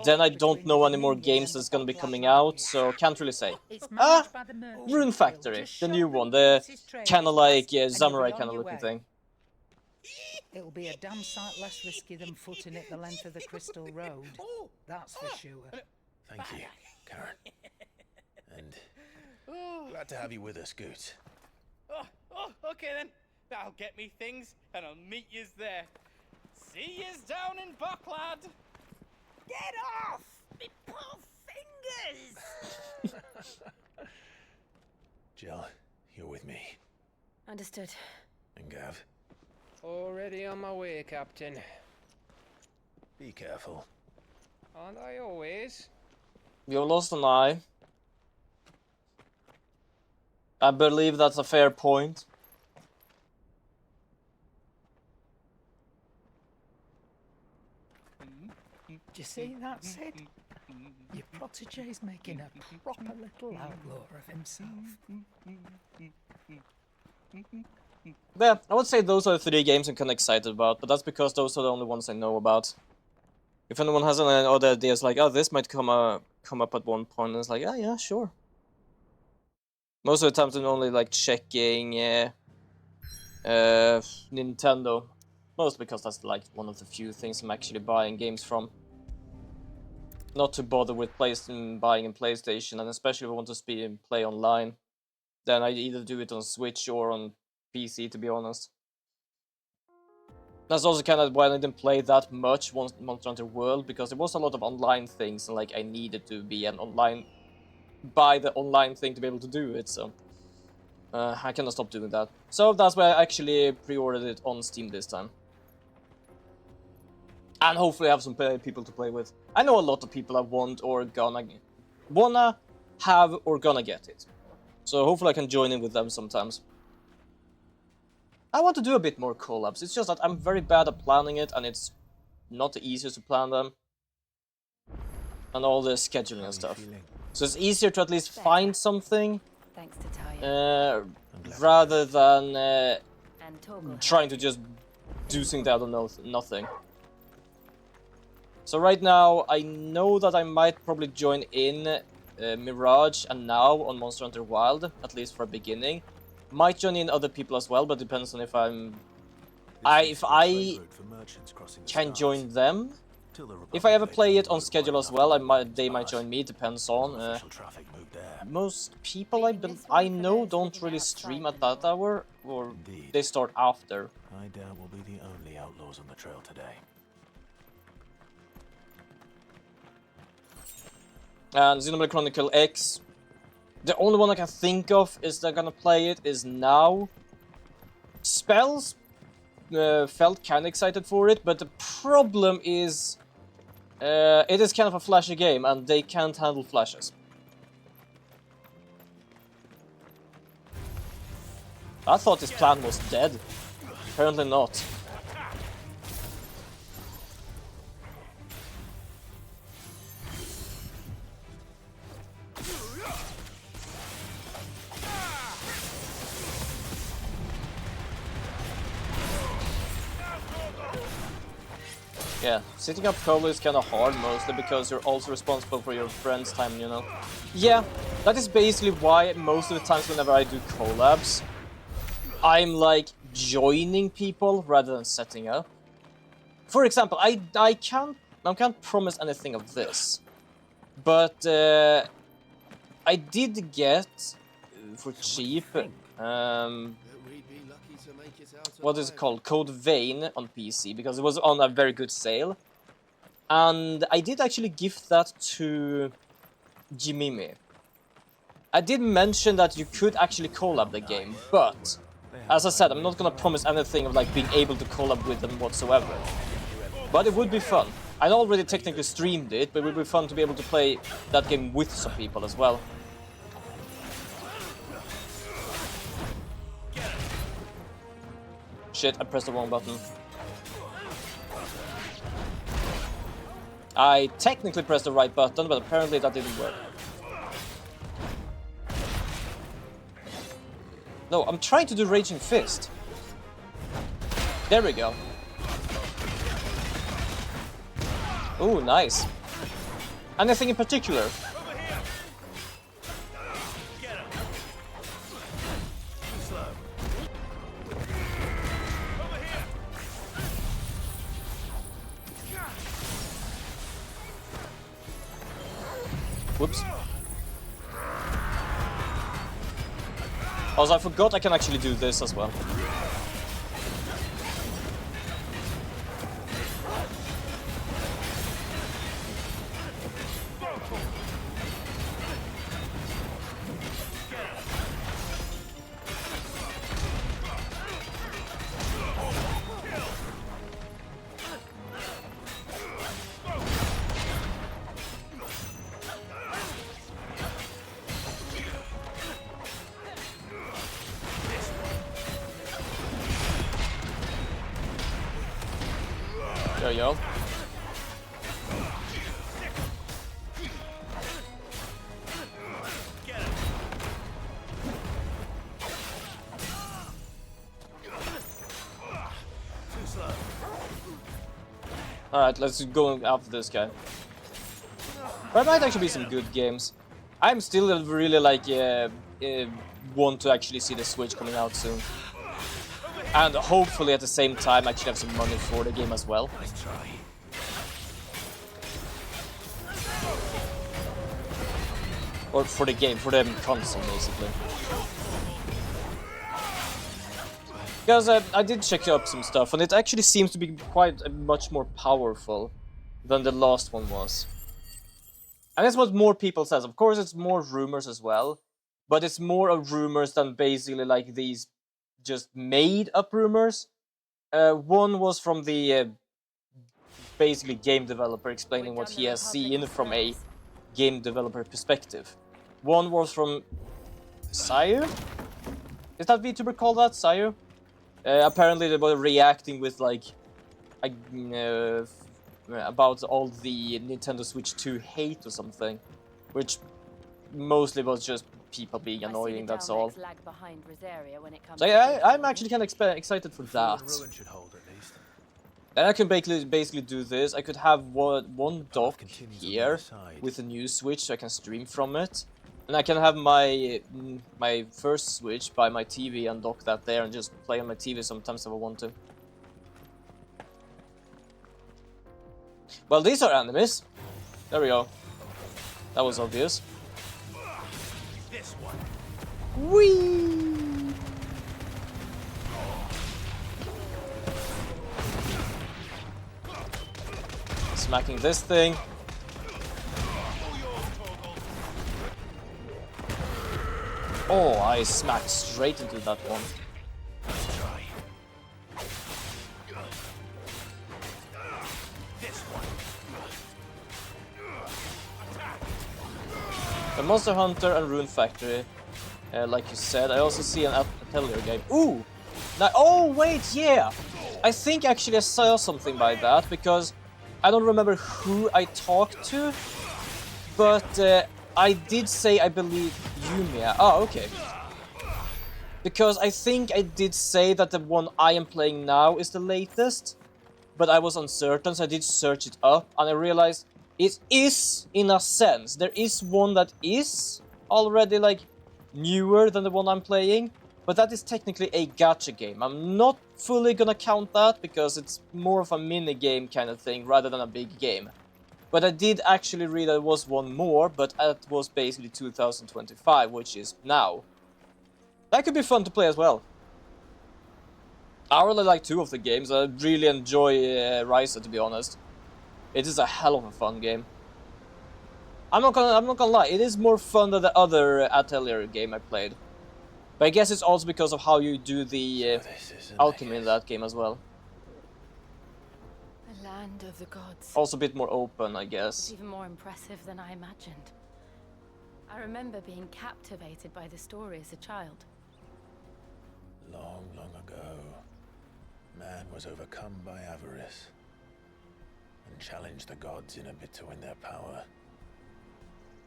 Speaker 1: Then I don't know any more games that's gonna be coming out, so can't really say. Ah, Rune Factory, the new one, the kinda like samurai kinda looking thing.
Speaker 4: It'll be a damn sight less risky than footing it the length of the Crystal Road. That's for sure.
Speaker 5: Thank you, Karen. And glad to have you with us, Goots.
Speaker 21: Okay then. That'll get me things, and I'll meet yous there. See yous down in Bucklad.
Speaker 18: Get off! Me poor fingers!
Speaker 5: Jill, you're with me.
Speaker 7: Understood.
Speaker 5: And Gav,
Speaker 6: Already on my way, Captain.
Speaker 5: be careful.
Speaker 6: Aren't I always?
Speaker 1: You lost an eye. I believe that's a fair point.
Speaker 4: Do you see that, Sid? Your protege's making a proper little outlaw of himself.
Speaker 1: Yeah, I would say those are the 3 games I'm kind of excited about, but that's because those are the only ones I know about. If anyone has any other ideas, like, oh, this might come up at one point, and it's like, oh, yeah, sure. Most of the times I'm only, like, checking Nintendo. Mostly because that's, like, one of the few things I'm actually buying games from. Not to bother with buying in PlayStation, and especially if I want to play online. Then I either do it on Switch or on PC, to be honest. That's also kind of why I didn't play that much Monster Hunter World, because there was a lot of online things, and like I needed to be buy the online thing to be able to do it, so I cannot stop doing that. So that's why I actually pre-ordered it on Steam this time. And hopefully I have some people to play with. I know a lot of people that wanna have or gonna get it. So hopefully I can join in with them sometimes. I want to do a bit more collabs. It's just that I'm very bad at planning it, and it's not the easiest to plan them. And all the scheduling and stuff. So it's easier to at least find something
Speaker 7: Thanks to Talia.
Speaker 1: rather than trying to just do something out of nothing. So right now, I know that I might probably join in Mirage and now on Monster Hunter Wild, at least for a beginning. Might join in other people as well, but depends on if I can join them. If I ever play it on schedule as well, they might join me. Depends on. Most people I know don't really stream at that hour, or they start after.
Speaker 5: I doubt we'll be the only outlaws on the trail today.
Speaker 1: And Xenoblade Chronicle X, the only one I can think of is they're gonna play it is now. Spells felt kind of excited for it, but the problem is it is kind of a flashy game, and they can't handle flashes. I thought this plan was dead. Apparently not. Yeah, sitting up solo is kind of hard, mostly because you're also responsible for your friends' time, you know? Yeah, that is basically why most of the times whenever I do collabs, I'm like joining people rather than setting up. For example, I can't promise anything of this, but I did get for cheap what is it called? Code Vein on PC, because it was on a very good sale. And I did actually gift that to Jimimi. I did mention that you could actually collab the game, but as I said, I'm not gonna promise anything of like being able to collab with them whatsoever. But it would be fun. I already technically streamed it, but it would be fun to be able to play that game with some people as well. Shit, I pressed the wrong button. I technically pressed the right button, but apparently that didn't work. No, I'm trying to do Raging Fist. There we go. Ooh, nice. Anything in particular? Whoops. Also, I forgot I can actually do this as well. you go. Alright, let's go after this guy. There might actually be some good games. I'm still really like want to actually see the Switch coming out soon. And hopefully at the same time actually have some money for the game as well. Or for the game, for the console basically. Because I did check up some stuff, and it actually seems to be quite much more powerful than the last one was. And that's what more people says. Of course, it's more rumors as well, but it's more of rumors than basically like these just made-up rumors. One was from the basically game developer explaining what he has seen from a game developer perspective. One was from Sire? Is that VTuber called that? Sire? Apparently they were reacting with like about all the Nintendo Switch 2 hate or something, which mostly was just people being annoying, that's all. So yeah, I'm actually kind of excited for that. And I can basically do this. I could have one dock here with a new Switch so I can stream from it. And I can have my first Switch by my TV and dock that there and just play on my TV sometimes if I want to. Well, these are enemies. There we go. That was obvious. Whee! Smacking this thing. Oh, I smacked straight into that one. The Monster Hunter and Rune Factory, like you said. I also see an Atelier game. Ooh! Now, oh, wait, yeah! I think actually I saw something by that, because I don't remember who I talked to, but I did say, I believe, Yumiya. Oh, okay. Because I think I did say that the one I am playing now is the latest, but I was uncertain, so I did search it up, and I realized it is, in a sense. There is one that is already, like, newer than the one I'm playing, but that is technically a gacha game. I'm not fully gonna count that, because it's more of a mini-game kind of thing, rather than a big game. But I did actually read there was one more, but it was basically 2025, which is now. That could be fun to play as well. I really like two of the games. I really enjoy Ryza, to be honest. It is a hell of a fun game. I'm not gonna lie. It is more fun than the other Atelier game I played. But I guess it's also because of how you do the alchemy in that game as well.
Speaker 7: The land of the gods.
Speaker 1: Also a bit more open, I guess.
Speaker 7: It's even more impressive than I imagined. I remember being captivated by the story as a child.
Speaker 5: Long, long ago, man was overcome by avarice and challenged the gods in a bid to win their power.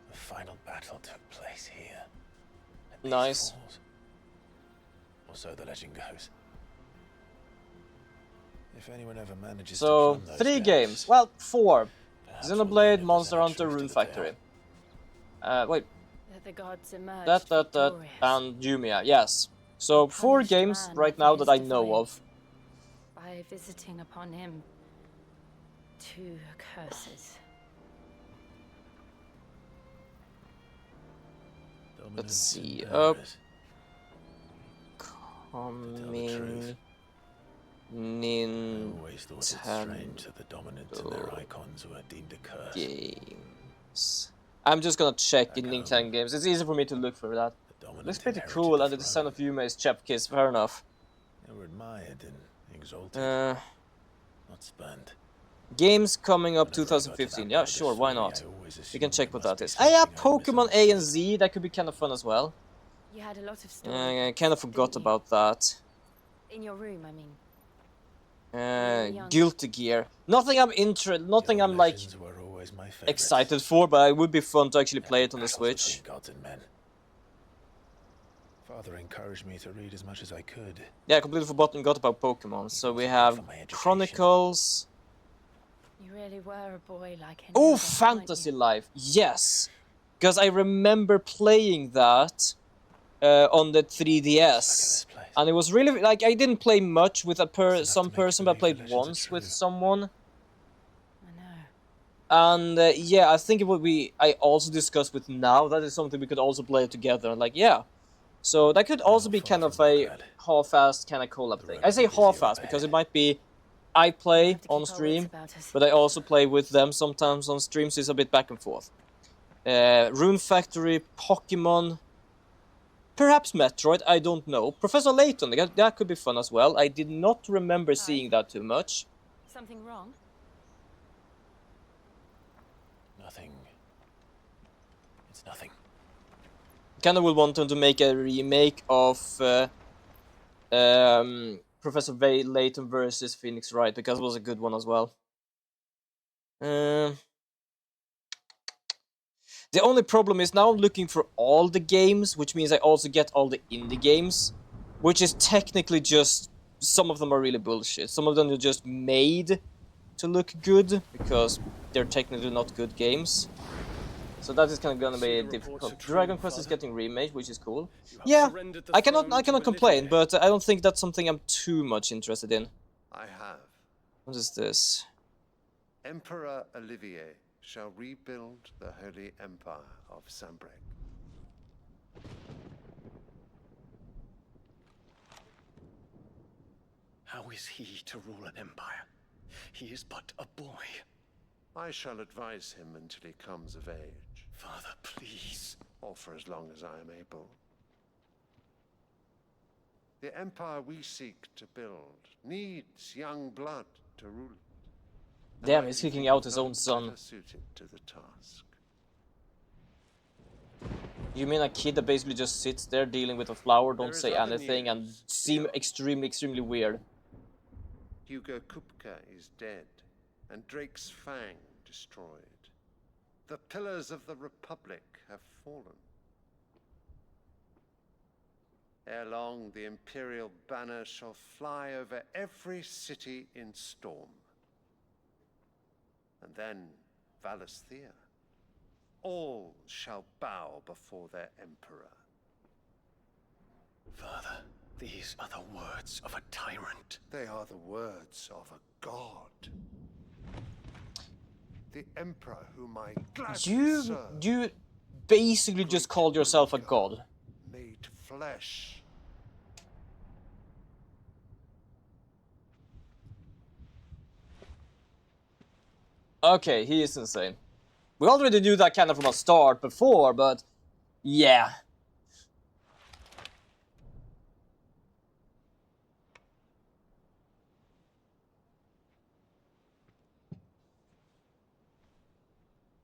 Speaker 5: The final battle took place here.
Speaker 1: Nice.
Speaker 5: Or so the legend goes. If anyone ever manages
Speaker 1: so,
Speaker 5: to plumb
Speaker 1: 3
Speaker 5: those
Speaker 1: games.
Speaker 5: depths,
Speaker 1: Well, 4. Xenoblade, Monster Hunter, Rune Factory. Wait.
Speaker 7: The gods emerged
Speaker 1: That, and Yumiya, yes. So, 4 games right now that I know of.
Speaker 7: By visiting upon him 2 curses.
Speaker 1: Let's see. Coming.
Speaker 5: I always thought it strange that the dominant and their icons were deemed a curse.
Speaker 1: Games. I'm just gonna check in Nintendo games. It's easy for me to look for that. Looks pretty cool, and the design of Yuma is chef kiss. Fair enough.
Speaker 5: They were admired and exalted, not spurned.
Speaker 1: Games coming up 2015. Yeah, sure, why not? You can check what that is. Ah, yeah, Pokemon A and Z. That could be kind of fun as well.
Speaker 7: You had a lot of stories.
Speaker 1: I kind of forgot about that.
Speaker 7: In your room, I mean.
Speaker 1: Guilty Gear. Nothing I'm like
Speaker 5: Were always my favorite.
Speaker 1: excited for, but it would be fun to actually play it on the Switch.
Speaker 5: Gods and men. Father encouraged me to read as much as I could.
Speaker 1: Yeah, I completely forgot about Pokemon. So we have Chronicles.
Speaker 7: You really were a boy like any
Speaker 1: Oh,
Speaker 7: other,
Speaker 1: Fantasy Life. Yes, because I remember playing that on the 3DS, and it was really like I didn't play much with some person, but I played once with someone. And yeah, I think it would be. I also discussed with Now that is something we could also play together. Like yeah, so that could also be kind of a half-assed kind of collab thing. I say half-assed because it might be I play on stream, but I also play with them sometimes on stream, so it's a bit back and forth. Rune Factory, Pokemon, perhaps Metroid, I don't know. Professor Layton, that could be fun as well. I did not remember seeing that too much.
Speaker 7: Something wrong?
Speaker 5: Nothing. It's nothing.
Speaker 1: Kinda would want them to make a remake of Professor Layton versus Phoenix Wright, because it was a good one as well. The only problem is now I'm looking for all the games, which means I also get all the indie games, which is technically just, some of them are really bullshit. Some of them are just made to look good, because they're technically not good games. So that is kind of gonna be difficult. Dragon Quest is getting remade, which is cool. Yeah, I cannot complain, but I don't think that's something I'm too much interested in.
Speaker 2: I have.
Speaker 1: What is this?
Speaker 2: Emperor Olivier shall rebuild the Holy Empire of Sanbreque.
Speaker 11: How is he to rule an empire? He is but a boy.
Speaker 2: I shall advise him until he comes of age.
Speaker 11: Father, please.
Speaker 2: Or for as long as I am able. The empire we seek to build needs young blood to rule it.
Speaker 1: Damn, he's kicking out his own son.
Speaker 2: Suited to the task.
Speaker 1: You mean a kid that basically just sits there dealing with a flower, don't say anything, and seem extremely weird?
Speaker 2: Hugo Kupka is dead, and Drake's Fang destroyed. The pillars of the Republic have fallen. Ere long, the Imperial banner shall fly over every city in Storm. And then Valisthea. All shall bow before their Emperor.
Speaker 11: Father, these are the words of a tyrant.
Speaker 2: They are the words of a god. The Emperor whom I gladly serve.
Speaker 1: You basically just called yourself a god.
Speaker 2: Made flesh.
Speaker 1: Okay, he is insane. We already knew that kind of from a start before, but yeah.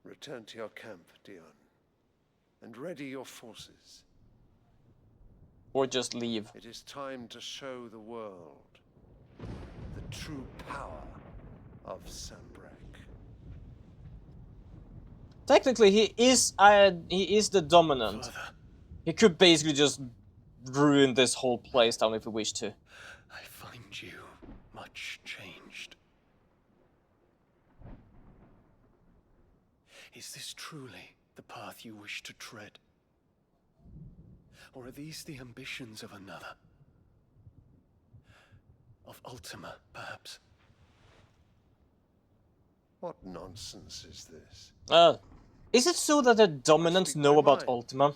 Speaker 2: Return to your camp, Dion, and ready your forces.
Speaker 1: Or just leave.
Speaker 2: It is time to show the world the true power of Sanbreque.
Speaker 1: Technically, he is the dominant.
Speaker 11: Father.
Speaker 1: He could basically just ruin this whole place down if he wished to.
Speaker 11: I find you much changed. Is this truly the path you wish to tread? Or are these the ambitions of another? Of Ultima, perhaps?
Speaker 2: What nonsense is this?
Speaker 1: Is it so that the dominants know about Ultima?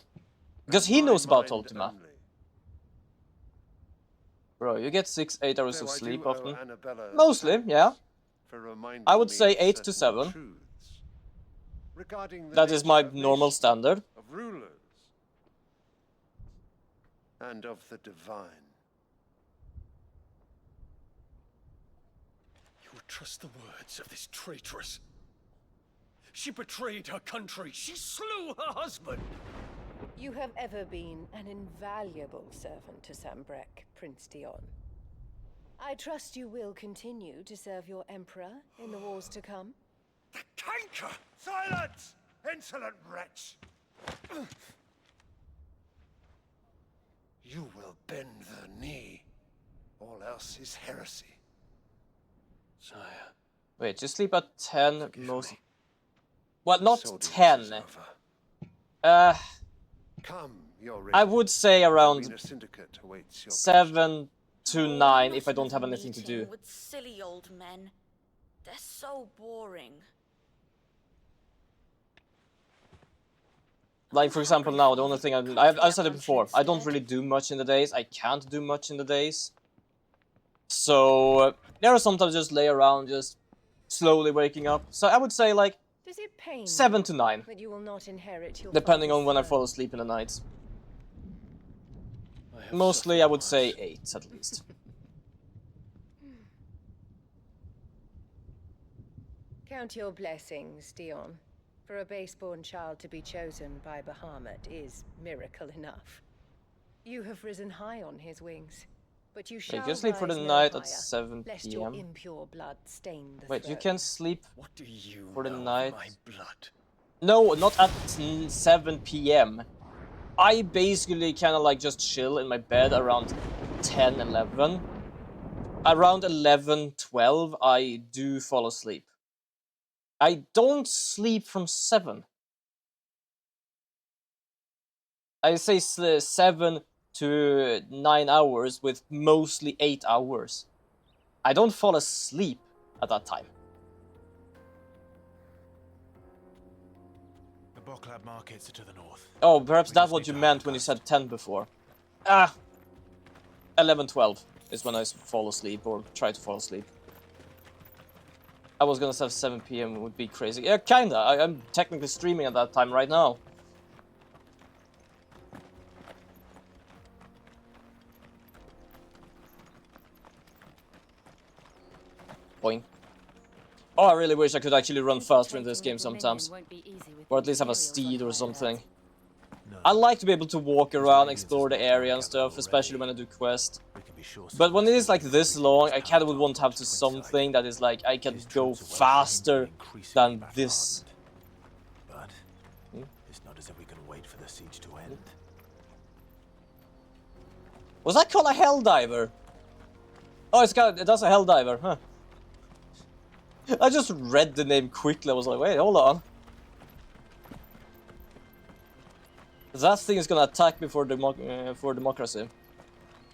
Speaker 1: Because he knows about Ultima. Bro, you get 6-8 hours of sleep often. Mostly, yeah. I would say 8 to 7. That is my normal standard.
Speaker 2: Of rulers and of the divine.
Speaker 11: You would trust the words of this traitress. She betrayed her country. She slew her husband.
Speaker 22: You have ever been an invaluable servant to Sanbreque, Prince Dion.
Speaker 3: I trust you will continue to serve your Emperor in the wars to come.
Speaker 2: Tanker! Silence! Insolent wretch! You will bend the knee. All else is heresy.
Speaker 11: Sire.
Speaker 1: Wait, you sleep at 10 most... Well, not 10.
Speaker 2: Come, you're
Speaker 1: I
Speaker 2: ready.
Speaker 1: would say around
Speaker 2: Arena Syndicate awaits your
Speaker 1: 7 to 9 if I don't have anything to do.
Speaker 22: With silly old men. They're so boring.
Speaker 1: Like, for example, now, the only thing I've said it before, I don't really do much in the days. I can't do much in the days. So, there are sometimes just lay around, just slowly waking up. So, I would say, like,
Speaker 3: Does it pain
Speaker 1: 7 to 9.
Speaker 3: that you will not inherit your
Speaker 1: Depending on
Speaker 3: father's
Speaker 1: when I
Speaker 3: throne?
Speaker 1: fall asleep in the night. Mostly, I would say 8, at least.
Speaker 3: Count your blessings, Dion. For a base-born child to be chosen by Bahamut is miracle enough. You have risen high on his wings, but you shall
Speaker 1: Wait, you sleep for the
Speaker 3: rise no
Speaker 1: night
Speaker 3: higher,
Speaker 1: at 7
Speaker 3: lest your
Speaker 1: PM?
Speaker 3: impure blood stain the
Speaker 1: Wait, you
Speaker 3: throne.
Speaker 1: can sleep
Speaker 11: What do you
Speaker 1: for the
Speaker 11: know
Speaker 1: night?
Speaker 11: of my blood?
Speaker 1: No, not at 7 PM. I basically kind of like just chill in my bed around 10, 11. Around 11, 12, I do fall asleep. I don't sleep from 7. I say 7 to 9 hours with mostly 8 hours. I don't fall asleep at that time.
Speaker 5: The Boklab markets are to the north.
Speaker 1: Oh, perhaps that's what you meant when you said 10 before. 11, 12 is when I fall asleep or try to fall asleep. I was gonna say 7 PM would be crazy. Yeah, kinda. I'm technically streaming at that time right now. Boing. Oh, I really wish I could actually run faster in this game sometimes. Or at least have a steed or something. I like to be able to walk around, explore the area and stuff, especially when I do quests. But when it is like this long, I kinda would want to have to something that is like, I can go faster than this.
Speaker 5: But it's not as if we can wait for the siege to end.
Speaker 1: Was that called a Helldiver? Oh, that's a Helldiver, huh? I just read the name quickly, I was like, wait, hold on. That thing is gonna attack me for democracy.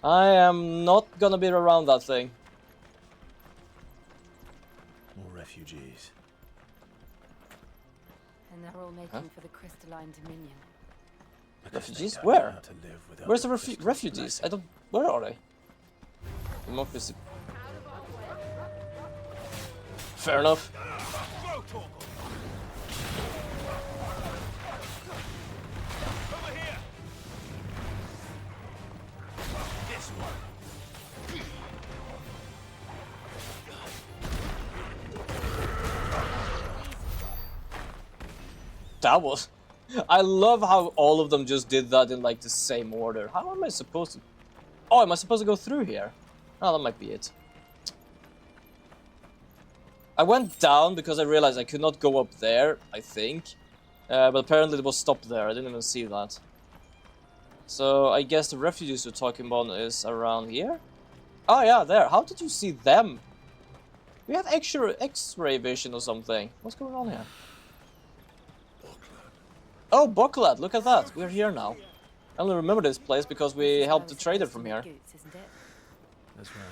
Speaker 1: I am not gonna be around that thing.
Speaker 5: More refugees.
Speaker 23: And they're all making for the crystalline dominion.
Speaker 1: Refugees? Where? Where's the refugees? I don't... Where are they? Democracy. Fair enough. That was... I love how all of them just did that in like the same order. How am I supposed to... Oh, am I supposed to go through here? Oh, that might be it. I went down because I realized I could not go up there, I think. But apparently it was stopped there, I didn't even see that. So I guess the refugees you're talking about is around here? Oh yeah, there. How did you see them? We have X-ray vision or something. What's going on here? Oh, Boklad, look at that. We're here now. I only remember this place because we helped the trader from here.
Speaker 5: That's right.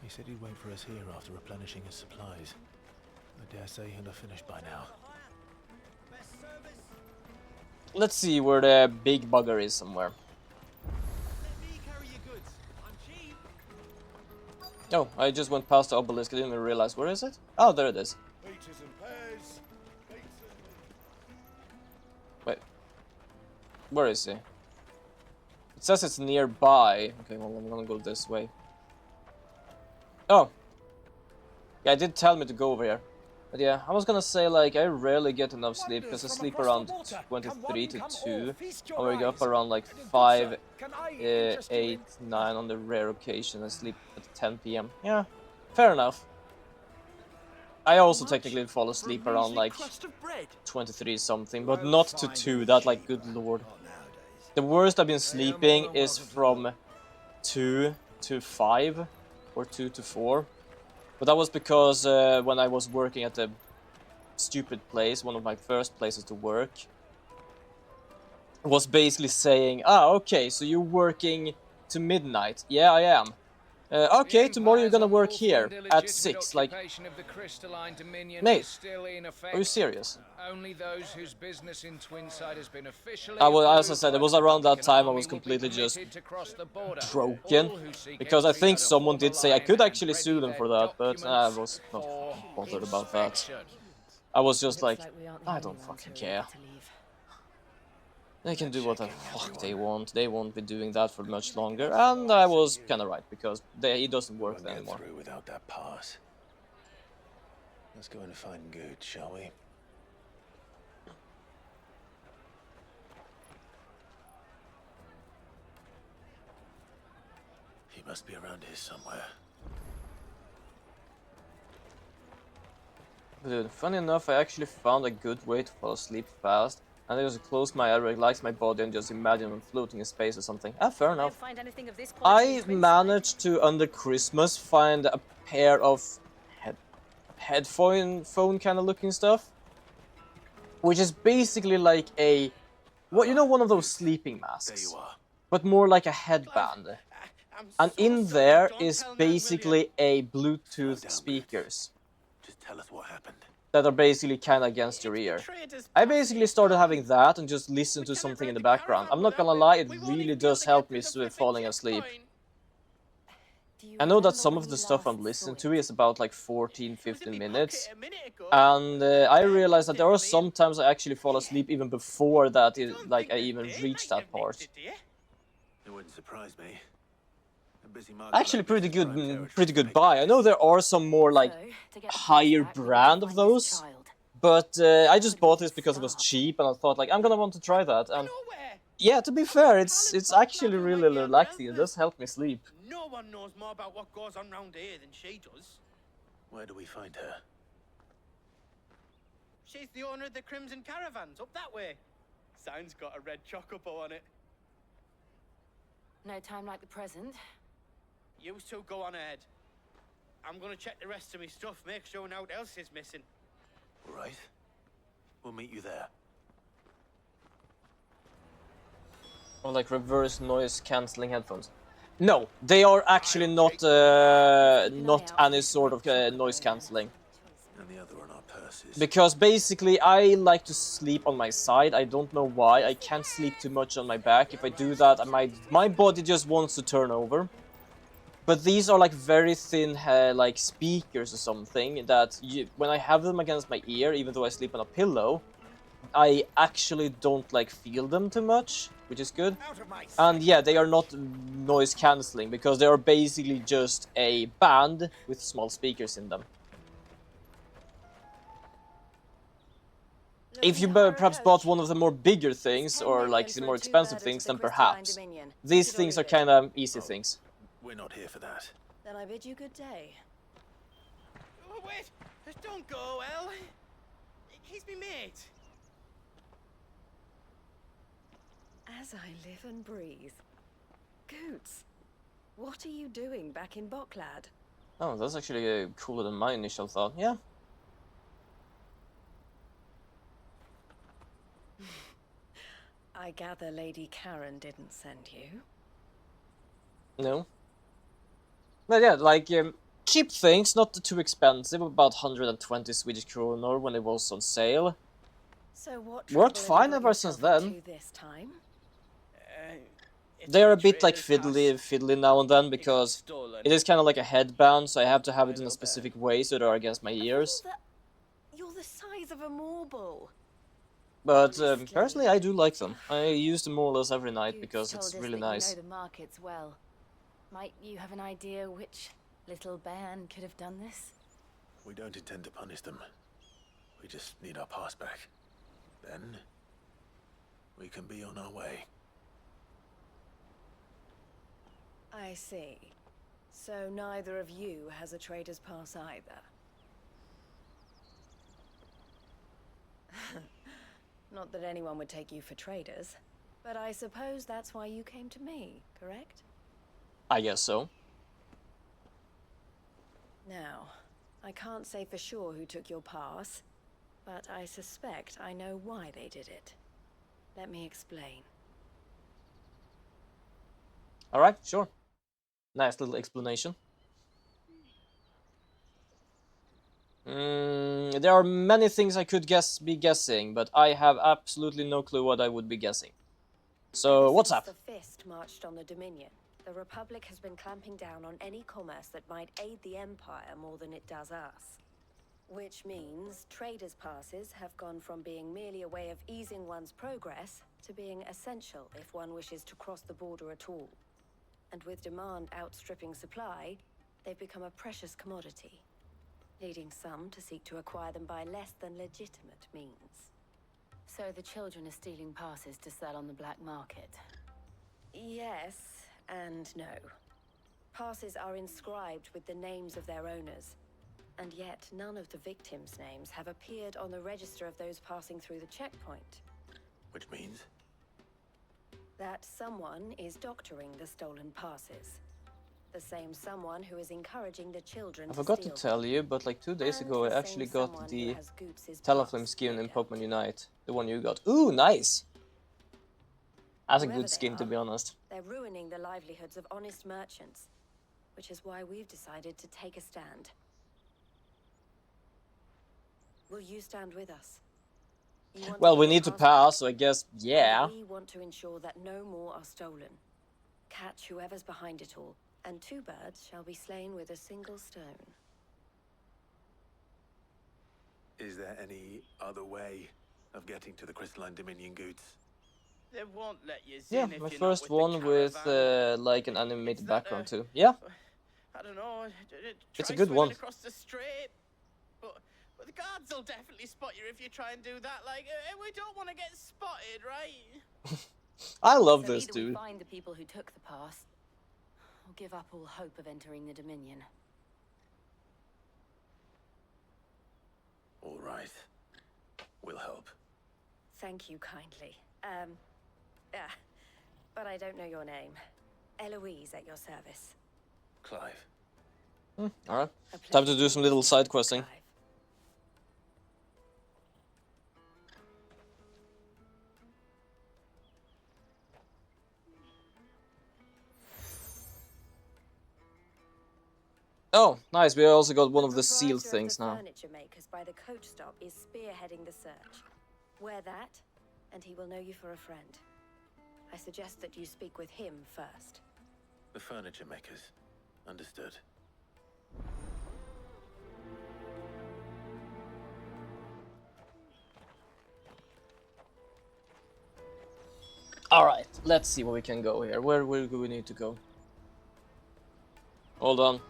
Speaker 5: He said he'd wait for us here after replenishing his supplies. I dare say he'll have finished by now.
Speaker 1: Let's see where the big bugger is somewhere. Oh, I just went past the obelisk. I didn't even realize. Where is it? Oh, there it is. Wait. Where is he? It says it's nearby. Okay, well, I'm gonna go this way. Oh. Yeah, it did tell me to go over here. But yeah, I was gonna say, like, I rarely get enough sleep because I sleep around 23 to 2. I wake up around like 5, 8, 9 on the rare occasion and sleep at 10 PM. Yeah, fair enough. I also technically fall asleep around like 23 something, but not to 2, that like, good lord. The worst I've been sleeping is from 2 to 5 or 2 to 4. But that was because when I was working at the stupid place, one of my first places to work, was basically saying, okay, so you're working to midnight. Yeah, I am. Okay, tomorrow you're gonna work here at 6. Like, mate, are you serious?
Speaker 12: Only those whose business in Twinside has been officially
Speaker 1: As I said, it was around that time I was completely just broken, because I think someone did say I could actually sue them for that, but I was not bothered about that. I was just like, I don't fucking care. They can do what the fuck they want. They won't be doing that for much longer, and I was kind of right, because he doesn't work there anymore.
Speaker 5: Through without that pass. Let's go and find Good, shall we? He must be around here somewhere.
Speaker 1: Dude, funny enough, I actually found a good way to fall asleep fast. And I just close my eye, relax my body, and just imagine I'm floating in space or something. Ah, fair enough. I managed to, under Christmas, find a pair of headphone kind of looking stuff. Which is basically like a... What, you know, one of those sleeping masks? But more like a headband. And in there is basically a Bluetooth speakers.
Speaker 5: Just tell us what happened.
Speaker 1: That are basically kind of against your ear. I basically started having that and just listen to something in the background. I'm not gonna lie, it really does help me with falling asleep. I know that some of the stuff I'm listening to is about like 14-15 minutes. And I realized that there are some times I actually fall asleep even before that, like I even reach that part.
Speaker 5: It wouldn't surprise me.
Speaker 1: Actually pretty good buy. I know there are some more like higher brand of those, but I just bought this because it was cheap and I thought like I'm gonna want to try that. And yeah, to be fair, it's actually really relaxing. It does help me sleep.
Speaker 21: No one knows more about what goes on round here than she does.
Speaker 5: Where do we find her?
Speaker 21: She's the owner of the Crimson Caravans, up that way. Sign's got a red chocobo on it.
Speaker 23: No time like the present.
Speaker 21: You two go on ahead. I'm gonna check the rest of my stuff, make sure no one else is missing.
Speaker 5: All right. We'll meet you there.
Speaker 1: Or like reverse noise cancelling headphones. No, they are actually not any sort of noise cancelling.
Speaker 5: And the other on our purses.
Speaker 1: Because basically I like to sleep on my side. I don't know why. I can't sleep too much on my back. If I do that, my body just wants to turn over. But these are like very thin like speakers or something that when I have them against my ear, even though I sleep on a pillow, I actually don't like feel them too much, which is good. And yeah, they are not noise cancelling because they are basically just a band with small speakers in them. If you perhaps bought one of the more bigger things or like the more expensive things, then perhaps. These things are kind of easy things.
Speaker 5: We're not here for that.
Speaker 3: Then I bid you good day.
Speaker 21: Oh, wait! Don't go, El. He's me mate.
Speaker 3: As I live and breathe. Goots, what are you doing back in Boklad?
Speaker 1: Oh, that's actually cooler than my initial thought, yeah.
Speaker 3: I gather Lady Karen didn't send you?
Speaker 1: No. But yeah, like, cheap things, not too expensive, about 120 Swedish kronor when it was on sale.
Speaker 3: So what
Speaker 1: worked fine ever since then.
Speaker 3: This time?
Speaker 1: They are a bit like fiddly now and then because it is kind of like a headband, so I have to have it in a specific way so they are against my ears.
Speaker 3: You're the size of a marble.
Speaker 1: But personally, I do like them. I use them more or less every night because it's really nice.
Speaker 23: You know the markets well. Might you have an idea which little band could have done this?
Speaker 5: We don't intend to punish them. We just need our pass back. Then we can be on our way.
Speaker 3: I see. So neither of you has a trader's pass either. Not that anyone would take you for traders, but I suppose that's why you came to me, correct?
Speaker 1: I guess so.
Speaker 3: Now, I can't say for sure who took your pass, but I suspect I know why they did it. Let me explain.
Speaker 1: Alright, sure. Nice little explanation. There are many things I could be guessing, but I have absolutely no clue what I would be guessing. So, what's up?
Speaker 3: Since the Fist marched on the Dominion, the Republic has been clamping down on any commerce that might aid the Empire more than it does us. Which means traders' passes have gone from being merely a way of easing one's progress to being essential if one wishes to cross the border at all. And with demand outstripping supply, they've become a precious commodity, leading some to seek to acquire them by less than legitimate means.
Speaker 23: So the children are stealing passes to sell on the black market?
Speaker 3: Yes and no. Passes are inscribed with the names of their owners, and yet none of the victims' names have appeared on the register of those passing through the checkpoint.
Speaker 5: Which means?
Speaker 3: That someone is doctoring the stolen passes. The same someone who is encouraging the children
Speaker 1: I forgot to
Speaker 3: steal
Speaker 1: tell you, but like 2 days ago I actually got the Talonflame skin in Pokemon Unite. The one you got. Ooh, nice! That's a good skin, to be honest.
Speaker 3: They're ruining the livelihoods of honest merchants, which is why we've decided to take a stand. Will you stand with us?
Speaker 1: Well, we need to pass, so I guess, yeah.
Speaker 3: We want to ensure that no more are stolen. Catch whoever's behind it all, and 2 birds shall be slain with a single stone.
Speaker 5: Is there any other way of getting to the Crystalline Dominion goods?
Speaker 21: They won't let you
Speaker 1: Yeah,
Speaker 21: in if
Speaker 1: my
Speaker 21: you're
Speaker 1: first
Speaker 21: not
Speaker 1: one with like an animated background too. Yeah,
Speaker 21: I don't know.
Speaker 1: it's a
Speaker 21: try
Speaker 1: good
Speaker 21: swimming
Speaker 1: one.
Speaker 21: across the strait, but the guards will definitely spot you if you try and do that. Like, we don't want to get spotted, right?
Speaker 1: I love
Speaker 23: So
Speaker 1: this
Speaker 23: either we
Speaker 1: dude.
Speaker 23: find the people who took the pass, or give up all hope of entering the Dominion.
Speaker 5: All right. We'll help.
Speaker 3: Thank you kindly. But I don't know your name. Eloise at your service.
Speaker 5: Clive.
Speaker 1: Alright, time to do some little side questing. Oh, nice, we also got one of the sealed things now.
Speaker 3: Furniture makers by the coach stop is spearheading the search. Wear that, and he will know you for a friend. I suggest that you speak with him first.
Speaker 5: The furniture makers. Understood.
Speaker 1: Alright, let's see where we can go here. Where do we need to go? Hold on.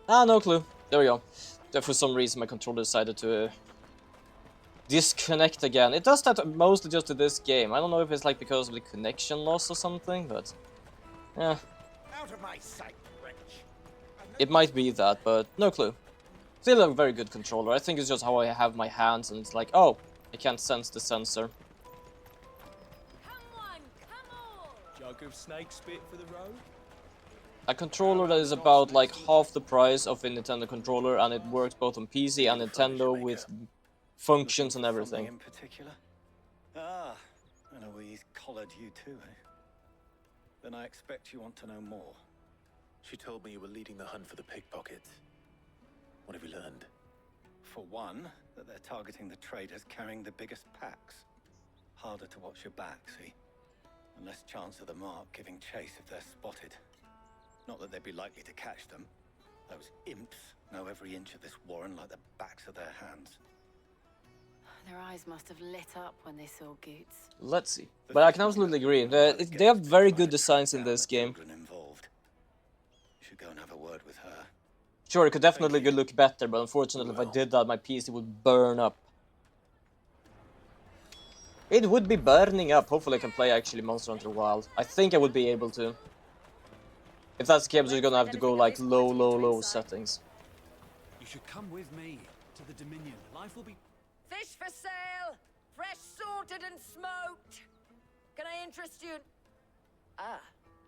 Speaker 1: Ah, no clue. There we go. There, for some reason my controller decided to disconnect again. It does that mostly just to this game. I don't know if it's like because of the connection loss or something, but yeah.
Speaker 18: Out of my sight, wretch.
Speaker 1: It might be that, but no clue. Still a very good controller. I think it's just how I have my hands and it's like, oh, I can't sense the sensor.
Speaker 13: Jug of snake spit for the road?
Speaker 1: A controller that is about like half the price of a Nintendo controller, and it works both on PC and Nintendo with functions and everything.
Speaker 14: In particular? Ah, Eloise collared you too, eh? Then I expect you want to know more.
Speaker 5: She told me you were leading the hunt for the pickpockets. What have you learned?
Speaker 14: For one, that they're targeting the traders carrying the biggest packs. Harder to watch your back, see? And less chance of the mark giving chase if they're spotted. Not that they'd be likely to catch them. Those imps know every inch of this warren like the backs of their hands.
Speaker 23: Their eyes must have lit up when they saw Goots.
Speaker 1: Let's see. But I can absolutely agree. They have very good designs in this game.
Speaker 14: Should go and have a word with her.
Speaker 1: Sure, it could definitely look better, but unfortunately if I did that, my PC would burn up. It would be burning up. Hopefully I can play actually Monster Hunter Wild. I think I would be able to. If that's the case, I'm just gonna have to go like low settings.
Speaker 15: You should come with me to the Dominion. Life will be...
Speaker 23: Fish for sale! Fresh sorted and smoked! Can I interest you? Ah,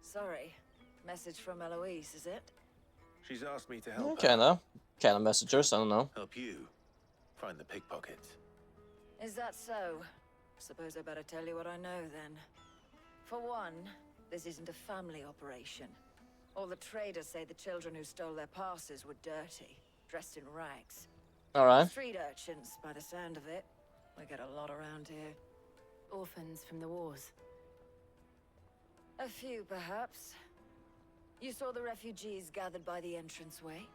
Speaker 23: sorry. Message from Eloise, is it?
Speaker 5: She's asked me to help
Speaker 1: Kinda messengers, I don't know.
Speaker 5: help you find the pickpockets.
Speaker 23: Is that so? Suppose I better tell you what I know then. For one, this isn't a family operation. All the traders say the children who stole their passes were dirty, dressed in rags.
Speaker 1: Alright.
Speaker 23: Street urchins, by the sound of it. We get a lot around here. Orphans from the wars. A few, perhaps. You saw the refugees gathered by the entranceway?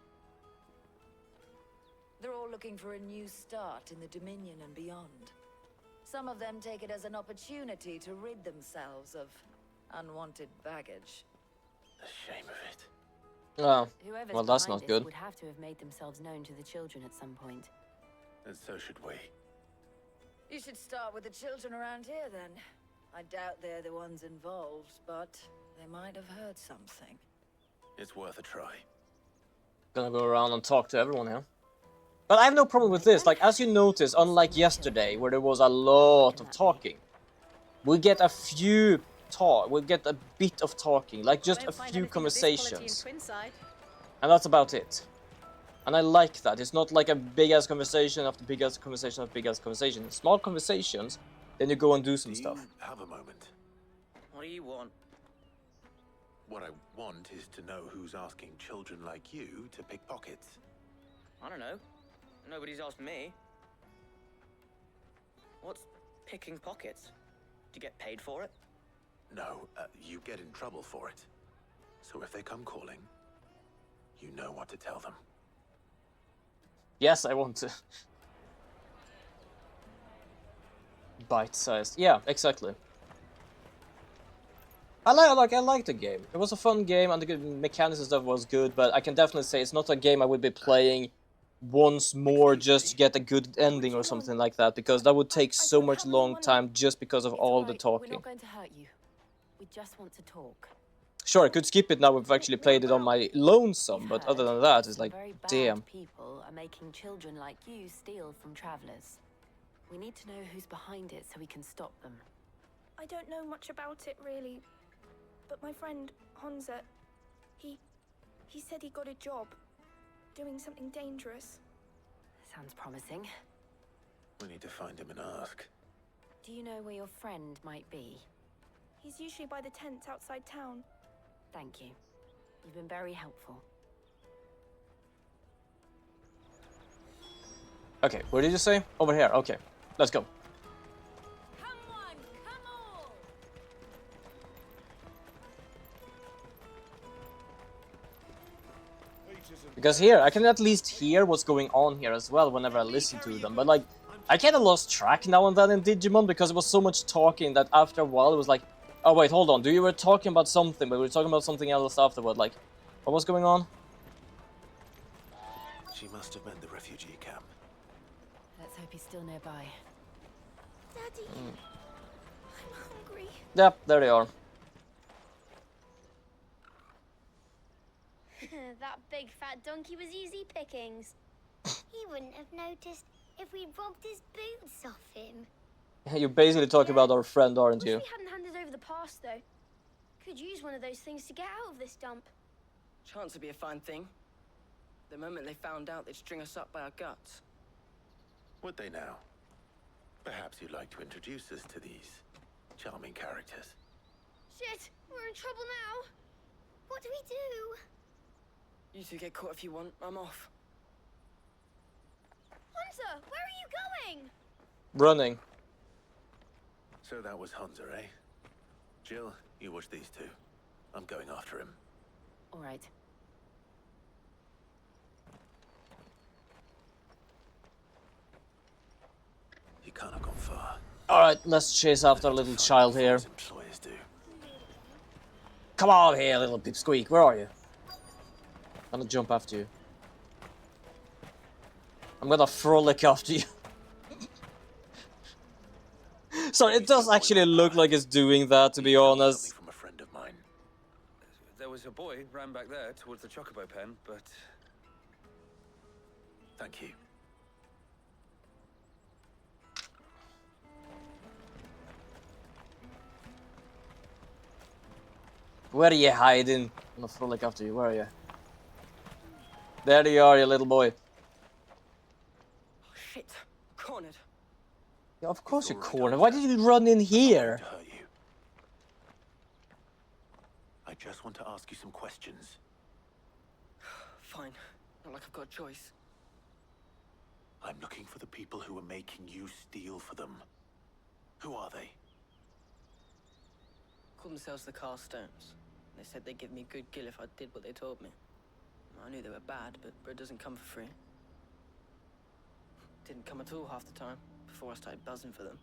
Speaker 23: They're all looking for a new start in the Dominion and beyond. Some of them take it as an opportunity to rid themselves of unwanted baggage.
Speaker 5: The shame of it.
Speaker 1: Oh,
Speaker 23: Whoever's
Speaker 1: well that's
Speaker 23: behind
Speaker 1: not
Speaker 23: this
Speaker 1: good.
Speaker 23: would have to have made themselves known to the children at some point.
Speaker 5: And so should we.
Speaker 23: You should start with the children around here then. I doubt they're the ones involved, but they might have heard something.
Speaker 5: It's worth a try.
Speaker 1: Gonna go around and talk to everyone here. But I have no problem with this. Like, as you notice, unlike yesterday, where there was a lot of talking, we get a few we get a bit of talking, like just a few conversations. And that's about it. And I like that. It's not like a big-ass conversation after big-ass conversation after big-ass conversation. Small conversations, then you go and do some stuff.
Speaker 5: Have a moment.
Speaker 6: What do you want?
Speaker 5: What I want is to know who's asking children like you to pick pockets.
Speaker 6: I don't know. Nobody's asked me. What's picking pockets? Do you get paid for it?
Speaker 5: No, you get in trouble for it. So if they come calling, you know what to tell them.
Speaker 1: Yes, I want to. Bite-sized. Yeah, exactly. I like the game. It was a fun game, and the mechanics and stuff was good, but I can definitely say it's not a game I would be playing once more just to get a good ending or something like that, because that would take so much long time just because of all the
Speaker 23: We're
Speaker 1: talking.
Speaker 23: not going to hurt you. We just want to talk.
Speaker 1: Sure, I could skip it now. We've actually played it on my lonesome, but other than that, it's like,
Speaker 23: Very bad
Speaker 1: damn.
Speaker 23: people are making children like you steal from travelers. We need to know who's behind it so we can stop them.
Speaker 9: I don't know much about it, really. But my friend, Honza, he said he got a job. Doing something dangerous.
Speaker 23: Sounds promising.
Speaker 5: We need to find him and ask.
Speaker 23: Do you know where your friend might be?
Speaker 9: He's usually by the tents outside town.
Speaker 23: Thank you. You've been very helpful.
Speaker 1: Okay, where did you say? Over here. Okay, let's go. Because here, I can at least hear what's going on here as well whenever I listen to them. But like, I kind of lost track now and then in Digimon because it was so much talking that after a while it was like, oh wait, hold on, you were talking about something, but we were talking about something else afterward. Like, what was going on?
Speaker 5: She must have meant the refugee camp.
Speaker 23: Let's hope he's still nearby.
Speaker 9: Daddy, I'm hungry.
Speaker 1: Yep, there they are.
Speaker 16: That big fat donkey was easy pickings. He wouldn't have noticed if we'd robbed his boots off him.
Speaker 1: You're basically talking about our friend, aren't you?
Speaker 16: Wish we hadn't handed over the pass, though. Could use one of those things to get out of this dump.
Speaker 6: Chance would be a fine thing. The moment they found out, they'd string us up by our guts.
Speaker 5: Would they now? Perhaps you'd like to introduce us to these charming characters.
Speaker 16: Shit, we're in trouble now. What do we do?
Speaker 6: You two get caught if you want. I'm off.
Speaker 16: Hunter, where are you going?
Speaker 1: Running.
Speaker 5: So that was Hunter, eh? Jill, you watch these two. I'm going after him.
Speaker 23: All right.
Speaker 5: He can't have gone far.
Speaker 1: Alright, let's chase after a little child here.
Speaker 5: Employers do.
Speaker 1: Come on here, little pipsqueak, where are you? I'm gonna jump after you. I'm gonna frolic after you. Sorry, it does actually look like it's doing that, to be honest.
Speaker 5: From a friend of mine.
Speaker 8: There was a boy ran back there towards the Chocobo pen, but...
Speaker 5: Thank you.
Speaker 1: Where are you hiding? I'm gonna frolic after you. Where are you? There you are, you little boy.
Speaker 17: Shit. Cornered.
Speaker 1: Yeah, of course you're cornered. Why did you run in here?
Speaker 5: I just want to ask you some questions.
Speaker 17: Fine. Not like I've got a choice.
Speaker 5: I'm looking for the people who are making you steal for them. Who are they?
Speaker 17: Called themselves the Carstones. They said they'd give me good gill if I did what they told me. I knew they were bad, but bread doesn't come for free. Didn't come at all half the time, before I started buzzing for them.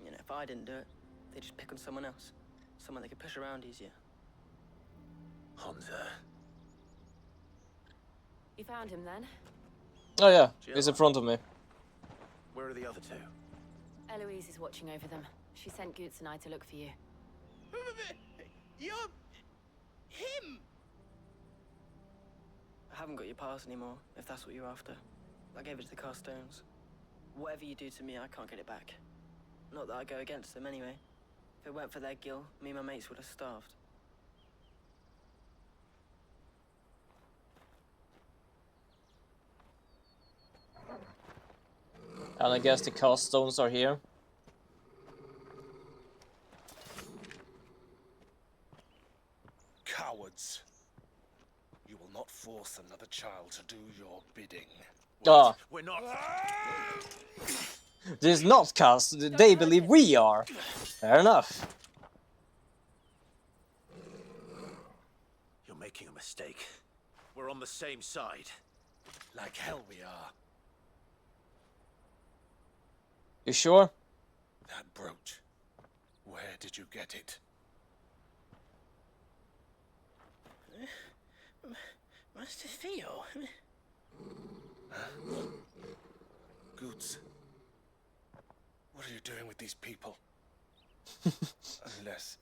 Speaker 17: You know, if I didn't do it, they'd just pick on someone else. Someone they could push around easier.
Speaker 5: Honza.
Speaker 19: You found him then?
Speaker 1: Oh yeah, he's in front of me.
Speaker 5: Where are the other two?
Speaker 19: Eloise is watching over them. She sent Goots and I to look for you.
Speaker 21: You're... him!
Speaker 17: I haven't got your pass anymore, if that's what you're after. I gave it to the Carstones. Whatever you do to me, I can't get it back. Not that I go against them anyway. If it weren't for their gill, me and my mates would have starved.
Speaker 1: And I guess the Carstones are here.
Speaker 12: Cowards. You will not force another child to do your bidding.
Speaker 1: Ah.
Speaker 5: We're not.
Speaker 1: This is not cast. They believe we are. Fair enough.
Speaker 5: You're making a mistake. We're on the same side.
Speaker 12: Like hell we are.
Speaker 1: You sure?
Speaker 12: That brooch. Where did you get it?
Speaker 21: Master Theo?
Speaker 12: Goots. What are you doing with these people? Unless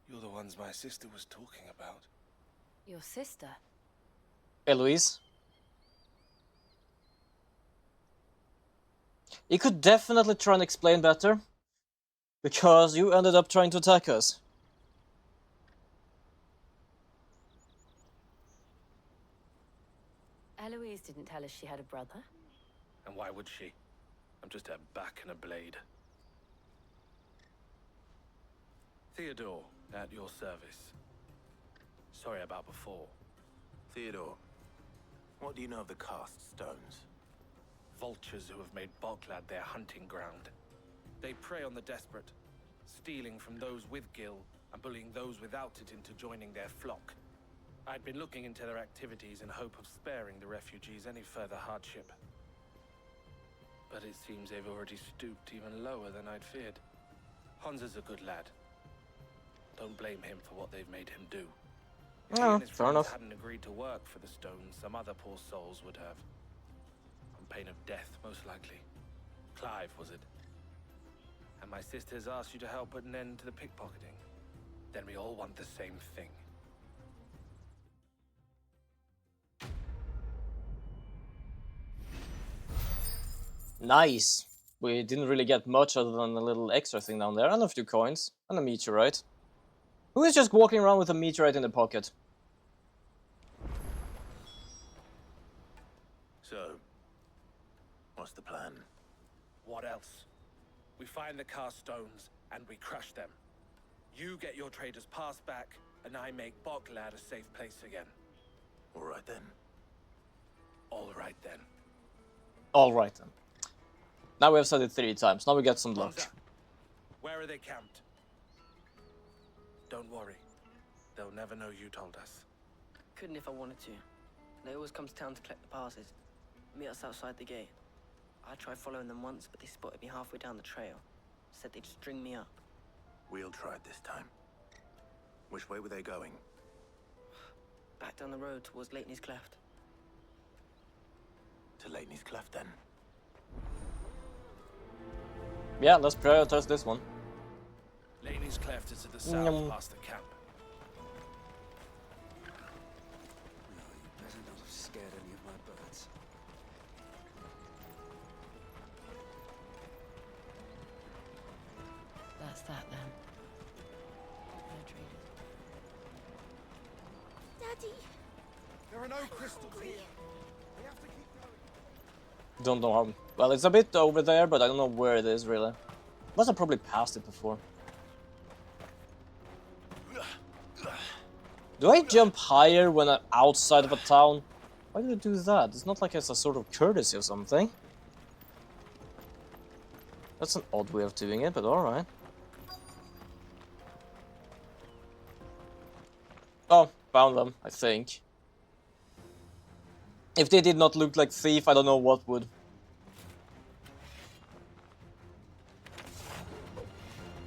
Speaker 12: you're the ones my sister was talking about.
Speaker 19: Your sister?
Speaker 1: Eloise? You could definitely try and explain better. Because you ended up trying to attack us.
Speaker 19: Eloise didn't tell us she had a brother.
Speaker 12: And why would she? I'm just her back and a blade. Theodore, at your service. Sorry about before.
Speaker 5: Theodore, what do you know of the Cast Stones?
Speaker 12: Vultures who have made Boklad their hunting ground. They prey on the desperate, stealing from those with gill and bullying those without it into joining their flock. I'd been looking into their activities in hope of sparing the refugees any further hardship. But it seems they've already stooped even lower than I'd feared. Honza's a good lad. Don't blame him for what they've made him do. If he and his
Speaker 1: fair
Speaker 12: friends
Speaker 1: enough.
Speaker 12: hadn't agreed to work for the Stones, some other poor souls would have. On pain of death, most likely. Clive, was it? And my sisters asked you to help put an end to the pickpocketing. Then we all want the same thing.
Speaker 1: Nice. We didn't really get much other than a little extra thing down there, and a few coins, and a meteorite. Who is just walking around with a meteorite in the pocket?
Speaker 5: So, what's the plan?
Speaker 12: What else? We find the Cast Stones and we crush them. You get your trader's pass back, and I make Boklad a safe place again.
Speaker 5: All right then.
Speaker 12: All right then.
Speaker 1: Alright then. Now we have said it 3 times, now we get some luck.
Speaker 12: Honza, where are they camped? Don't worry. They'll never know you told us.
Speaker 17: Couldn't if I wanted to. They always come to town to collect the passes. Meet us outside the gate. I tried following them once, but they spotted me halfway down the trail. Said they'd string me up.
Speaker 5: We'll try it this time. Which way were they going?
Speaker 17: back down the road towards Leitney's Cleft.
Speaker 5: To Leitney's Cleft, then.
Speaker 1: Yeah, let's prioritize this one.
Speaker 12: Leitney's Cleft is to the south, past the camp.
Speaker 13: No, you better not have scared any of my birds.
Speaker 3: That's that then.
Speaker 16: Daddy!
Speaker 2: There are no crystals here. We have to keep going.
Speaker 1: Don't know how. Well, it's a bit over there, but I don't know where it is really. Must have probably passed it before. Do I jump higher when I'm outside of a town? Why do I do that? It's not like it's a sort of courtesy or something. That's an odd way of doing it, but alright. Oh, found them, I think. If they did not look like thief, I don't know what would.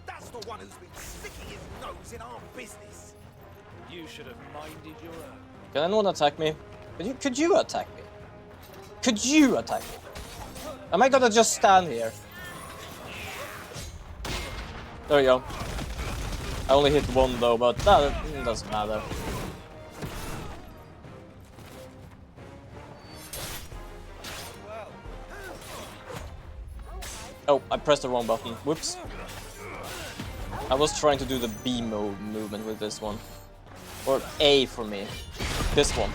Speaker 18: That's the one who's been sticking his nose in our business.
Speaker 13: You should have minded your own.
Speaker 1: Can anyone attack me? Could you attack me? Could you attack me? Am I gonna just stand here? There we go. I only hit one though, but that doesn't matter. Oh, I pressed the wrong button. Whoops. I was trying to do the B mode movement with this one. Or A for me. This one.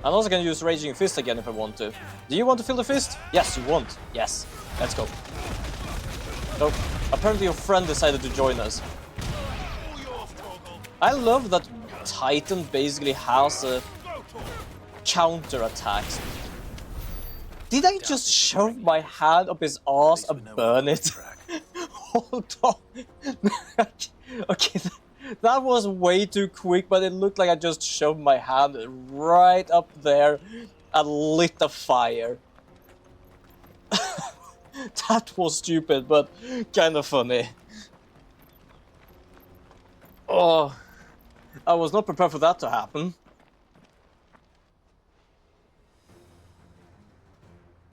Speaker 1: I'm also gonna use Raging Fist again if I want to. Do you want to feel the fist? Yes, you want. Yes. Let's go. So, apparently your friend decided to join us. I love that Titan basically has a counter attacks. Did I just shove my hand up his ass and burn it? Hold on. Okay, that was way too quick, but it looked like I just shoved my hand right up there and lit a fire. That was stupid, but kind of funny. Oh, I was not prepared for that to happen.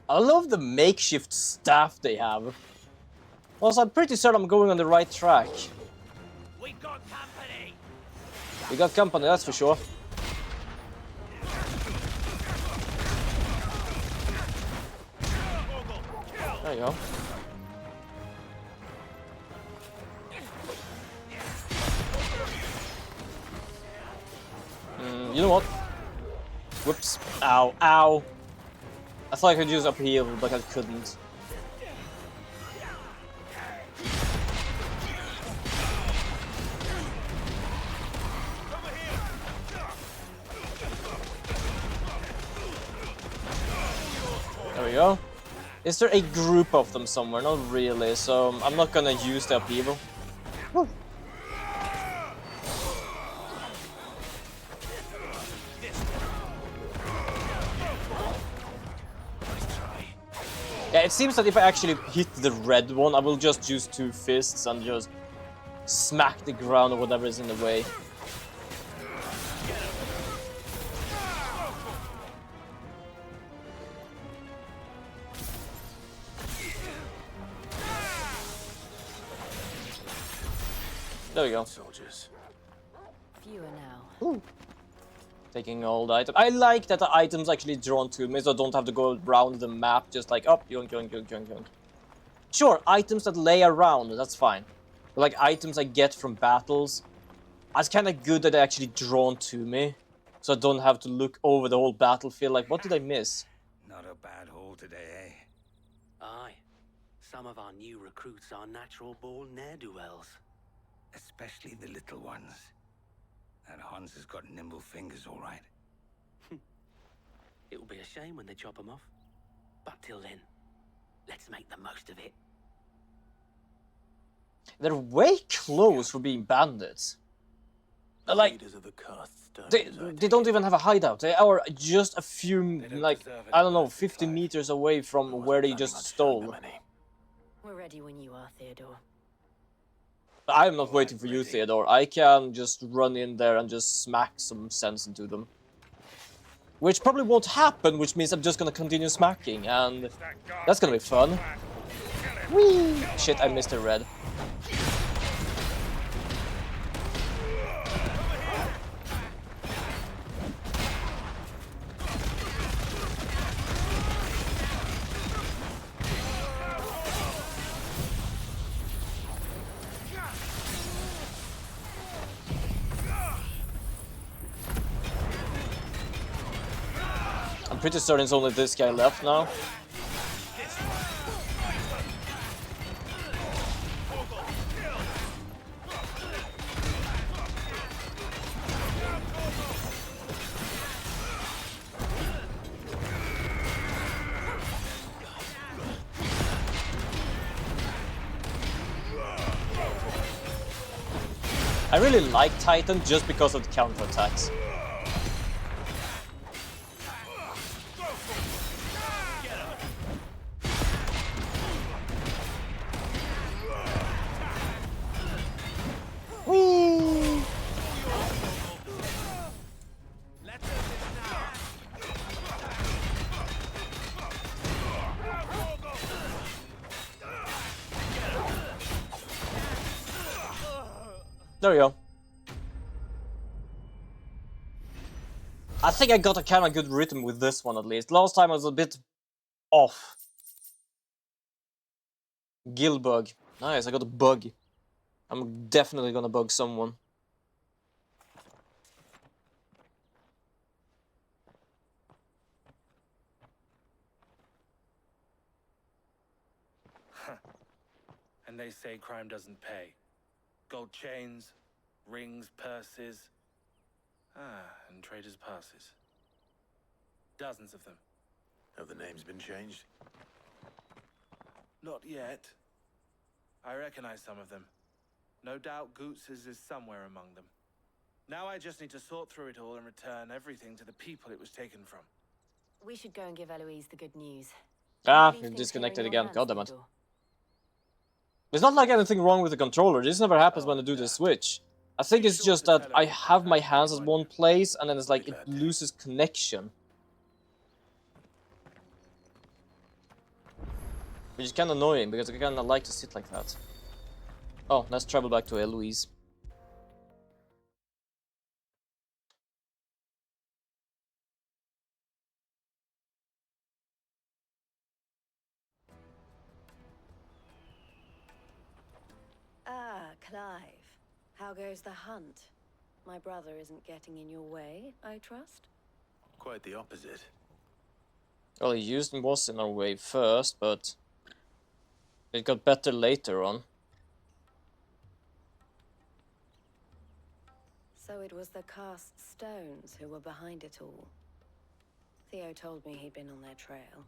Speaker 1: I love the makeshift staff they have. Also, I'm pretty certain I'm going on the right track.
Speaker 18: We got company.
Speaker 1: We got company, that's for sure. There you go. You know what? Whoops. Ow, ow. I thought I could use upheaval, but I couldn't. There we go. Is there a group of them somewhere? Not really, so I'm not gonna use the upheaval. Woo. Yeah, it seems that if I actually hit the red one, I will just use two fists and just smack the ground or whatever is in the way. There we go.
Speaker 5: Soldiers.
Speaker 19: Fewer now.
Speaker 1: Ooh. Taking all the items. I like that the items actually drawn to me, so I don't have to go around the map, just like, up, yoink, yoink, yoink, yoink, yoink. Sure, items that lay around, that's fine. But like, items I get from battles, it's kind of good that they're actually drawn to me, so I don't have to look over the whole battlefield, like, what did I miss?
Speaker 4: Not a bad haul today, eh?
Speaker 10: Aye. Some of our new recruits are natural-born ne'er-do-wells.
Speaker 4: Especially the little ones. That Hans has got nimble fingers, all right.
Speaker 10: It will be a shame when they chop them off. But till then, let's make the most of it.
Speaker 1: They're way close for being bandits. Like, they don't even have a hideout. They are just a few, like, I don't know, 50 meters away from where they just stole.
Speaker 19: We're ready when you are, Theodore.
Speaker 1: I'm not waiting for you, Theodore. I can just run in there and just smack some sense into them. Which probably won't happen, which means I'm just gonna continue smacking, and that's gonna be fun. Whee! Shit, I missed a red. I'm pretty certain it's only this guy left now. I really like Titan just because of the counterattacks. Whee! There we go. I think I got a kind of good rhythm with this one at least. Last time I was a bit off. Gill bug. Nice, I got a bug. I'm definitely gonna bug someone.
Speaker 12: And they say crime doesn't pay. Gold chains, rings, purses. And traders' passes. Dozens of them.
Speaker 5: Have the names been changed?
Speaker 12: Not yet. I recognize some of them. No doubt Goots's is somewhere among them. Now I just need to sort through it all and return everything to the people it was taken from.
Speaker 19: We should go and give Eloise the good news.
Speaker 1: Ah, you're disconnected again. God damn it. There's not like anything wrong with the controller. This never happens when I do the switch. I think it's just that I have my hands at one place and then it's like it loses connection. Which is kind of annoying because I kind of like to sit like that. Oh, let's travel back to Eloise.
Speaker 3: Ah, Clive. How goes the hunt? My brother isn't getting in your way, I trust?
Speaker 5: Quite the opposite.
Speaker 1: Well, Houston was in our way first, but it got better later on.
Speaker 3: So it was the cast stones who were behind it all. Theo told me he'd been on their trail.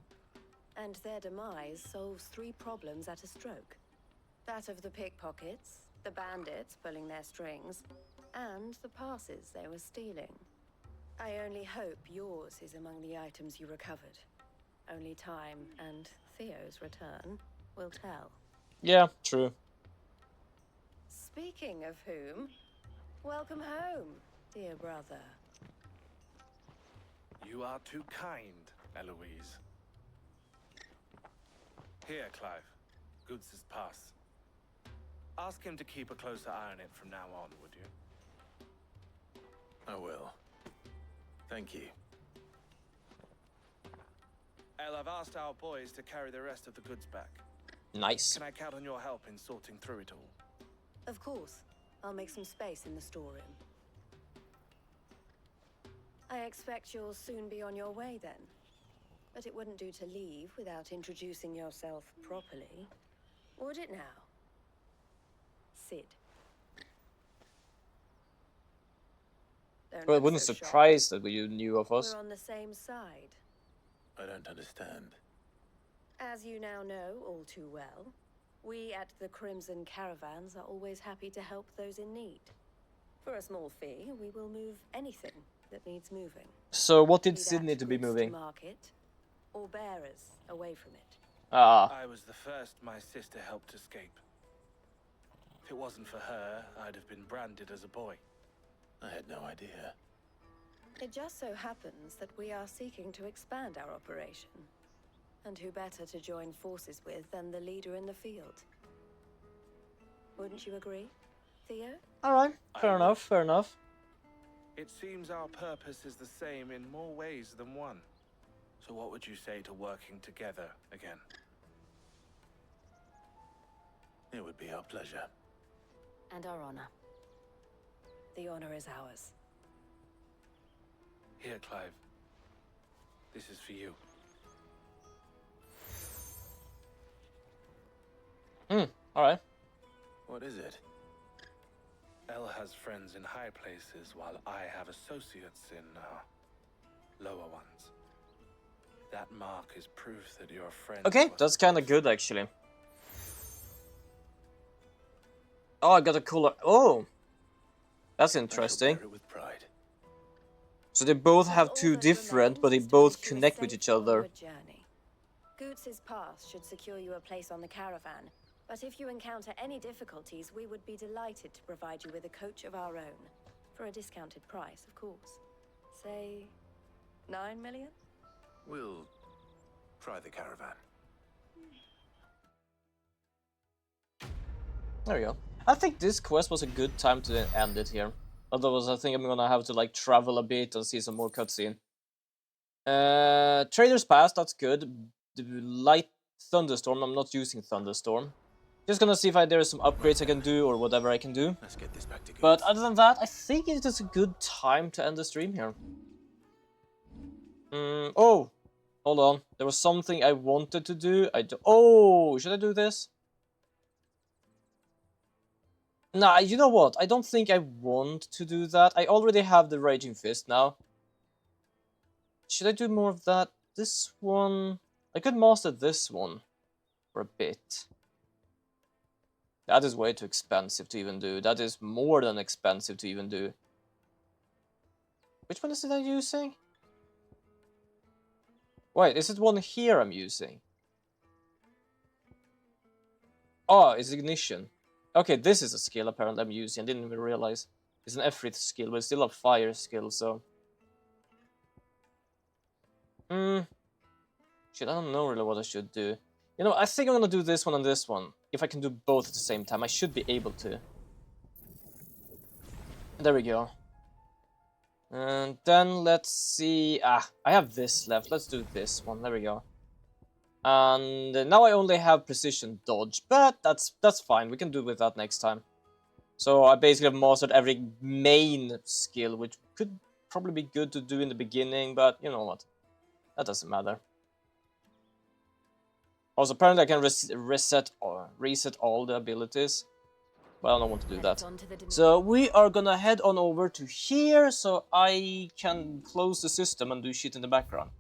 Speaker 3: And their demise solves 3 problems at a stroke. That of the pickpockets, the bandits pulling their strings, and the passes they were stealing. I only hope yours is among the items you recovered. Only time and Theo's return will tell.
Speaker 1: Yeah, true.
Speaker 3: Speaking of whom, welcome home, dear brother.
Speaker 12: You are too kind, Eloise. Here, Clive. Goots's pass. Ask him to keep a closer eye on it from now on, would you?
Speaker 5: I will. Thank you.
Speaker 12: El, I've asked our boys to carry the rest of the goods back.
Speaker 1: Nice.
Speaker 12: Can I count on your help in sorting through it all?
Speaker 3: Of course. I'll make some space in the storeroom. I expect you'll soon be on your way then. But it wouldn't do to leave without introducing yourself properly. Would it now? Sid.
Speaker 1: Well, it wouldn't surprise that you knew of us.
Speaker 3: We're on the same side.
Speaker 5: I don't understand.
Speaker 3: As you now know all too well, we at the Crimson Caravans are always happy to help those in need. For a small fee, we will move anything that needs moving.
Speaker 1: So what did
Speaker 3: Be
Speaker 1: Sid
Speaker 3: that
Speaker 1: need to be
Speaker 3: goods
Speaker 1: moving?
Speaker 3: Market, or bearers away from it.
Speaker 1: Ah.
Speaker 12: I was the first my sister helped escape. If it wasn't for her, I'd have been branded as a boy.
Speaker 5: I had no idea.
Speaker 3: It just so happens that we are seeking to expand our operation. And who better to join forces with than the leader in the field? Wouldn't you agree, Theo?
Speaker 1: Alright, fair enough, fair enough.
Speaker 12: It seems our purpose is the same in more ways than one. So what would you say to working together again?
Speaker 5: It would be our pleasure.
Speaker 19: And our honor.
Speaker 3: The honor is ours.
Speaker 12: Here, Clive. This is for you.
Speaker 1: Alright.
Speaker 5: What is it?
Speaker 12: Elle has friends in high places, while I have associates in, lower ones. That mark is proof that your friend...
Speaker 1: Okay, that's kinda good, actually. Oh, I got a cooler... Oh! That's interesting.
Speaker 5: With pride.
Speaker 1: So they both have two different, but they both connect with each other.
Speaker 3: Goots' pass should secure you a place on the caravan. But if you encounter any difficulties, we would be delighted to provide you with a coach of our own. For a discounted price, of course. Say... 9 million?
Speaker 5: We'll try the caravan.
Speaker 1: There we go. I think this quest was a good time to end it here. Otherwise, I think I'm gonna have to like travel a bit and see some more cutscene. Trader's Pass, that's good. The light thunderstorm, I'm not using thunderstorm. Just gonna see if there is some upgrades I can do or whatever I can do.
Speaker 5: Let's get this back to good.
Speaker 1: But other than that, I think it is a good time to end the stream here. Oh, hold on. There was something I wanted to do. Oh, should I do this? Nah, you know what? I don't think I want to do that. I already have the Raging Fist now. Should I do more of that? This one... I could master this one for a bit. That is way too expensive to even do. That is more than expensive to even do. Which one is it I'm using? Wait, is it one here I'm using? Oh, it's Ignition. Okay, this is a skill apparently I'm using. I didn't even realize. It's an Efrith skill, but it's still a fire skill, so... Shit, I don't know really what I should do. You know, I think I'm gonna do this one and this one. If I can do both at the same time, I should be able to. There we go. And then let's see... I have this left. Let's do this one. There we go. And now I only have precision dodge, but that's fine. We can do with that next time. So I basically have mastered every main skill, which could probably be good to do in the beginning, but you know what? That doesn't matter. Also, apparently I can reset all the abilities, but I don't want to do that. So we are gonna head on over to here, so I can close the system and do shit in the background.